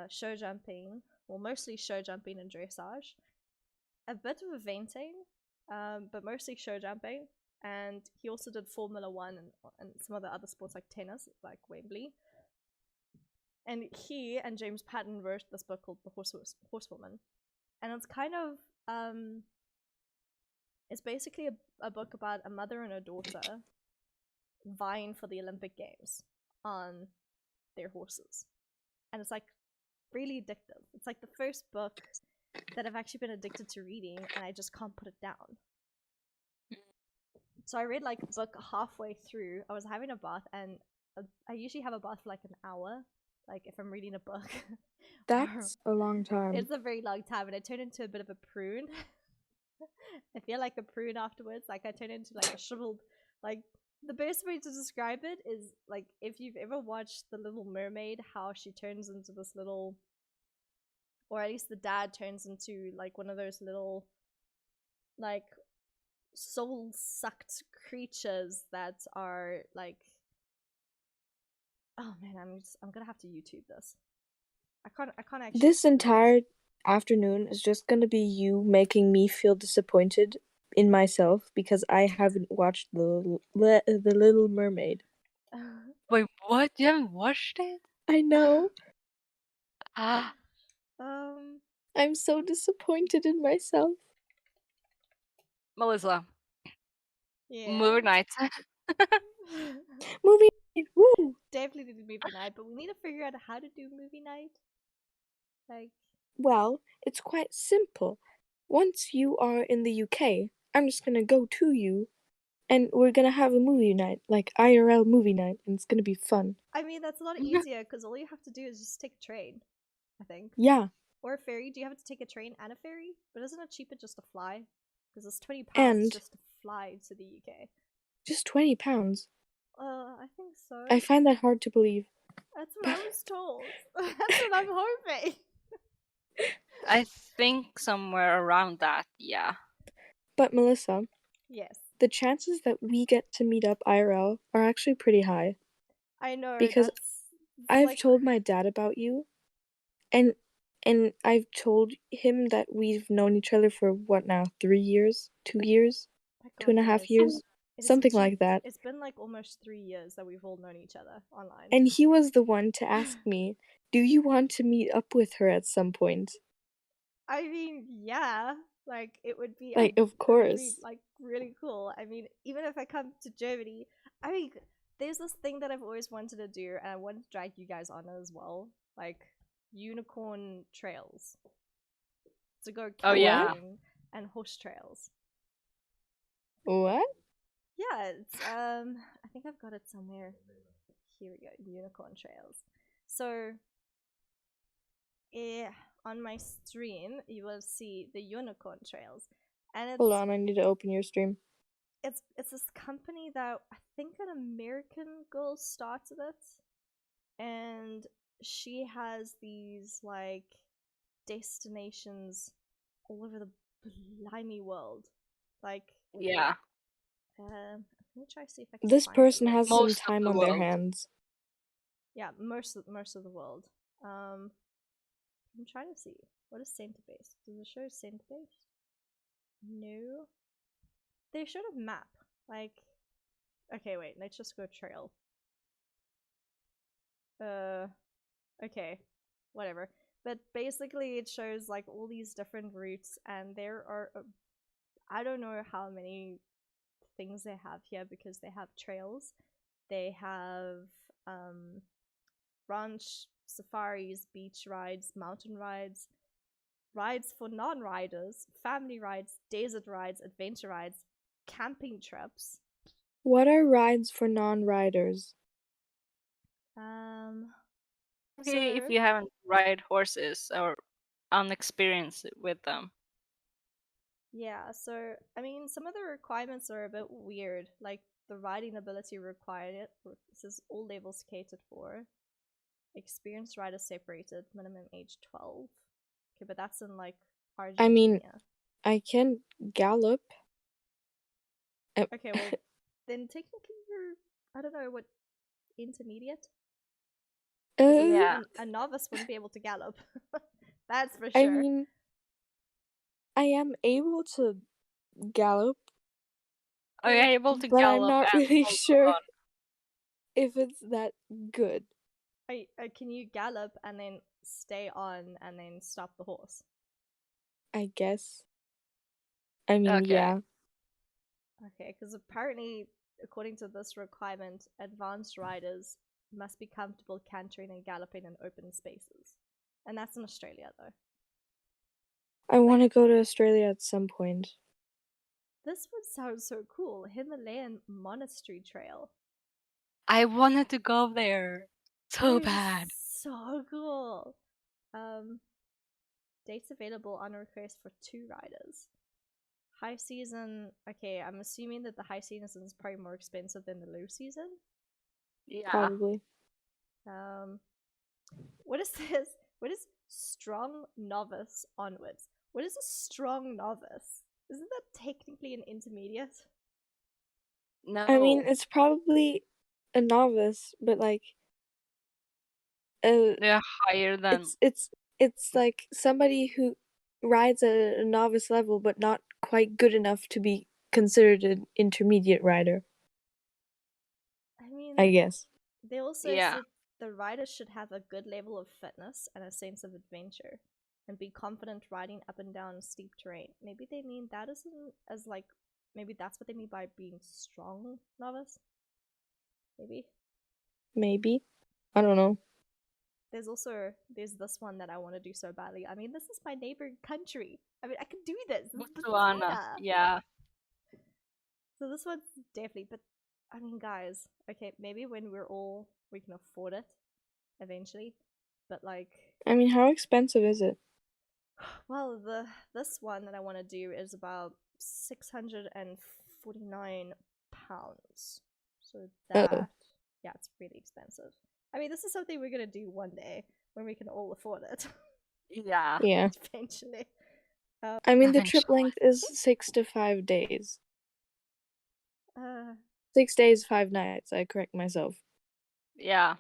show jumping, well, mostly show jumping and dressage, a bit of eventing, but mostly show jumping. And he also did Formula 1 and some of the other sports like tennis, like Wembley. And he and James Patton wrote this book called The Horsewoman. And it's kind of, it's basically a book about a mother and a daughter vying for the Olympic Games on their horses. And it's like really addictive. It's like the first book that I've actually been addicted to reading, and I just can't put it down. So I read like a book halfway through. I was having a bath, and I usually have a bath for like an hour, like if I'm reading a book. That's a long time. It's a very long time, and I turned into a bit of a prune. I feel like a prune afterwards. Like I turn into like a shriveled. Like the best way to describe it is like if you've ever watched The Little Mermaid, how she turns into this little, or at least the dad turns into like one of those little, like soul sucked creatures that are like. Oh man, I'm gonna have to YouTube this. I can't actually. This explain. entire afternoon is just gonna be you making me feel disappointed in myself because I haven't watched the Little Mermaid. Wait, what? You haven't watched it? I know. Ah, I'm so disappointed in myself. Melissa, yeah. movie night. Movie night, woo! Definitely do movie night, but we need to figure out how to do movie night. Like, Well, it's quite simple. Once you are in the UK, I'm just gonna go to you, and we're gonna have a movie night, like IRL movie night, and it's gonna be fun. I mean, that's a lot easier because all you have to do is just take a train, I think. Yeah, Or a ferry. Do you have to take a train and a ferry? But isn't it cheaper just to fly? Because it's £20 And- just to fly to the UK. just £20. I think so. I find that hard to believe. That's what I was told. That's what I'm hoping. I think somewhere around that, yeah. But Melissa, Yes, the chances that we get to meet up IRL are actually pretty high. I know. Because that's I've like, told my dad about you, and I've told him that we've known each other for what now, 3 years? 2 years? my 2.5 God, guys. years? It's Something been- like that. It's been like almost 3 years that we've all known each other online. And he was the one to ask me, do you want to meet up with her at some point? I mean, yeah, like it would be Like, of it would be, course. like really cool. I mean, even if I come to Germany, I mean, there's this thing that I've always wanted to do, and I wanted to drag you guys on it as well, like unicorn trails to go Oh, yeah. camping and horse trails. What? Yeah, it's I think I've got it somewhere. Here we go, unicorn trails. So, on my stream, you will see the unicorn trails, and Hold on, I need to open your stream. it's this company that I think an American girl started it, and she has these like destinations all over the blimey world. Like, Yeah. let me try to see if I can. This find person the has some Most of time the on their world. hands. yeah, most of the world. I'm trying to see what is Saint Base. Does it show Saint Base? No. They showed a map. Like, okay, wait. Let's just go trail. Okay, whatever. But basically, it shows like all these different routes, and there are I don't know how many things they have here because they have trails, they have ranch safaris, beach rides, mountain rides, rides for non-riders, family rides, desert rides, adventure rides, camping trips. What are rides for non-riders? Okay, if So- you haven't ride horses or unexperienced with them. Yeah, so I mean, some of the requirements are a bit weird. Like the riding ability required, it says all levels catered for. Experienced riders separated, minimum age 12. Okay, but that's in like Argentina. I mean, I can gallop. Okay, well, then technically you're, I don't know, what, intermediate? 'Cause Yeah. a novice wouldn't be able to gallop. That's for sure. I mean, I am able to gallop, Are you able to but gallop? I'm not and really hold sure on? if it's that good. Can you gallop and then stay on and then stop the horse? I guess. I mean, Okay. yeah. Okay, because apparently, according to this requirement, advanced riders must be comfortable cantering and galloping in open spaces. And that's in Australia, though. I want to go to Australia at some point. This would sound so cool. Himalayan Monastery Trail. I wanted to go there so That is bad. So cool. Dates available on request for 2 riders. High season. Okay, I'm assuming that the high season is probably more expensive than the low season. Yeah. Probably. What is this? What is strong novice onwards? What is a strong novice? Isn't that technically an intermediate? No. I mean, it's probably a novice, but like, they're higher than. it's like somebody who rides at a novice level, but not quite good enough to be considered an intermediate rider. I mean, I guess. they also Yeah. said the rider should have a good level of fitness and a sense of adventure, and be confident riding up and down steep terrain. Maybe they mean that as like, maybe that's what they mean by being strong novice. Maybe. I don't know. There's this one that I want to do so badly. I mean, this is my neighboring country. I mean, I can do this. This is Botswana. Botswana. Yeah. So this one's definitely, but I mean, guys, okay, maybe when we can afford it eventually, but like, I mean, how expensive is it? well, this one that I want to do is about £649. So that, yeah, it's really expensive. I mean, this is something we're gonna do one day when we can all afford it. Yeah. Yeah. Eventually. I mean, the trip Eventually. length is 6 to 5 days. Uh, 6 days, 5 nights. I correct myself. Yeah.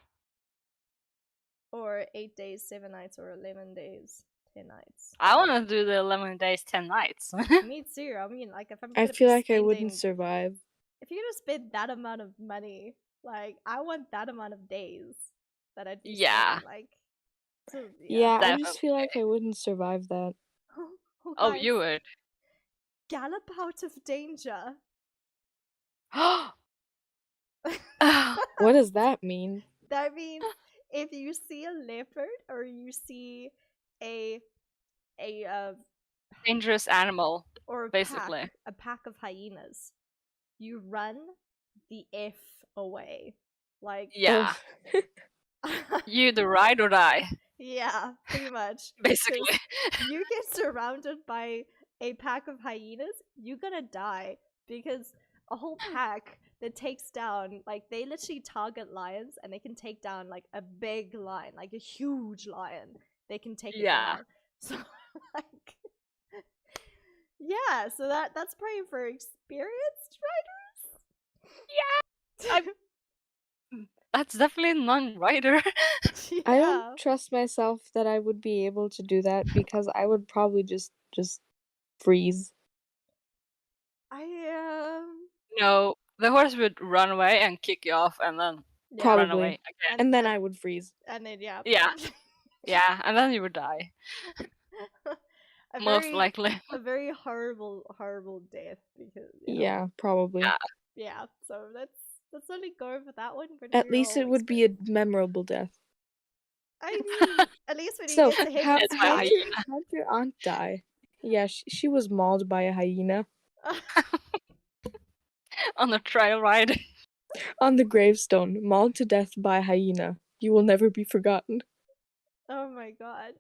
or 8 days, 7 nights, or 11 days, 10 nights. I want to do the 11 days, 10 nights. Me too. I mean, like, if I'm I gonna feel be like I wouldn't spending, survive. if you're gonna spend that amount of money, like, I want that amount of days that I'd be Yeah. spending, like, so, Yeah, I Definitely. just feel like I wouldn't survive that. Oh, guys, you would. gallop out of danger. What does that mean? That means if you see a leopard or you see a Dangerous animal, or basically. a pack of hyenas, you run the F away. Like, Yeah. You the ride or die, yeah, pretty much. basically. 'Cause you get surrounded by a pack of hyenas, you're gonna die, because a whole pack that takes down, like, they literally target lions and they can take down like a big lion, like a huge lion. They can take it Yeah. down. So like, yeah, so that's probably for experienced riders. That's definitely non-rider. Yeah. I don't trust myself that I would be able to do that because I would probably just freeze. No, the horse would run away and kick you off and then Yeah. run Probably. away again. And then I would freeze. And then yeah. Yeah. Yeah, and then you would die. Most likely. A very horrible death, because Yeah, probably. Yeah. yeah. So let's only go for that one. At least it would be a memorable death. I mean, at least when So, you get to hit It's my how'd your aunt die? Yeah, she was mauled by a hyena On a trail ride. on the gravestone, mauled to death by a hyena. You will never be forgotten. Oh my god.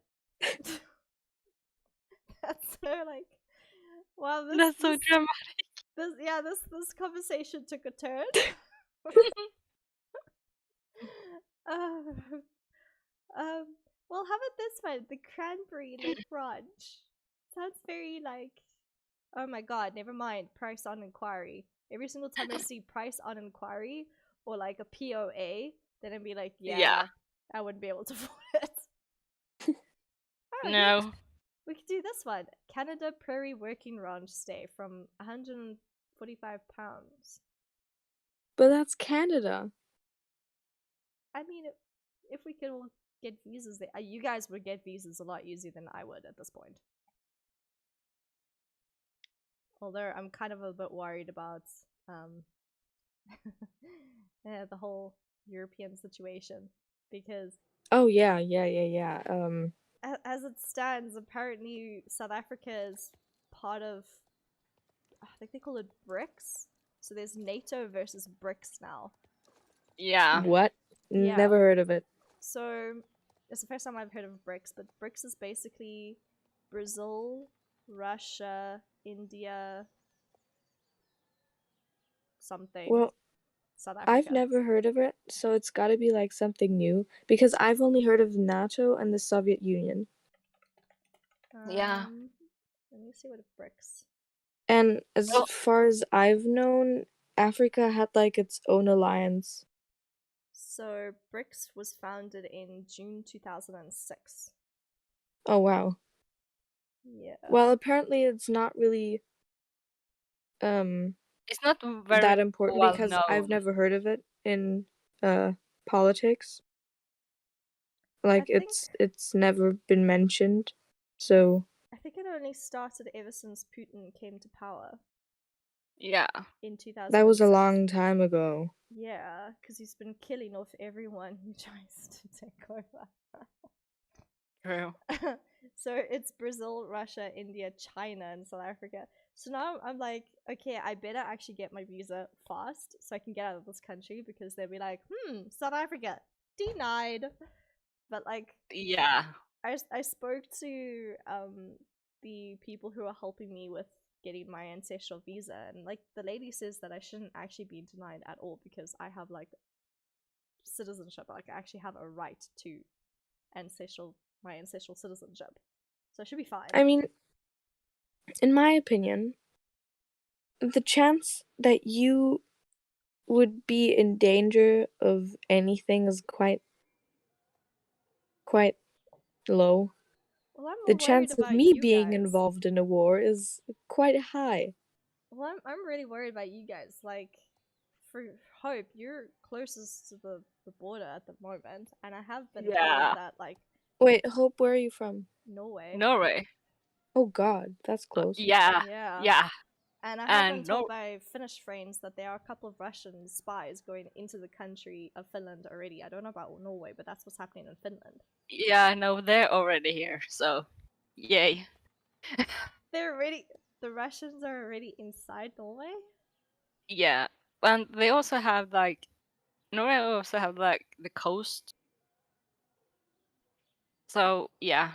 That's so like, wow. That's so dramatic. This conversation took a turn. Well, how about this one? The cranberry lip brunch. Sounds very like, oh my god, never mind. Price on inquiry. Every single time I see price on inquiry or like a POA, then I'd be like, yeah. I wouldn't be able to afford it. Alright, No. we could do this one. Canada Prairie Working Ranch stay from £145. But that's Canada. I mean, if we could all get visas there, you guys would get visas a lot easier than I would at this point. Although I'm kind of a bit worried about the whole European situation, because Oh yeah. as it stands, apparently South Africa is part of, I think they call it BRICS. So there's NATO versus BRICS now. Yeah. What? Yeah. Never heard of it. So it's the first time I've heard of BRICS, but BRICS is basically Brazil, Russia, India, something. Well, South Africa. I've never heard of it, so it's got to be like something new because I've only heard of NATO and the Soviet Union. Yeah. Let me see what it BRICS. And as Well- far as I've known, Africa had like its own alliance. So BRICS was founded in June 2006. Oh wow. Yeah. Well, apparently it's not really It's not very that important well because known. I've never heard of it in politics. Like think- it's never been mentioned. So I think it only started ever since Putin came to power Yeah. in 2006. that was a long time ago. Yeah, because he's been killing off everyone who tries to take over. True. So it's Brazil, Russia, India, China, and South Africa. So now I'm like, okay, I better actually get my visa fast so I can get out of this country because they'll be like, South Africa, denied. But like, Yeah. I spoke to the people who are helping me with getting my ancestral visa, and like the lady says that I shouldn't actually be denied at all because I have like citizenship. Like I actually have a right to my ancestral citizenship, so I should be fine. I mean, in my opinion, the chance that you would be in danger of anything is quite low. Well, I'm The more worried chance of about me you being guys. involved in a war is quite high. Well, I'm really worried about you guys. Like, for Hope, you're closest to the border at the moment, and I have been Yeah. told that like Wait, Hope, where are you from? Norway. Norway. Oh God, that's close. Yeah. Yeah. Yeah. And I have been And told by Finnish friends that there are a couple of Russian spies going into the country of Finland already. I don't know about Norway, but that's what's happening in Finland. Yeah, no, they're already here, so yay. The Russians are already inside Norway? Yeah. And they also have like Norway also have like the coast. So yeah.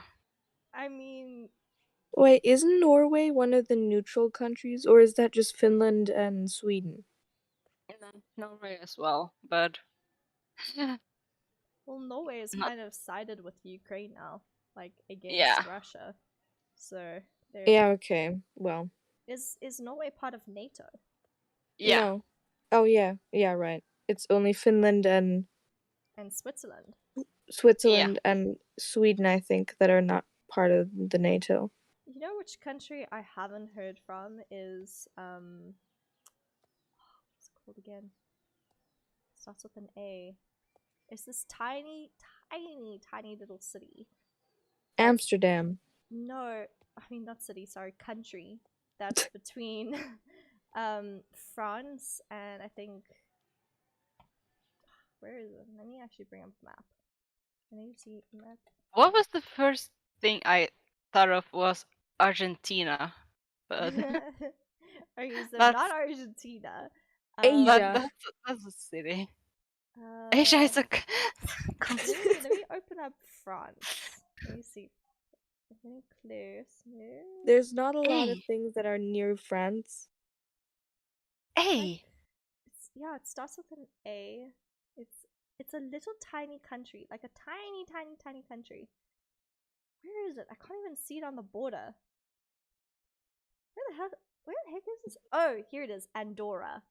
I mean, Wait, isn't Norway one of the neutral countries, or is that just Finland and Sweden? Norway as well, but well, Norway is Not- kind of sided with Ukraine now, like against Yeah. Russia. So there Yeah, okay. Well, is Norway part of NATO? yeah. no. Oh yeah, right. It's only Finland and And Switzerland. Switzerland and Sweden, I think, that are not part of the NATO. You know which country I haven't heard from is what's it called again? Starts with an A. It's this tiny little city. Amsterdam. No, I mean not city, sorry, country. That's between France and I think where is it? Let me actually bring up a map. Can you see a map? What was the first thing I thought of was Argentina. But Okay, so That's- not Argentina. Asia. that's a city. Asia is a let me open up France. Let me see. Any clues? No. There's not a lot of Hey. things that are near France. Hey. It starts with an A. It's a little tiny country, like a tiny country. Where is it? I can't even see it on the border. Where the heck is this? Oh, here it is, Andorra.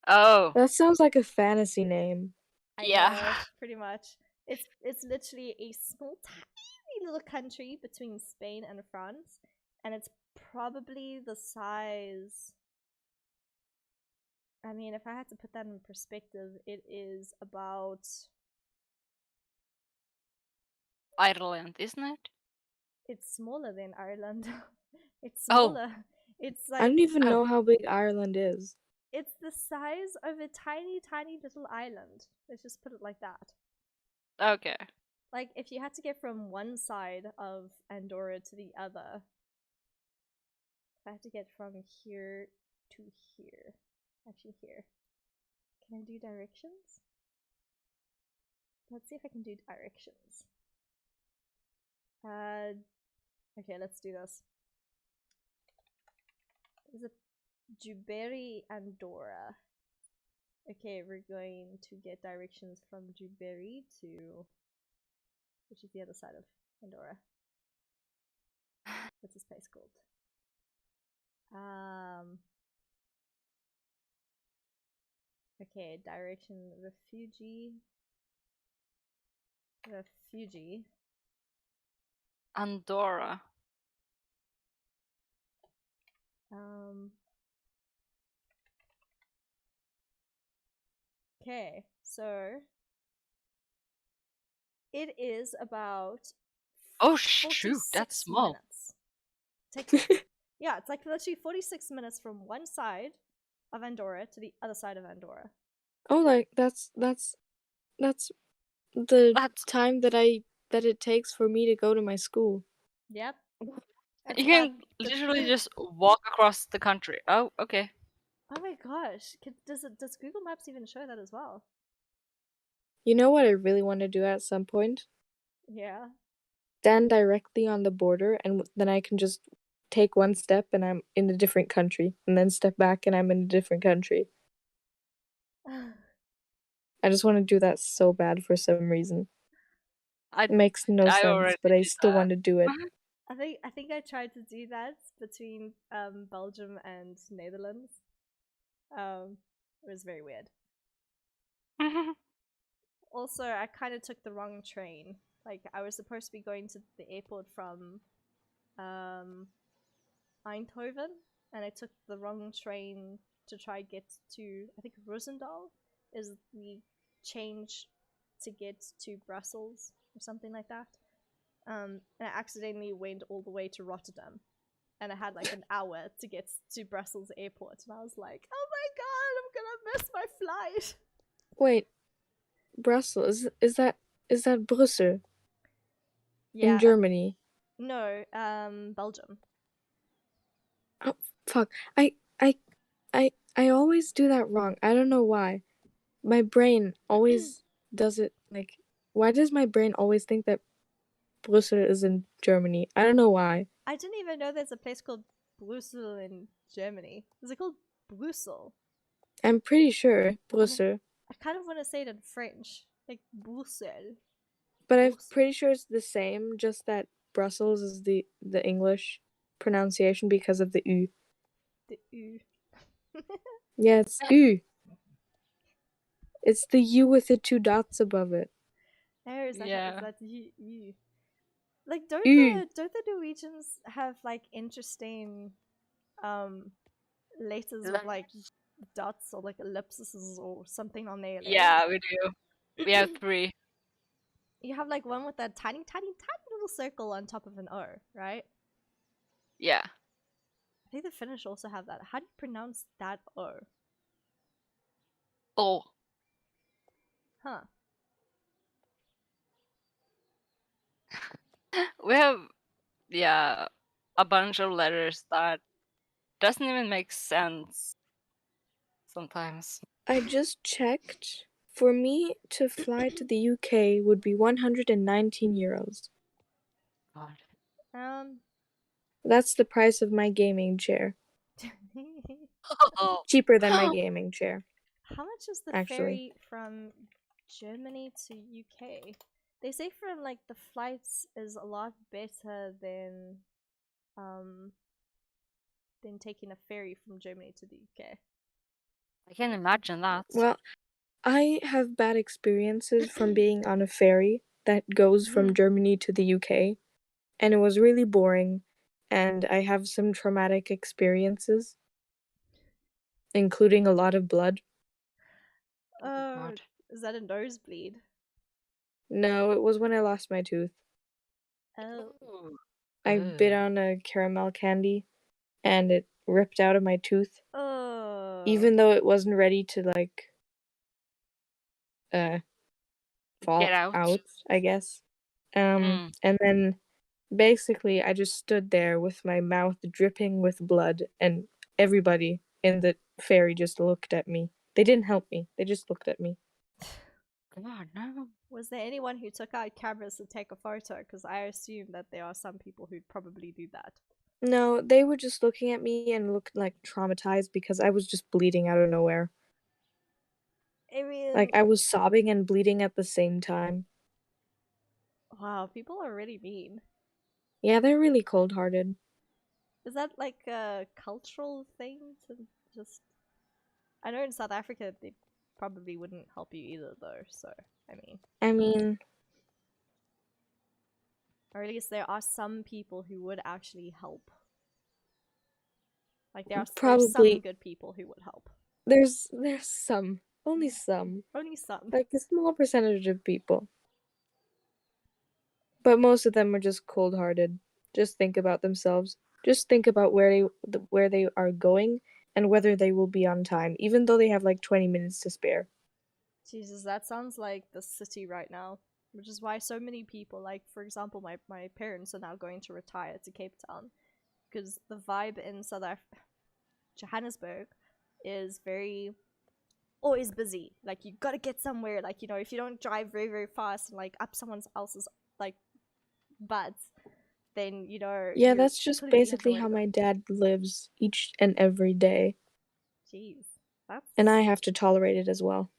Oh. That sounds like a fantasy name. I Yeah. know, pretty much. It's literally a small, tiny little country between Spain and France, and it's probably the size. I mean, if I had to put that in perspective, it is about. Ireland, isn't it? It's smaller than Ireland. It's Oh. smaller. It's I like don't even Oh. know how big Ireland is. it's the size of a tiny little island. Let's just put it like that. Okay. Like if you had to get from one side of Andorra to the other, if I had to get from here to here, actually here, can I do directions? Let's see if I can do directions. Okay, let's do this. Is it Juberi, Andorra? Okay, we're going to get directions from Juberi to, which is the other side of Andorra. What's this place called? Okay, direction refugee. Andorra. Okay, so it is about Oh shoot, 46 that's small. minutes. Takes yeah, it's like literally 46 minutes from one side of Andorra to the other side of Andorra. Oh, like that's the That's time that it takes for me to go to my school. Yep. That's you about can literally just walk across the country. Oh, okay. Oh my gosh. Does Google Maps even show that as well? You know what I really want to do at some point? Yeah. Stand directly on the border, and then I can just take one step and I'm in a different country, and then step back and I'm in a different country. I just want to do that so bad for some reason. It makes no I sense, already but I did still that. want to do it. I think I tried to do that between Belgium and Netherlands. It was very weird. Also, I kind of took the wrong train. Like, I was supposed to be going to the airport from Eindhoven, and I took the wrong train to try get to, I think Roosendaal is the change to get to Brussels or something like that. And I accidentally went all the way to Rotterdam, and I had like an hour to get to Brussels airport, and I was like, oh my god, I'm gonna miss my flight. Wait, Brussels, is that Brussels Yeah. in Germany? No, Belgium. Oh fuck! I always do that wrong. I don't know why. My brain always does it like. Why does my brain always think that Brussels is in Germany? I don't know why. I didn't even know there's a place called Brussels in Germany. Is it called Brussels? I'm pretty sure Brussels, I kind of want to say it in French, like Brussels. but I'm Brussels. pretty sure it's the same. Just that Brussels is the English pronunciation because of the U. The U. Yeah, it's U. It's the U with the two dots above it. Oh, is Yeah. that U? Like, don't U. the Norwegians have like interesting letters with like dots or like ellipses or something on their letters? Yeah, we do. We have 3. You have like one with that tiny little circle on top of an O, right? Yeah. I think the Finnish also have that. How do you pronounce that O? Oh. Huh. We have, yeah, a bunch of letters that doesn't even make sense sometimes. I just checked. For me to fly to the UK would be 119 euros. God. That's the price of my gaming chair. Oh. Cheaper than my gaming chair. How much is the Actually. ferry from Germany to UK? They say from like the flights is a lot better than taking a ferry from Germany to the UK. I can imagine that. Well, I have bad experiences from being on a ferry that goes from Germany to the UK, and it was really boring, and I have some traumatic experiences, including a lot of blood. Oh, God. is that a nosebleed? No, it was when I lost my tooth. Oh. I bit on a caramel candy, and it ripped out of my tooth. Oh. Even though it wasn't ready to like fall Get out. I guess. And then basically I just stood there with my mouth dripping with blood, and everybody in the ferry just looked at me. They didn't help me. They just looked at me. God, no. Was there anyone who took out cameras to take a photo? Because I assume that there are some people who'd probably do that. No, they were just looking at me and looked like traumatized because I was just bleeding out of nowhere. I mean, Like I was sobbing and bleeding at the same time. wow, people are really mean. Yeah, they're really cold-hearted. Is that like a cultural thing to just? I know in South Africa they probably wouldn't help you either, though. So I mean, or at least there are some people who would actually help. Like there's some probably good people who would help. there's some, only some, Only some. like a small percentage of people. But most of them are just cold-hearted. Just think about themselves. Just think about where they are going and whether they will be on time, even though they have like 20 minutes to spare. Jesus, that sounds like the city right now. Which is why so many people, like for example, my parents are now going to retire to Cape Town. Because the vibe in Johannesburg is very always busy. Like you gotta get somewhere. Like, you know, if you don't drive very, very fast and like up someone else's like butts, then you know Yeah, you're that's just completely basically how annoyed. my dad lives each and every day. Jeez. That's And I have to tolerate it as well.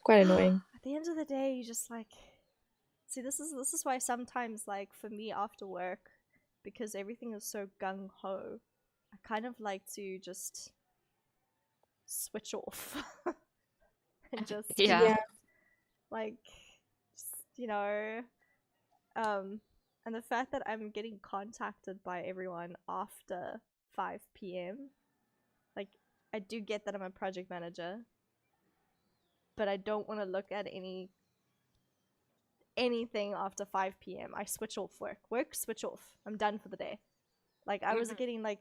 Quite annoying. at the end of the day you just like see this is why sometimes like for me after work, because everything is so gung-ho, I kind of like to just switch off and just Yeah. like just, you know, and the fact that I'm getting contacted by everyone after 5 p.m. like I do get that I'm a project manager, but I don't want to look at anything after 5 p.m. I switch off work switch off, I'm done for the day. Like I was getting like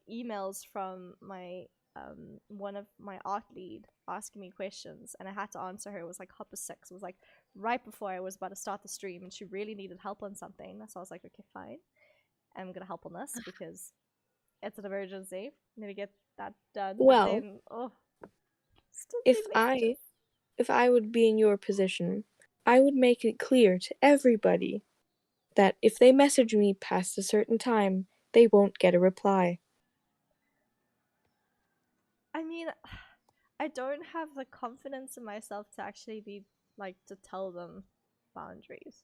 emails from my one of my art lead asking me questions and I had to answer her. It was like 6:30. It was like right before I was about to start the stream and she really needed help on something, so I was like, okay, fine, I'm gonna help on this because it's an emergency, I need to get that done. But Well, then still if getting messages. I would be in your position, I would make it clear to everybody that if they message me past a certain time, they won't get a reply. I mean, I don't have the confidence in myself to actually be like to tell them boundaries.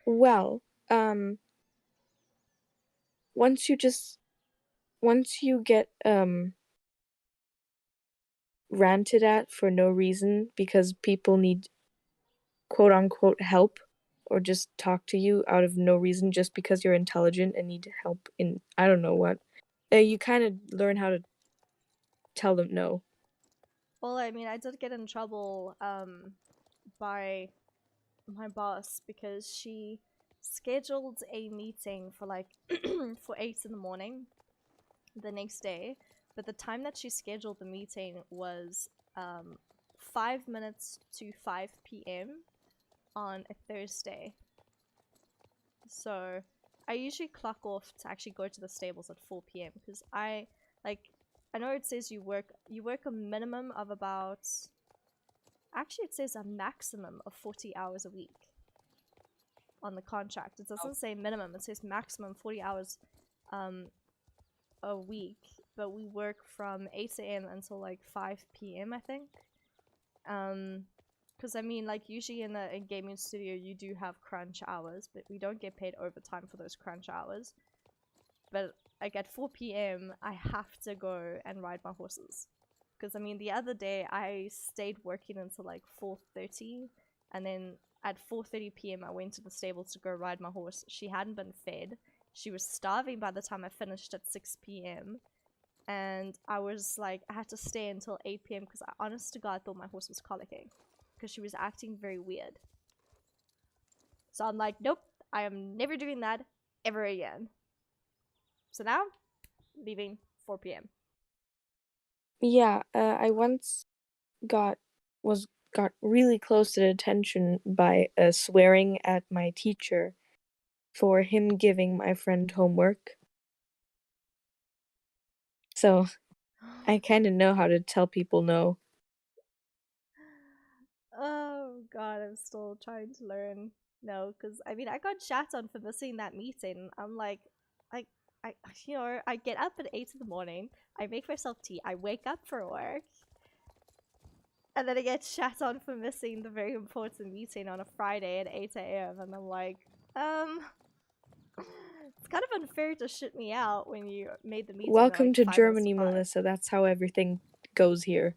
Well, once you get ranted at for no reason because people need quote unquote help or just talk to you out of no reason just because you're intelligent and need help in I don't know what, you kind of learn how to tell them no. Well, I mean, I did get in trouble by my boss because she scheduled a meeting for like for 8 in the morning the next day, but the time that she scheduled the meeting was 5 minutes to 5 p.m. on a Thursday. So I usually clock off to actually go to the stables at 4 p.m. because I know it says you work a minimum of about, actually it says a maximum of 40 hours a week on the contract. It doesn't say minimum, it says maximum 40 hours a week, but we work from 8 a.m. until like 5 p.m. I think. Because I mean, like usually in a gaming studio you do have crunch hours, but we don't get paid overtime for those crunch hours. But like at 4 p.m. I have to go and ride my horses. Because I mean, the other day I stayed working until like 4:30, and then at 4:30 p.m. I went to the stables to go ride my horse. She hadn't been fed. She was starving by the time I finished at 6 p.m. And I was like, I had to stay until 8 p.m. because I honest to God thought my horse was colicking because she was acting very weird. So I'm like, nope, I am never doing that ever again. So now, leaving 4 p.m. Yeah, I once got really close to detention by swearing at my teacher for him giving my friend homework. So I kind of know how to tell people no. Oh God, I'm still trying to learn. No, because I mean, I got shat on for missing that meeting. I'm like, I get up at 8 in the morning. I make myself tea. I wake up for work. And then I get shat on for missing the very important meeting on a Friday at 8 a.m. And I'm like, it's kind of unfair to shit me out when you made the meeting. Welcome like to 5 Germany, 5. Melissa. That's how everything goes here.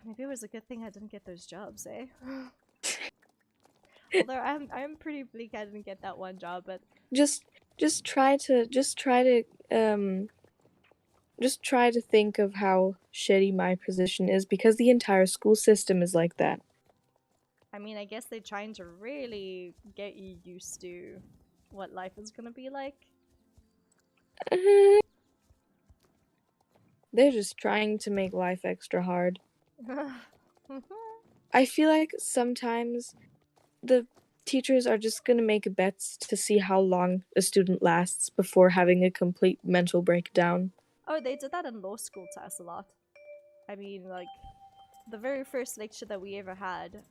Maybe it was a good thing I didn't get those jobs, eh? Although I'm pretty bleak I didn't get that one job, but Just try to think of how shitty my position is, because the entire school system is like that. I mean, I guess they're trying to really get you used to what life is gonna be like. They're just trying to make life extra hard. I feel like sometimes the teachers are just gonna make bets to see how long a student lasts before having a complete mental breakdown. Oh, they did that in law school to us a lot. I mean, like, the very first lecture that we ever had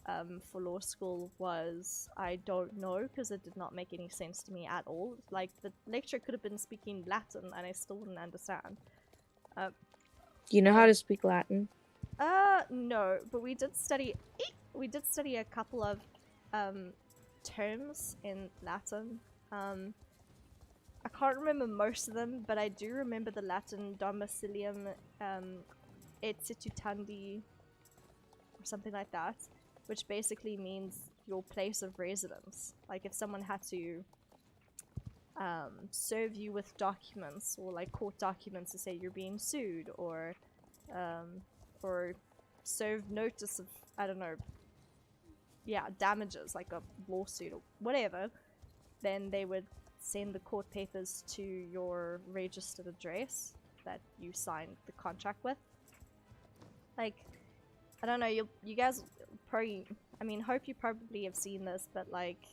for law school was, I don't know, because it did not make any sense to me at all. Like, the lecturer could have been speaking Latin and I still wouldn't understand. You know how to speak Latin? No, but we did study a couple of terms in Latin. I can't remember most of them, but I do remember the Latin domicilium et situtandi or something like that, which basically means your place of residence. Like if someone had to serve you with documents or like court documents to say you're being sued, or serve notice of, I don't know, damages, like a lawsuit or whatever, then they would send the court papers to your registered address that you signed the contract with. Like, I don't know, you guys probably, I mean, hope you probably have seen this, but like,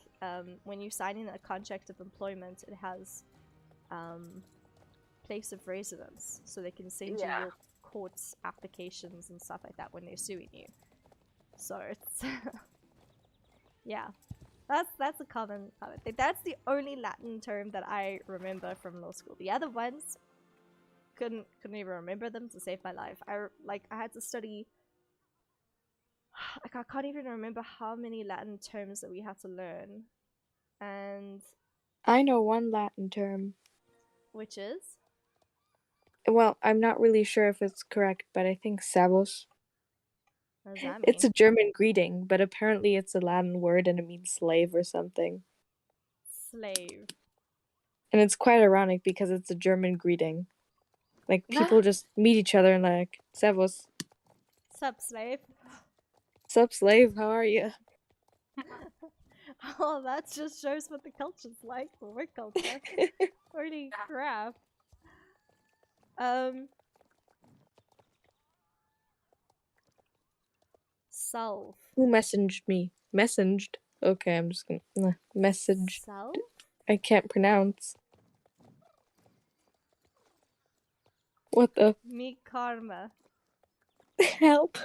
when you sign in a contract of employment, it has place of residence, so they can send you your court's applications and stuff like that when they're suing you. So it's yeah, that's a common thing. That's the only Latin term that I remember from law school. The other ones couldn't even remember them to save my life. I had to study. Like, I can't even remember how many Latin terms that we had to learn, and I know one Latin term. which is? Well, I'm not really sure if it's correct, but I think servus. What does that mean? It's a German greeting, but apparently it's a Latin word and it means slave or something. Slave. And it's quite ironic because it's a German greeting. Like, people just meet each other and like, servus. Sup, slave? Sup, slave? How are you? Oh, that just shows what the culture's like. The work culture. Holy crap. Self. Who messaged me? Messaged? Okay, I'm just gonna... message. Self? I can't pronounce. What the... Me karma. Help.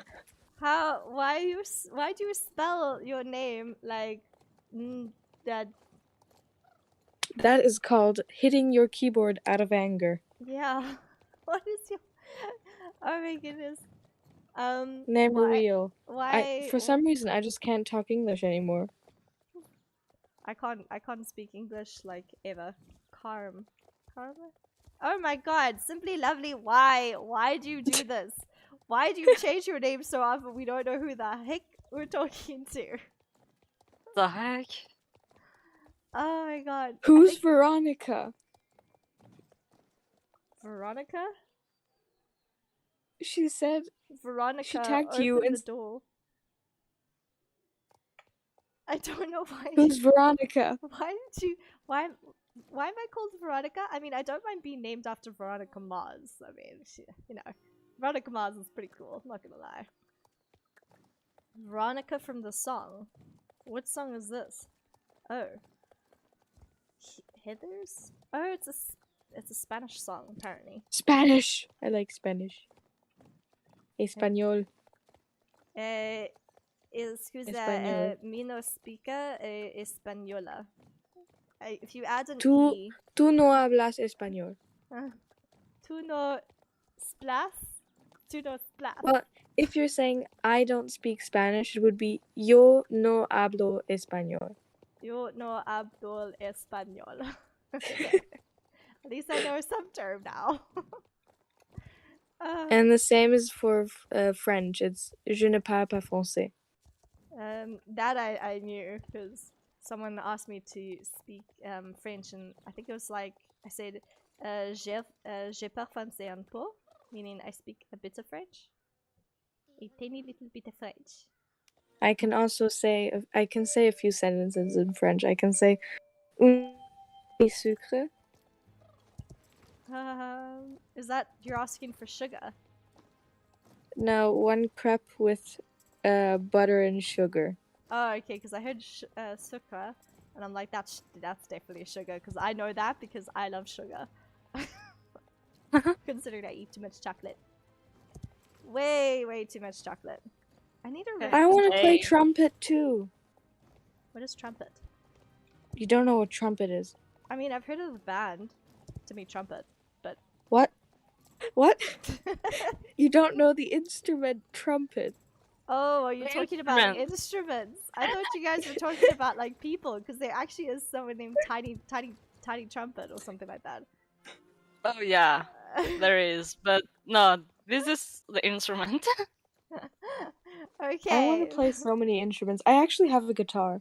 Why do you spell your name like that? That is called hitting your keyboard out of anger. Yeah. What is your? Oh my goodness. Never why, real. Why? For some reason, I just can't talk English anymore. I can't speak English like ever. Karma. Oh my god, Simply Lovely, why do you do this? Why do you change your name so often? We don't know who the heck we're talking to. The heck? Oh my god. Who's Veronica? Veronica? She said Veronica, she tagged open you the and... door. I don't know why. Who's Veronica? Why am I called Veronica? I mean, I don't mind being named after Veronica Mars. I mean, Veronica Mars is pretty cool, I'm not gonna lie. Veronica from the song. What song is this? Oh. Heathers? Oh, it's a Spanish song, apparently. Spanish! I like Spanish. Español. Excusa, mi no speaker española. If you add an Tú, E, tú no hablas español. tú no splas? Tú no splas. Well, if you're saying I don't speak Spanish, it would be yo no hablo español. Yo no hablo español. Okay. At least I know some term now. And the same is for French. It's je ne parle pas français. That I knew because someone asked me to speak French, and I think it was like I said, je parle français un peu, meaning I speak a bit of French, a tiny little bit of French. I can also say a few sentences in French. I can say un sucre. Is that you're asking for sugar? No, one crepe with butter and sugar. Oh, okay, because I heard sucre, and I'm like, that's definitely sugar, because I know that because I love sugar. Considering I eat too much chocolate. Way too much chocolate. I need to I want to play Hey. trumpet too. What is trumpet? You don't know what trumpet is. I mean, I've heard of the band, to me trumpet, but... What? What? You don't know the instrument trumpet. Oh, are you The talking about instrument. instruments? I thought you guys were talking about, like, people, because there actually is someone named Tiny Trumpet or something like that. Oh yeah, there is, but no, this is the instrument. Okay. I want to play so many instruments. I actually have a guitar,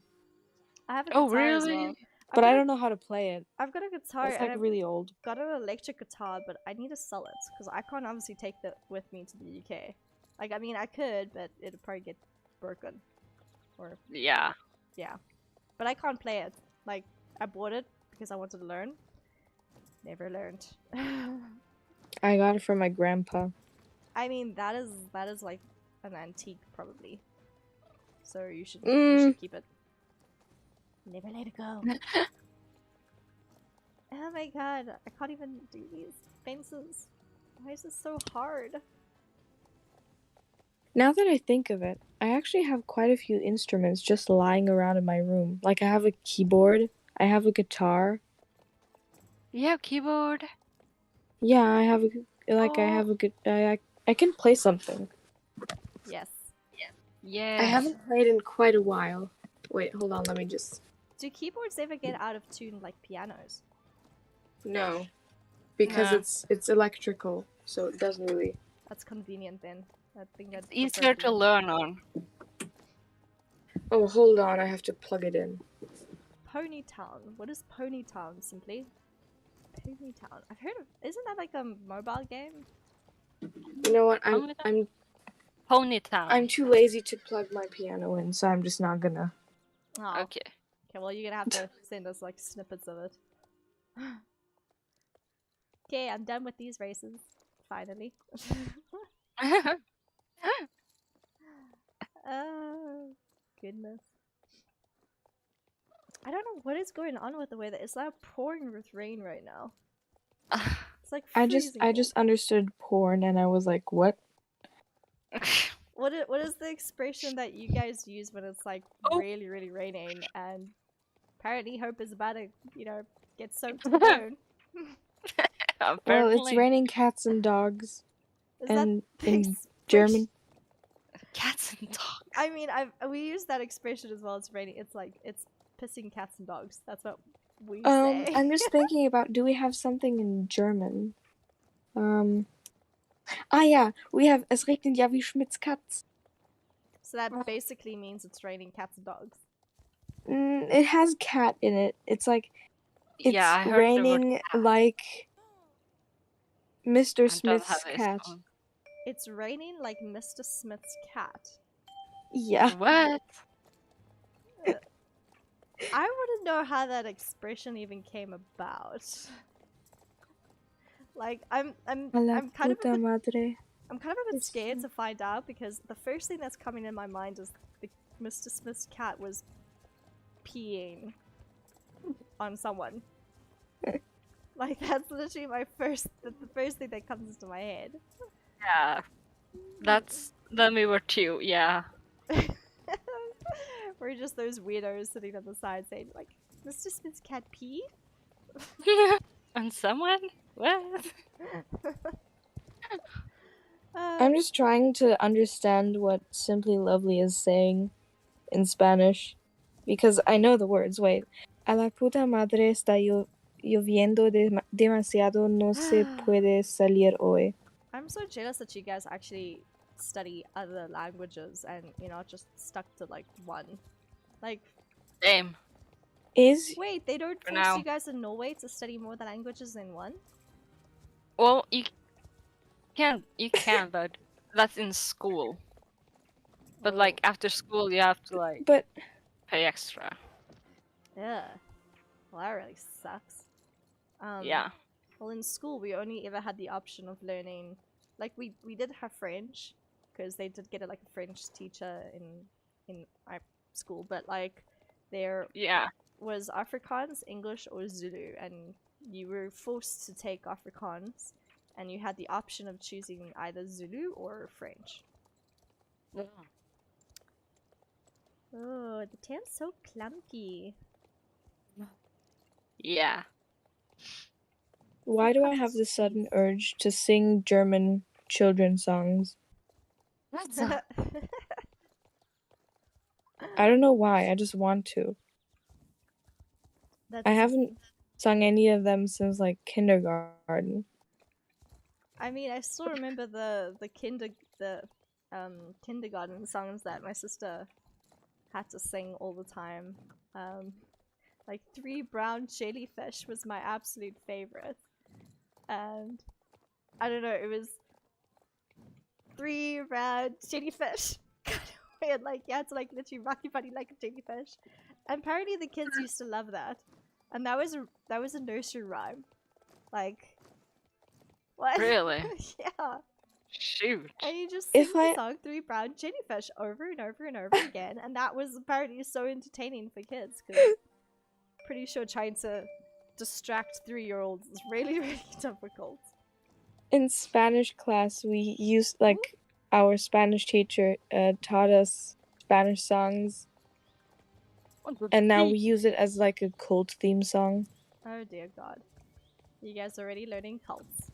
I have a Oh, guitar as really? well. but I don't know how to play it. I've got a guitar It's and like I've really old. got an electric guitar, but I need to sell it because I can't obviously take that with me to the UK. Like, I mean, I could, but it'd probably get broken. Or, Yeah. yeah. But I can't play it. Like, I bought it because I wanted to learn. Never learned. I got it from my grandpa. I mean, that is like an antique, probably. So you should keep it. Never let it go. Oh my god, I can't even do these fences. Why is this so hard? Now that I think of it, I actually have quite a few instruments just lying around in my room. Like I have a keyboard, I have a guitar. You have keyboard. Yeah, I have I can play something. Yes. Yeah. I haven't played in quite a while. Wait, hold on, let me just... Do keyboards ever get out of tune like pianos? No. Because No. it's electrical, so it doesn't really... That's convenient then. I think that's Easier to learn on. Oh, hold on, I have to plug it in. Ponytown. What is Ponytown, simply? Ponytown. I've heard of... Isn't that like a mobile game? You know what, Ponytown. I'm too lazy to plug my piano in, so I'm just not gonna... Oh. Okay. Okay, well, you're gonna have to send us like snippets of it. Okay, I'm done with these races. Finally. Oh, goodness. I don't know what is going on with the weather. It's like pouring with rain right now. It's like I freezing just understood porn, and I was like, what? cold. What is the expression that you guys use when it's like Oh. really raining and apparently Hope is about to, get soaked to the bone? Well, Apparently. it's raining cats and dogs, Is and the in expression- German. Cats and dogs. I mean, we use that expression as well. It's raining. It's like it's pissing cats and dogs. That's what we say. I'm just thinking about, do we have something in German? Yeah, we have Es regnet ja wie Schmidts Katz. So that basically means it's raining cats and dogs. It has cat in it. It's like, it's Yeah, I heard the word raining like Mr. and don't Smith's have his cat. own. It's raining like Mr. Smith's cat. Yeah. What? I want to know how that expression even came about. Like I'm kind of a bit, Madre. I'm kind of a bit It's scared to find out because the first thing that's coming in my mind is the Mr. Smith's cat was peeing on someone. Like that's literally the first thing that comes into my head. Yeah. That's then we were two, yeah. We're just those weirdos sitting on the side saying like, Mr. Smith's cat pee? On someone? What? I'm just trying to understand what Simply Lovely is saying in Spanish because I know the words. Wait. A la puta madre está lloviendo demasiado, no se puede salir hoy. I'm so jealous that you guys actually study other languages and you're not just stuck to like one. Like, Same. wait, they don't For force now. you guys in Norway to study more than languages than one? Well, you can, but that's in school. But Oh, like after school, you have to like But pay extra. yeah. Well, that really sucks. Yeah. Well, in school, we only ever had the option of learning, like we did have French, because they did get like a French teacher in our school, but like there Yeah. was Afrikaans, English, or Zulu, and you were forced to take Afrikaans, and you had the option of choosing either Zulu or French. Oh, the tail's so clunky. Yeah. why do I have this sudden urge to sing German children's songs? I don't know why. I just want to. I haven't sung any of them since like kindergarten. I mean, I still remember the kindergarten songs that my sister had to sing all the time. Like Three Brown Jellyfish was my absolute favorite, and I don't know, it was Three Brown Jellyfish. Kind of weird, like you had to like literally rock your body like a jellyfish. And apparently the kids used to love that, and that was a nursery rhyme. Like, what? Really? Yeah. Shoot. And you just sing If the I- song Three Brown Jellyfish over and over and over again, and that was apparently so entertaining for kids, because pretty sure trying to distract 3-year-olds is really, really difficult. In Spanish class, we used like our Spanish teacher taught us Spanish songs, and now we use it as like a cult theme song. Oh dear god. You guys already learning cults.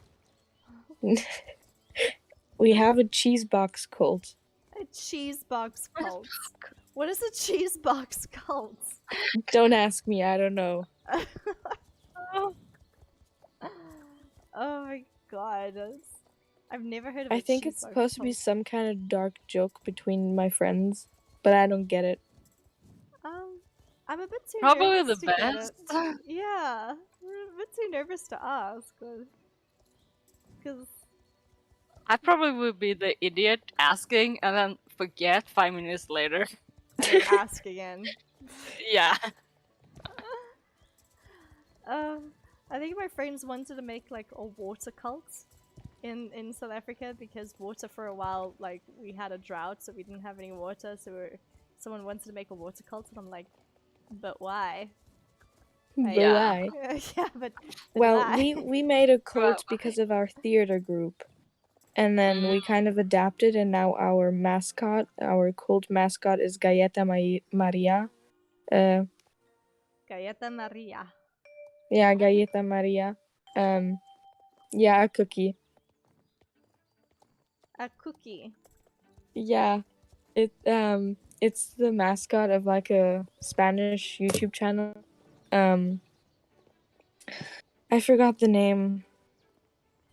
We have a cheese box cult. A cheese box cult. What is a cheese box cult? Don't ask me, I don't know. Oh my god. I've never heard of a I think cheese it's box supposed to be cult. some kind of dark joke between my friends, but I don't get it. I'm a bit too Probably nervous the to get best. it. Yeah, we're a bit too nervous to ask. Because I probably would be the idiot asking and then forget 5 minutes later. and then ask again. Yeah. I think my friends wanted to make like a water cult in South Africa, because water for a while, like we had a drought, so we didn't have any water. So someone wanted to make a water cult, and I'm like, but why? But Yeah. why? Yeah, but Well, why? we made a cult Well, because of our theater group. And then we kind of adapted, and now our mascot, our cult mascot, is Galleta Maria. Galleta Maria. Yeah, Galleta Maria. Yeah, a cookie. A cookie. Yeah, it's the mascot of like a Spanish YouTube channel. I forgot the name,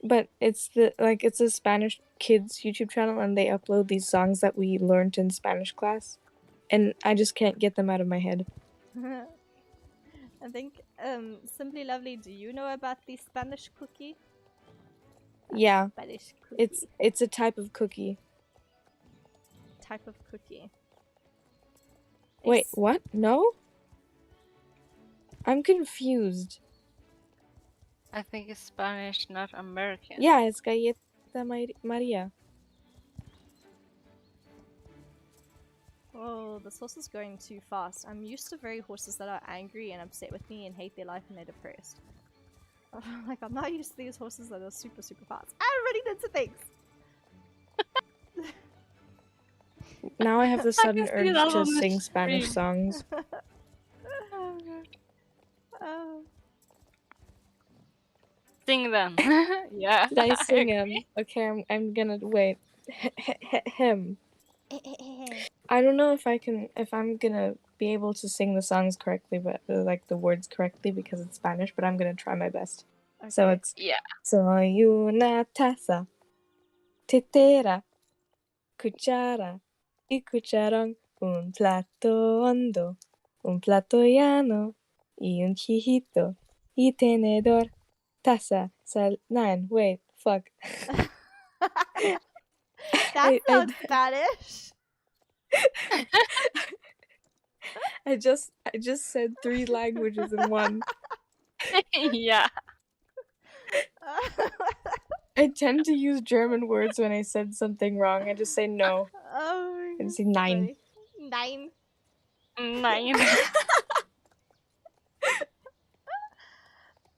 but it's it's a Spanish kids YouTube channel, and they upload these songs that we learned in Spanish class, and I just can't get them out of my head. I think, Simply Lovely, do you know about the Spanish cookie? Yeah, Spanish cookie. it's a type of cookie. Type of cookie. Wait, It's- what? No? I'm confused. I think it's Spanish, not American. Yeah, it's Galleta Maria. Oh, this horse is going too fast. I'm used to very horses that are angry and upset with me and hate their life and they're depressed. Like, I'm not used to these horses that are super, super fast. I'm running into things! Now I have the I can sudden see urge that to on the sing Spanish screen. songs. sing then. Yeah. Did I sing agree. Okay, I'm gonna wait. Him. I don't know if I'm gonna be able to sing the songs correctly, but like the words correctly because it's Spanish. But I'm gonna try my best. So Okay. it's Yeah. soy una taza, tetera, cuchara y cucharón, un plato hondo, un plato llano y un hijito y tenedor, taza, sal. Nine. Wait, fuck. That's I not Spanish. I just said 3 languages in one. Yeah. I tend to use German words when I said something wrong. I just say no. Oh, I just say nine. funny. 9. 9.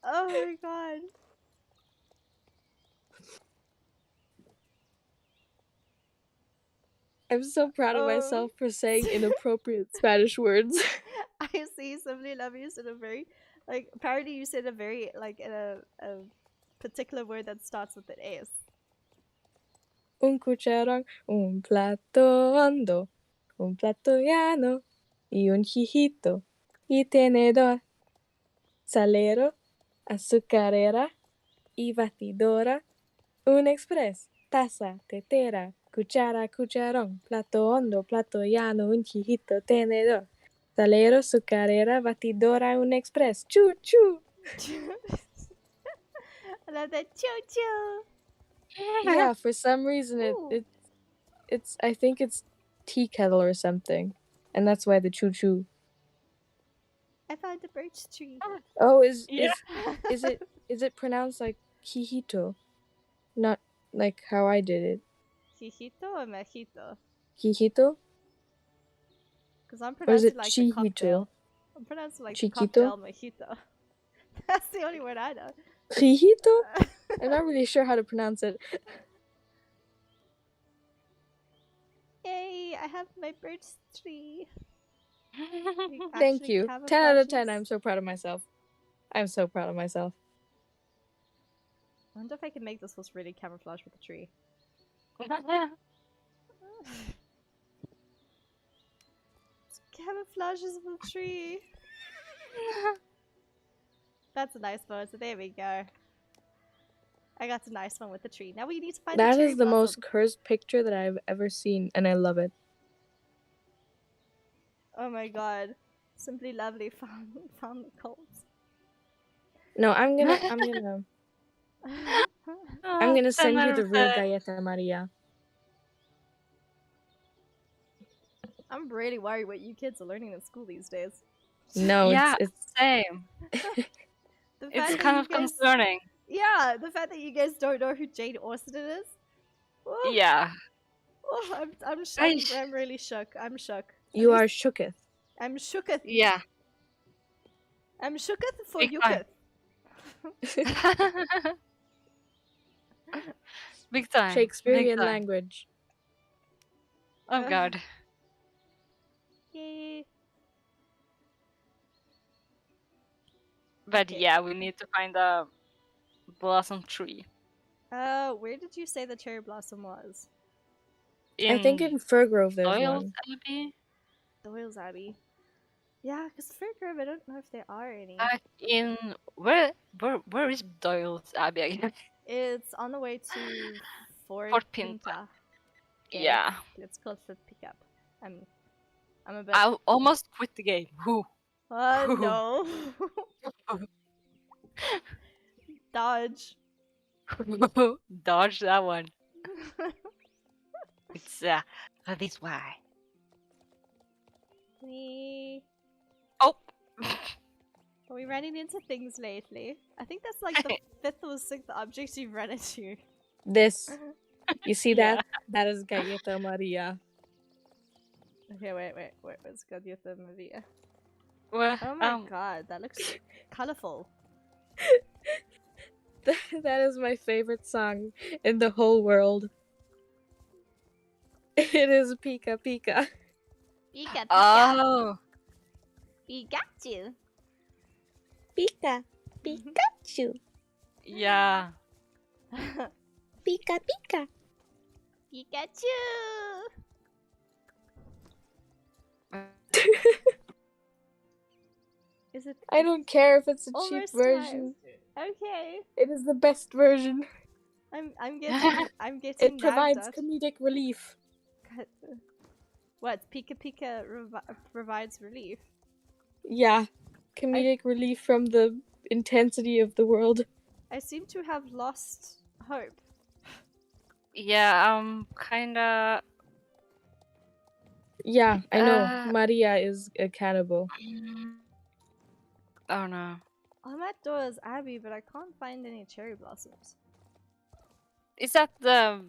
Oh my god. I'm so proud of myself for saying inappropriate Spanish words. I see somebody love you said a very like apparently you said a very like in a particular word that starts with an S. Un cucharón, un plato hondo, un plato llano y un hijito y tenedor, salero, azucarera y batidora, un express, taza, tetera, cuchara, cucharón, plato hondo, plato llano, un hijito, tenedor, salero, azucarera, batidora, un express. Choo choo. I love that choo choo. Yeah, for some reason Ooh. it's I think it's tea kettle or something, and that's why the choo choo. I found a birch tree. Oh, Yeah. is it pronounced like hijito, not like how I did it? Hijito or mejito? Hijito, Because I'm or is pronouncing it like the chihito? cocktail. I'm pronouncing like the Chiquito? cocktail mojito. That's the only word I know. Hijito? I'm not really sure how to pronounce it. Yay! I have my birch tree. Thank Actually you. 10 out of 10. camouflages. I'm so proud of myself. I'm so proud of myself. I wonder if I can make this horse really camouflage with the tree. Camouflages with the tree. That's a nice one. So there we go. I got a nice one with the tree. Now we need to find the That cherry is the blossom. most cursed picture that I've ever seen, and I love it. Oh my god. Simply lovely found the cults. No, I'm gonna send you the real 10%. Galleta Maria. I'm really worried what you kids are learning in school these days. No, Yeah, it's same. The fact It's that kind you of guys, concerning. yeah, the fact that you guys don't know who Jane Austen is. Oh, Yeah. oh, Aish. I'm really shook. I'm shook. you are shooketh. I'm shooketh. Yeah. I'm shooketh for Big time. youketh. Big time. Shakespearean Big time. language. Oh god. Yay. But Okay. yeah, we need to find a blossom tree. Where did you say the cherry blossom was? I think in Firgrove there's Doyle's one. Abbey. Doyle's Abbey. Yeah, because Fairgrove, I don't know if there are any. In where is Doyle's Abbey again? It's on the way to Fort Fort Pinta. Pinta. Yeah. Let's call it for pickup. I'm a bit. I almost quit the game. Who? No. Dodge. Dodge that one. It's this way. Oh. Are we running into things lately? I think that's like the 5th or 6th object you've run into. This. You see Yeah. that? That is Galleta Maria. Okay, wait. Where's Galleta Maria? Well, Oh my god, that looks colorful. That is my favorite song in the whole world. It is Pika Pika. Pika, Pika. Oh. Pikachu. Pika. Pikachu. Yeah. Pika pika. Pikachu! Is it? I don't care if it's a cheap Almost version. Okay. It is the best version. I'm getting It provides nagged at. comedic relief. What? Pika Pika provides relief. Yeah, comedic relief from the intensity of the world. I seem to have lost hope. Yeah, kinda. Yeah, I know. Uh, Maria is a cannibal. Oh no. I'm at Dora's Abbey, but I can't find any cherry blossoms. Is that the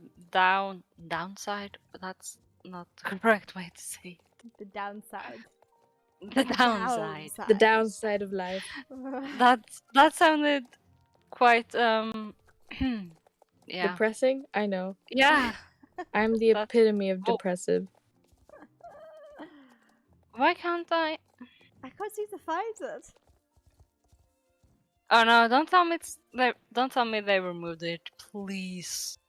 downside? That's not the correct way to say The downside. it. The downside. The downside of life. That sounded quite yeah. Depressing? I know. Yeah. I'm the That's- epitome of oh. depressive. Why can't I? I can't seem to find it. Oh no! Don't tell me don't tell me they removed it, please.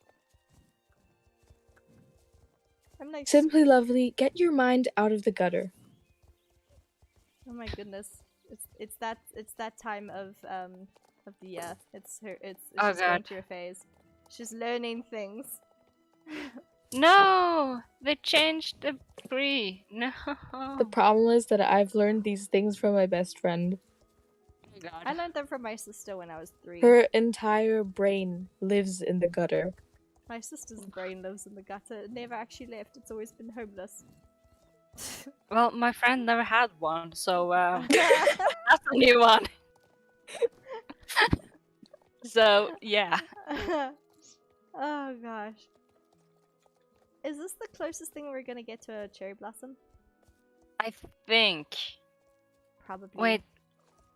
I'm like, Simply lovely, get your mind out of the gutter. oh my goodness, it's that time of the year. It's Oh, she's going God. through a phase. She's learning things. No, they changed the tree. No. The problem is that I've learned these things from my best friend. Oh God. I learned them from my sister when I was 3. Her entire brain lives in the gutter. My sister's brain lives in the gutter. It never actually left. It's always been homeless. Well, my friend never had one, so that's a new one. So yeah. Oh gosh. Is this the closest thing we're gonna get to a cherry blossom? I think. Probably. Wait.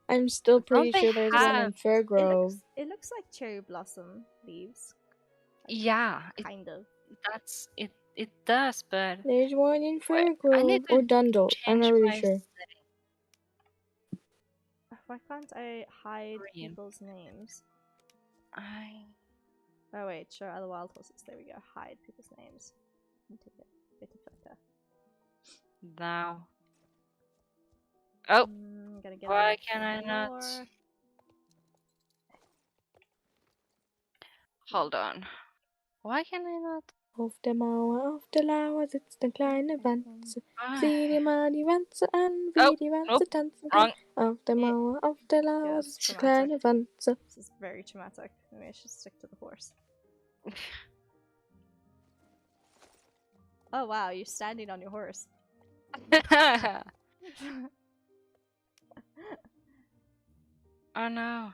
I'm still pretty they sure there's one in have- Fairgrove. It looks like cherry blossom leaves. Yeah. Kind of. That's it. It does, but There's one in Wait, I need Fairgrove or to Dundle. I'm change not really my sure. setting. Why can't I hide Green. people's names? I Oh wait, show other wild horses. There we go. Hide people's names. And take a bit of photo. now. Oh, Gotta get why rid of can I some not? more. Hold on. Why can I not? Auf der Lauer sitzt ein kleiner Wanze. Ah, Sieh dir mal die Wanze an, Oh, wie die Wanze nope, tanzen kann. wrong. Auf der Mauer, auf der Lauer Yes, sitzt eine traumatic. kleine Wanze. This is very traumatic. Maybe I should stick to the horse. Oh wow, you're standing on your horse. Oh no.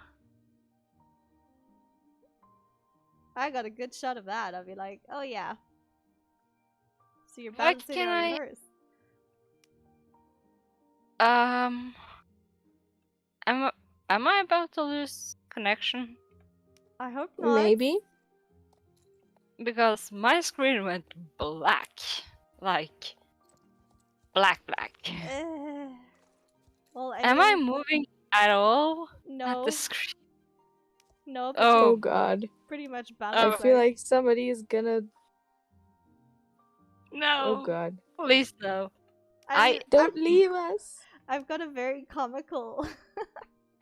I got a good shot of that. I'll be like, oh yeah. So you're Why balancing can on I- your horse. Am I about to lose connection? I hope not. Maybe. Because my screen went black. Like black. Well, Am I mean, moving at all at No, the screen? no, but Oh Oh, god. pretty much I balanced. feel like somebody is gonna. no. Oh god. Please no. I mean, Don't leave us. I've got a very comical,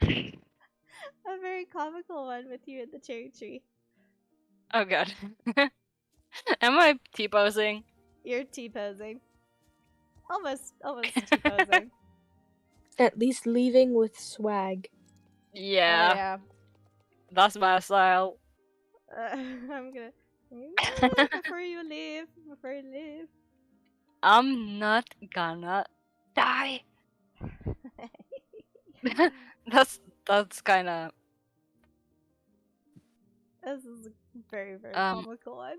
a very comical one with you in the cherry tree. Oh god. Am I T-posing? You're T-posing. Almost T-posing. At least leaving with swag. Yeah, Yeah. that's my style. I'm gonna. Before you leave. I'm not gonna die. That's kind of This is a very, very Um. comical one.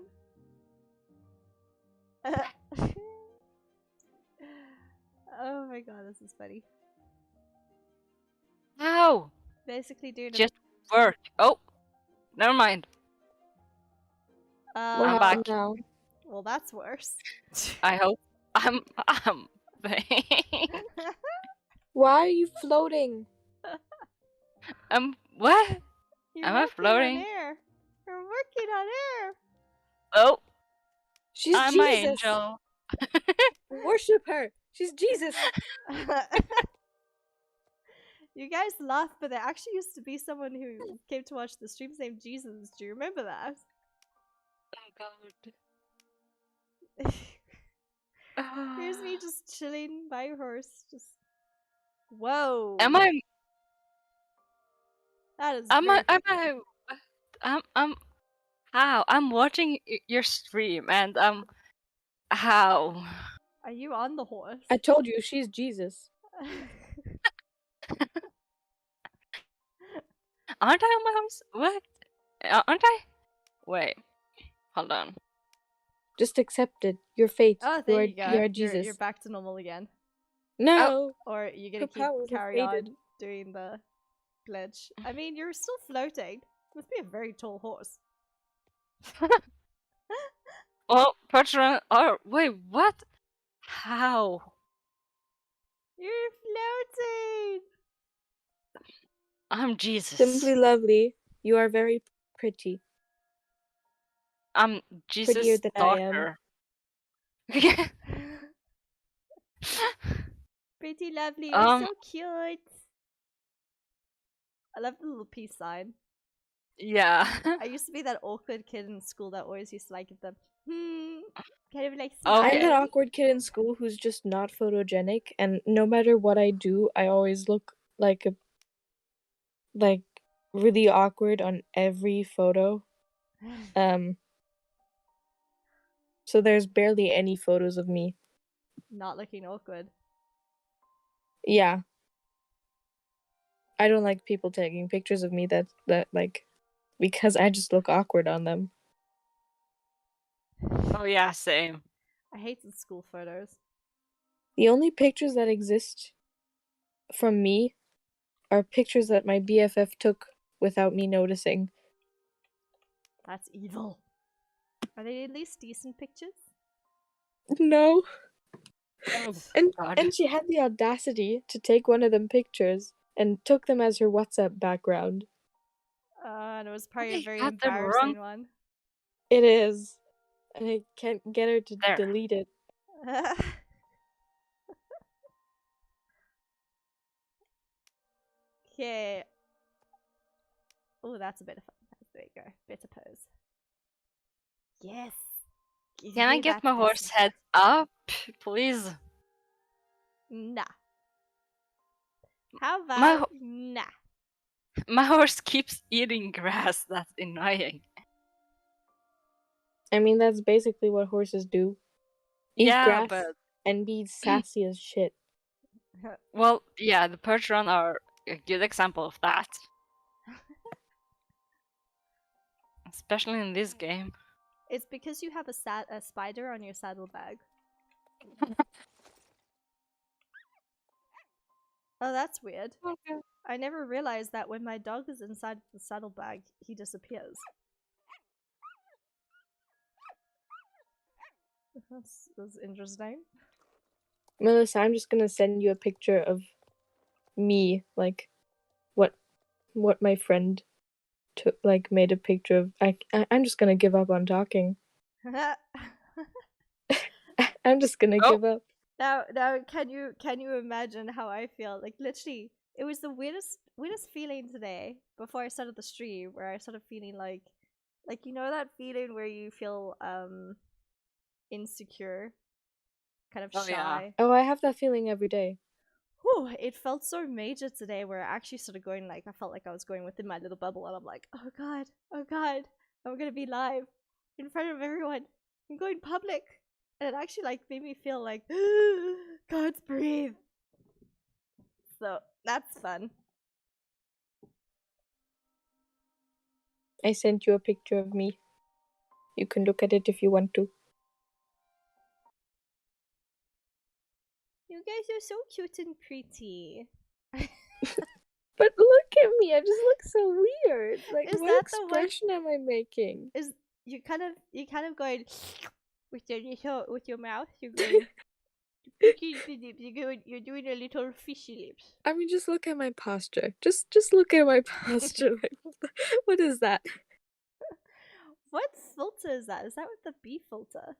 Oh my god, this is funny. no Basically, dude. Just work. Oh, never mind. What I'm happened back. now? Well, that's worse. I hope I'm. Why are you floating? What? You're Am I working on floating? air. You're working on air. Oh, She's I'm my Jesus. angel. Worship her. She's Jesus. You guys laugh, but there actually used to be someone who came to watch the streams named Jesus. Do you remember that? Oh god. Here's me just chilling by a horse. Just whoa. Am I? That is Am very I? Am pretty. I? How? I'm watching your stream, and how? Are you on the horse? I told you, she's Jesus. Aren't I on my horse? What? Aren't I? Wait. Hold on. Just accept it. Your fate. Oh, there you go. You are Jesus. You're back to normal again. No. Or you're gonna Her powers have carry on faded. doing the glitch. I mean, you're still floating. Must be a very tall horse. Oh, Patron. Oh, wait. What? How? You're floating. I'm Jesus. Simply lovely. You are very pretty. I'm Jesus' Prettier than I am. daughter. Pretty lovely. You're Um, so cute. I love the little peace sign. Yeah. I used to be that awkward kid in school that always used to like the kind of like Okay. I'm smile. that awkward kid in school who's just not photogenic, and no matter what I do, I always look like really awkward on every photo. So there's barely any photos of me. Not looking awkward. Yeah. I don't like people taking pictures of me that like because I just look awkward on them. Oh yeah, same. I hated school photos. The only pictures that exist from me are pictures that my BFF took without me noticing. That's evil. Are they at least decent pictures? No. Oh god. And she had the audacity to take one of them pictures and took them as her WhatsApp background. And it was probably a They very got them wrong. embarrassing one. It is. And I can't get her to There. delete it. Okay. Oh, that's a bit of fun. There you go. Better pose. Yes. Give Can I me get that my horse business. head up, please? Nah. How about My ho- nah? My horse keeps eating grass. That's annoying. I mean, that's basically what horses do. Eat Yeah, grass but and be sassy as shit. well, yeah, the Percheron are a good example of that. Especially in this game. It's because you have a spider on your saddlebag. Oh, that's weird. Okay. I never realized that when my dog is inside the saddlebag, he disappears. That's interesting. Melissa, I'm just gonna send you a picture of me, like what my friend took, like made a picture of. I'm just gonna give up on talking. I'm just gonna Oh. give up. Now, can you imagine how I feel? Like literally, it was the weirdest feeling today before I started the stream, where I started feeling like you know that feeling where you feel insecure, kind of Oh, yeah. shy. Oh, I have that feeling every day. Whew, it felt so major today, where I actually started going like I felt like I was going within my little bubble, and I'm like, oh god, I'm gonna be live in front of everyone. I'm going public. And it actually like made me feel like God, breathe. So that's fun. I sent you a picture of me. You can look at it if you want to. You guys are so cute and pretty. But look at me, I just look so weird. Like, Is what that the one- expression am I making? Is you kind of going with your mouth. You're going You're doing a little fishy lips. I mean, just look at my posture. Just look at my posture. Like, what is that? What filter is that? Is that with the B filter?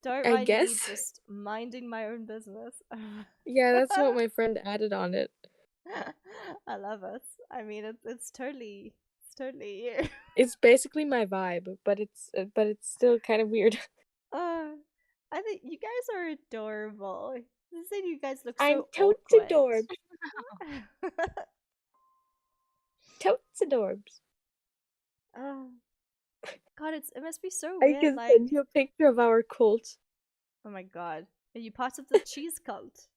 Don't I mind me, guess. just minding my own business. Yeah, that's what my friend added on it. I love it. I mean, it's totally you. It's basically my vibe, but it's still kind of weird. I think you guys are adorable. I said you guys look I'm so totes awkward. adorbs. Totes adorbs. Oh, God, it must be so I weird. can Like, send you a picture of our cult. oh my God, are you part of the cheese cult?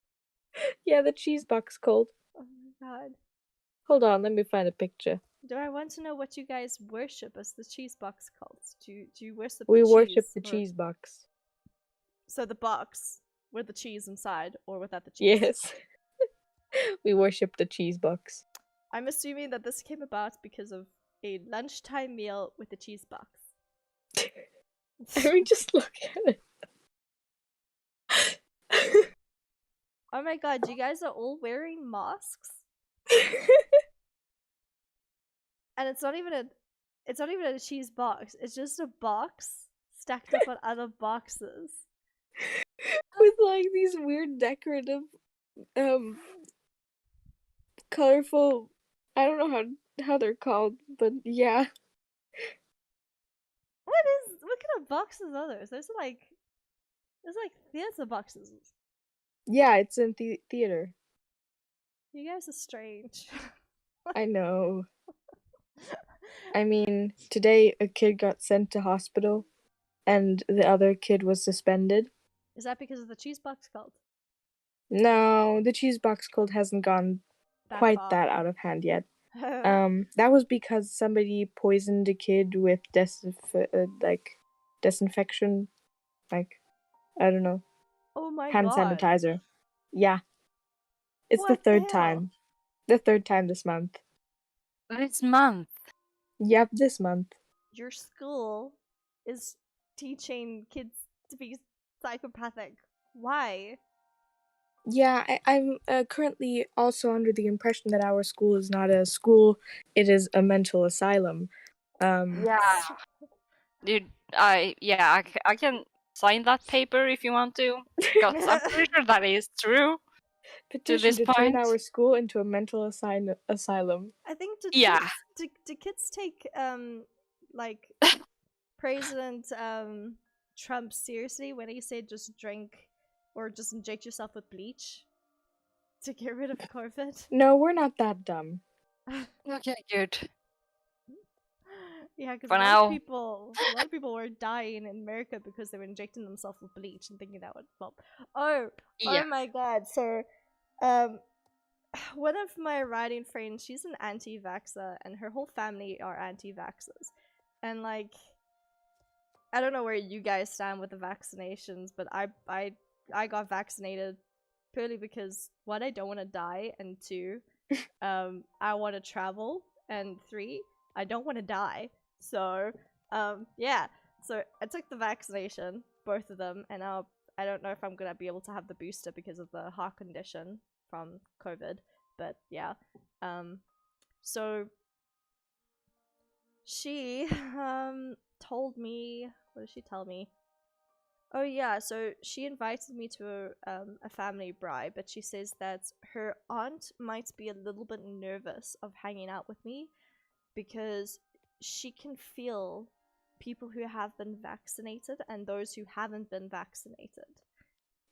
Yeah, the cheese box cult. Oh my God. Hold on, let me find a picture. Do I want to know what you guys worship as the cheese box cult? Do you worship We the worship cheese, the or- cheese box. So the box with the cheese inside, or without the cheese? Yes. We worship the cheese box. I'm assuming that this came about because of a lunchtime meal with the cheese box. I mean, just look at it. Oh my God, you guys are all wearing masks, and it's not even a cheese box. It's just a box stacked up on other boxes. With like these weird decorative, colorful. I don't know how they're called, but yeah. What kind of boxes are those? There's like theater boxes. Yeah, it's in theater. You guys are strange. I know. I mean, today a kid got sent to hospital, and the other kid was suspended. Is that because of the cheese box cult? No, the cheese box cult hasn't gone quite far. that out of hand yet. That was because somebody poisoned a kid with disinfection, like, I don't know, Oh my hand God. sanitizer. Yeah. It's What the third hell? time. The third time this month. This month. Yep, this month. Your school is teaching kids to be psychopathic. Why? Yeah, I'm currently also under the impression that our school is not a school, it is a mental asylum. Yeah. Dude, I can sign that paper if you want to. Because I'm pretty sure that is true. Petition this to turn point. our school into a mental asylum. I think Yeah. do kids take like President Trump seriously when he said just drink or just inject yourself with bleach to get rid of COVID? No, we're not that dumb. Okay, good. Yeah, because For a now. lot of people were dying in America because they were injecting themselves with bleach and thinking that would help. Oh Yeah. my God! So, one of my writing friends, she's an anti-vaxxer, and her whole family are anti-vaxxers, and like, I don't know where you guys stand with the vaccinations, but I got vaccinated purely because one, I don't want to die, and two, I want to travel, and three, I don't want to die. So, yeah. So I took the vaccination, both of them, and now I don't know if I'm gonna be able to have the booster because of the heart condition from COVID. But yeah. So she told me, what did she tell me? Oh yeah, so she invited me to a family bride, but she says that her aunt might be a little bit nervous of hanging out with me because she can feel people who have been vaccinated and those who haven't been vaccinated.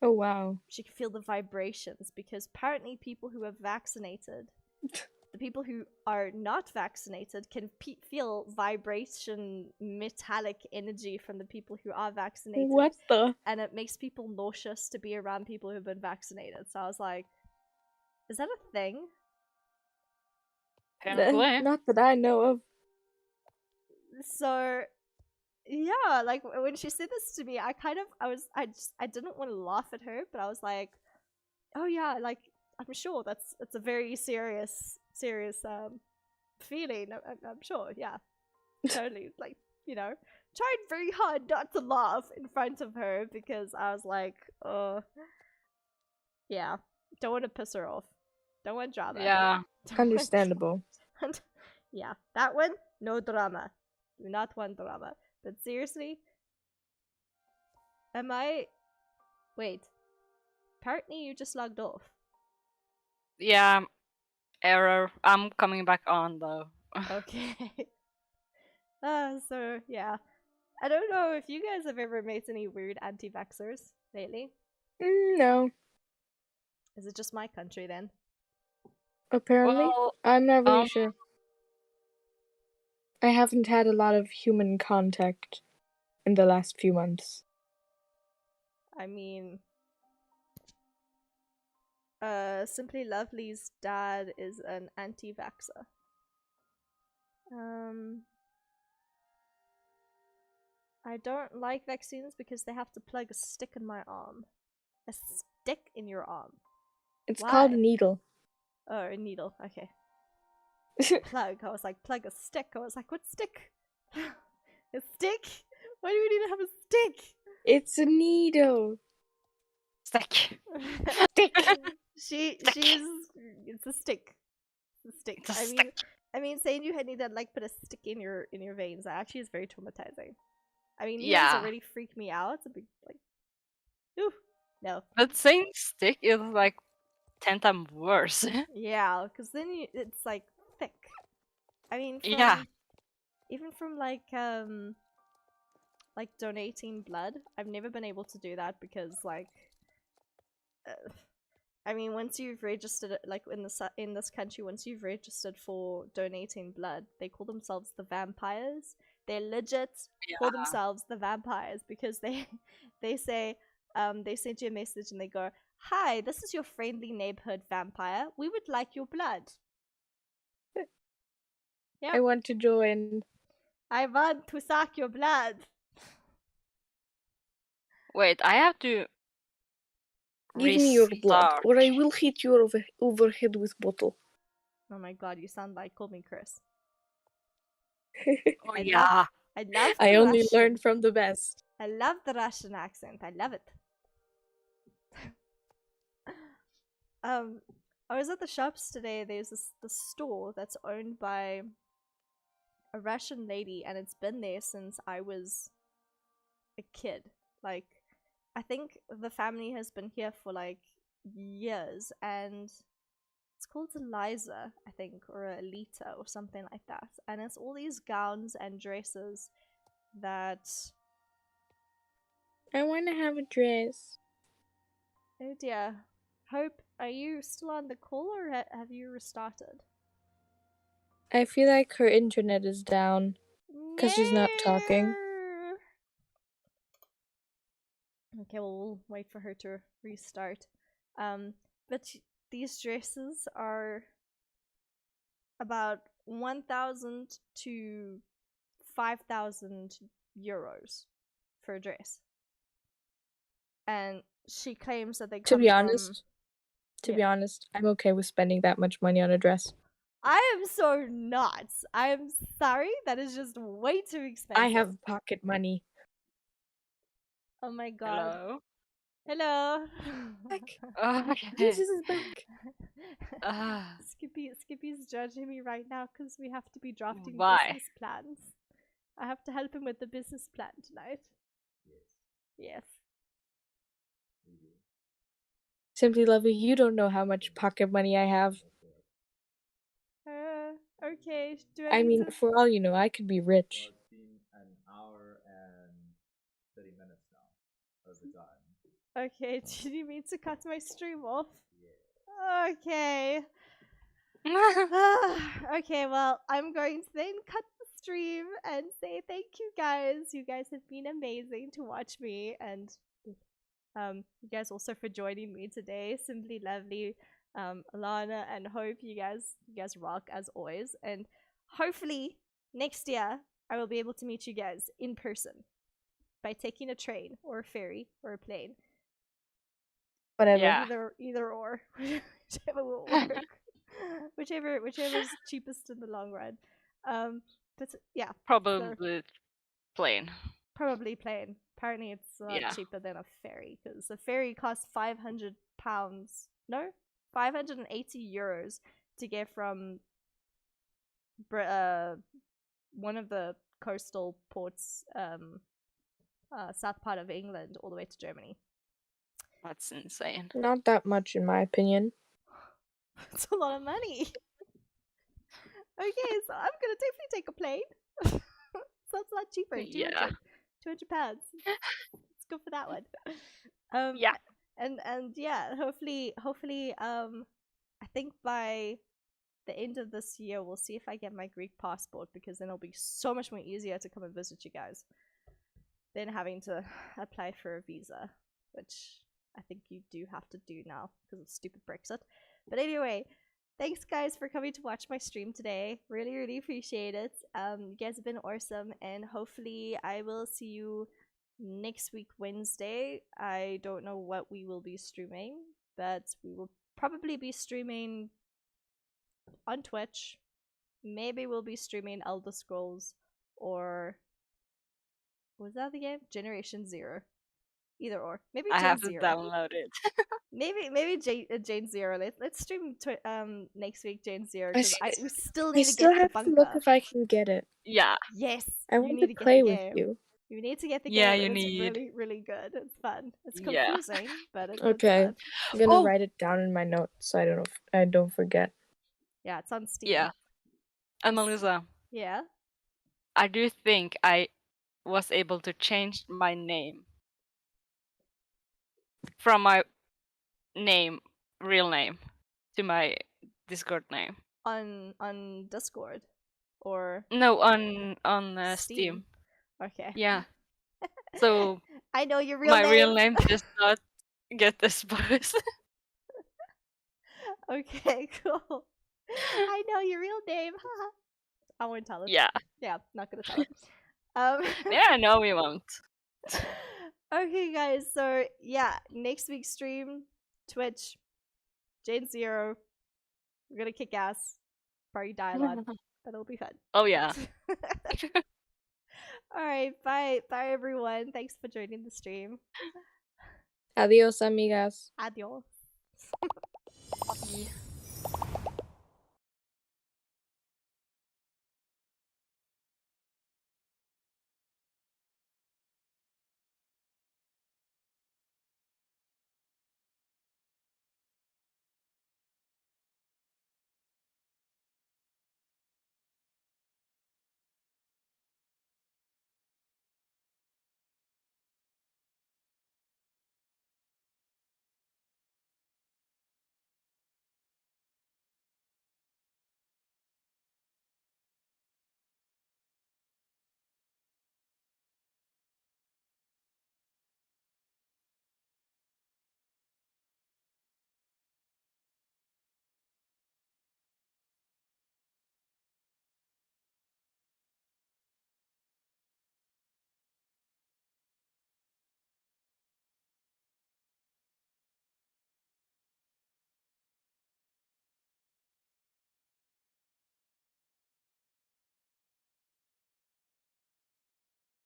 Oh wow. She can feel the vibrations because apparently people who are vaccinated, the people who are not vaccinated can feel vibration, metallic energy from the people who are vaccinated. What the? And it makes people nauseous to be around people who've been vaccinated. So I was like, is that a thing? Apparently. Not that I know of. So yeah, like when she said this to me, I didn't want to laugh at her, but I was like, oh yeah, like I'm sure it's a very serious feeling. I'm sure, yeah, totally. Like, you know, tried very hard not to laugh in front of her because I was like, yeah, don't want to piss her off. Don't want drama. Yeah. Don't want Understandable. drama. Yeah, that one, no drama. Do not want drama. But seriously, am I? Wait. Apparently, you just logged off. Yeah. Error. I'm coming back on though. Okay. So yeah. I don't know if you guys have ever met any weird anti-vaxxers lately. No, Is it just my country then? apparently. Well, I'm not really um, sure. I haven't had a lot of human contact in the last few months. I mean, Simply Lovely's dad is an anti-vaxxer. I don't like vaccines because they have to plug a stick in my arm. A stick in your arm. It's Why? called a needle. Oh, a needle. Okay. Plug. I was like, plug a stick. I was like, what stick? A stick? Why do we need to have a stick? It's a needle. stick. She's it's a stick. It's a stick. It's a I stick. mean saying you need to like put a stick in your veins actually is very traumatizing. I mean, needles Yeah. already freak me out. It's a big like ooh, no. But saying stick is like 10 times worse. Yeah, because then it's like thick. I mean, Yeah. even from like donating blood, I've never been able to do that because like, I mean, once you've registered like in this country, once you've registered for donating blood, they call themselves the vampires. They legit call themselves the vampires because they say they send you a message and they go, "Hi, this is your friendly neighborhood vampire. We would like your blood." Yep. I want to join. I want to suck your blood. Wait, I have to Give me your blood, restart. or I will hit you overhead with bottle. Oh my god, you sound like call me Chris. Oh I yeah. I love the I only Russian. learned from the best. I love the Russian accent. I love it. I was at the shops today. There's this store that's owned by a Russian lady, and it's been there since I was a kid. Like, I think the family has been here for like years, and it's called Eliza, I think, or Alita, or something like that. And it's all these gowns and dresses that. I want to have a dress. Oh dear. Hope, are you still on the call or have you restarted? I feel like her internet is down because she's not talking. Okay, well, we'll wait for her to restart. But these dresses are about 1,000 to 5,000 euros for a dress. And she claims that they come To be from... honest, I'm okay with spending that much money on a dress. I am so not. I am sorry. That is just way too expensive. I have pocket money. Oh my god. Hello. Hello. Okay. Jesus is back. Skippy's judging me right now because we have to be drafting Why? business plans. I have to help him with the business plan tonight. Yes. Simply Lovely, you don't know how much pocket money I have. Okay. Do I need mean, to... for all you know, I could be rich. It's been an hour and 30 minutes now of the time. Okay, do you mean to cut my stream off? Okay. Okay, well, I'm going to then cut the stream and say thank you guys. You guys have been amazing to watch me, and you guys also for joining me today. Simply Lovely, Alana, and Hope. You guys rock as always. And hopefully next year I will be able to meet you guys in person by taking a train or a ferry or a plane. Whatever. Yeah. Either or, whichever will work. whichever's cheapest in the long run. But yeah, Probably plane. Probably plane. Apparently, it's a lot Yeah. cheaper than a ferry because a ferry costs £500. No, €580 to get from one of the coastal ports, south part of England, all the way to Germany. That's insane. Not that much, in my opinion. It's a lot of money. Okay, so I'm gonna definitely take a plane. Sounds a lot cheaper. Yeah. £200. Let's go for that one. Yeah. And yeah, hopefully, I think by the end of this year, we'll see if I get my Greek passport, because then it'll be so much more easier to come and visit you guys than having to apply for a visa, which I think you do have to do now because of stupid Brexit. But anyway, thanks guys for coming to watch my stream today. Really, really appreciate it. You guys have been awesome, and hopefully I will see you next week Wednesday. I don't know what we will be streaming, but we will probably be streaming on Twitch. Maybe we'll be streaming Elder Scrolls, or was that the game? Generation Zero. Either or. Maybe I Gen have to Zero. download it. Maybe Jane Zero. Let's stream next week Jane Zero, because we still I need to still get have the to look bunker. if I can get it. Yeah. Yes, I you want need to to get play the with game. you. You need to get the Yeah, game. you It's need. really, really good. It's fun. It's Yeah. confusing, but it's Okay. fun. I'm gonna Oh! write it down in my notes so I don't forget. Yeah, it's on Steam. Yeah. And Melissa, Yeah. I do think I was able to change my name from my real name, to my Discord name. On Discord, or No, on Steam. Okay. Yeah. So I know your real my name. real name does not get exposed. Okay, cool. I know your real name. I won't tell it. Yeah. Yeah, not gonna tell it. Yeah, no, we won't. Okay, guys. So yeah, next week's stream, Twitch, Jane Zero. We're gonna kick ass. Probably die a lot, but it'll be fun. Oh yeah. All right, bye, everyone. Thanks for joining the stream. Adios, amigas. Adios. Yeah.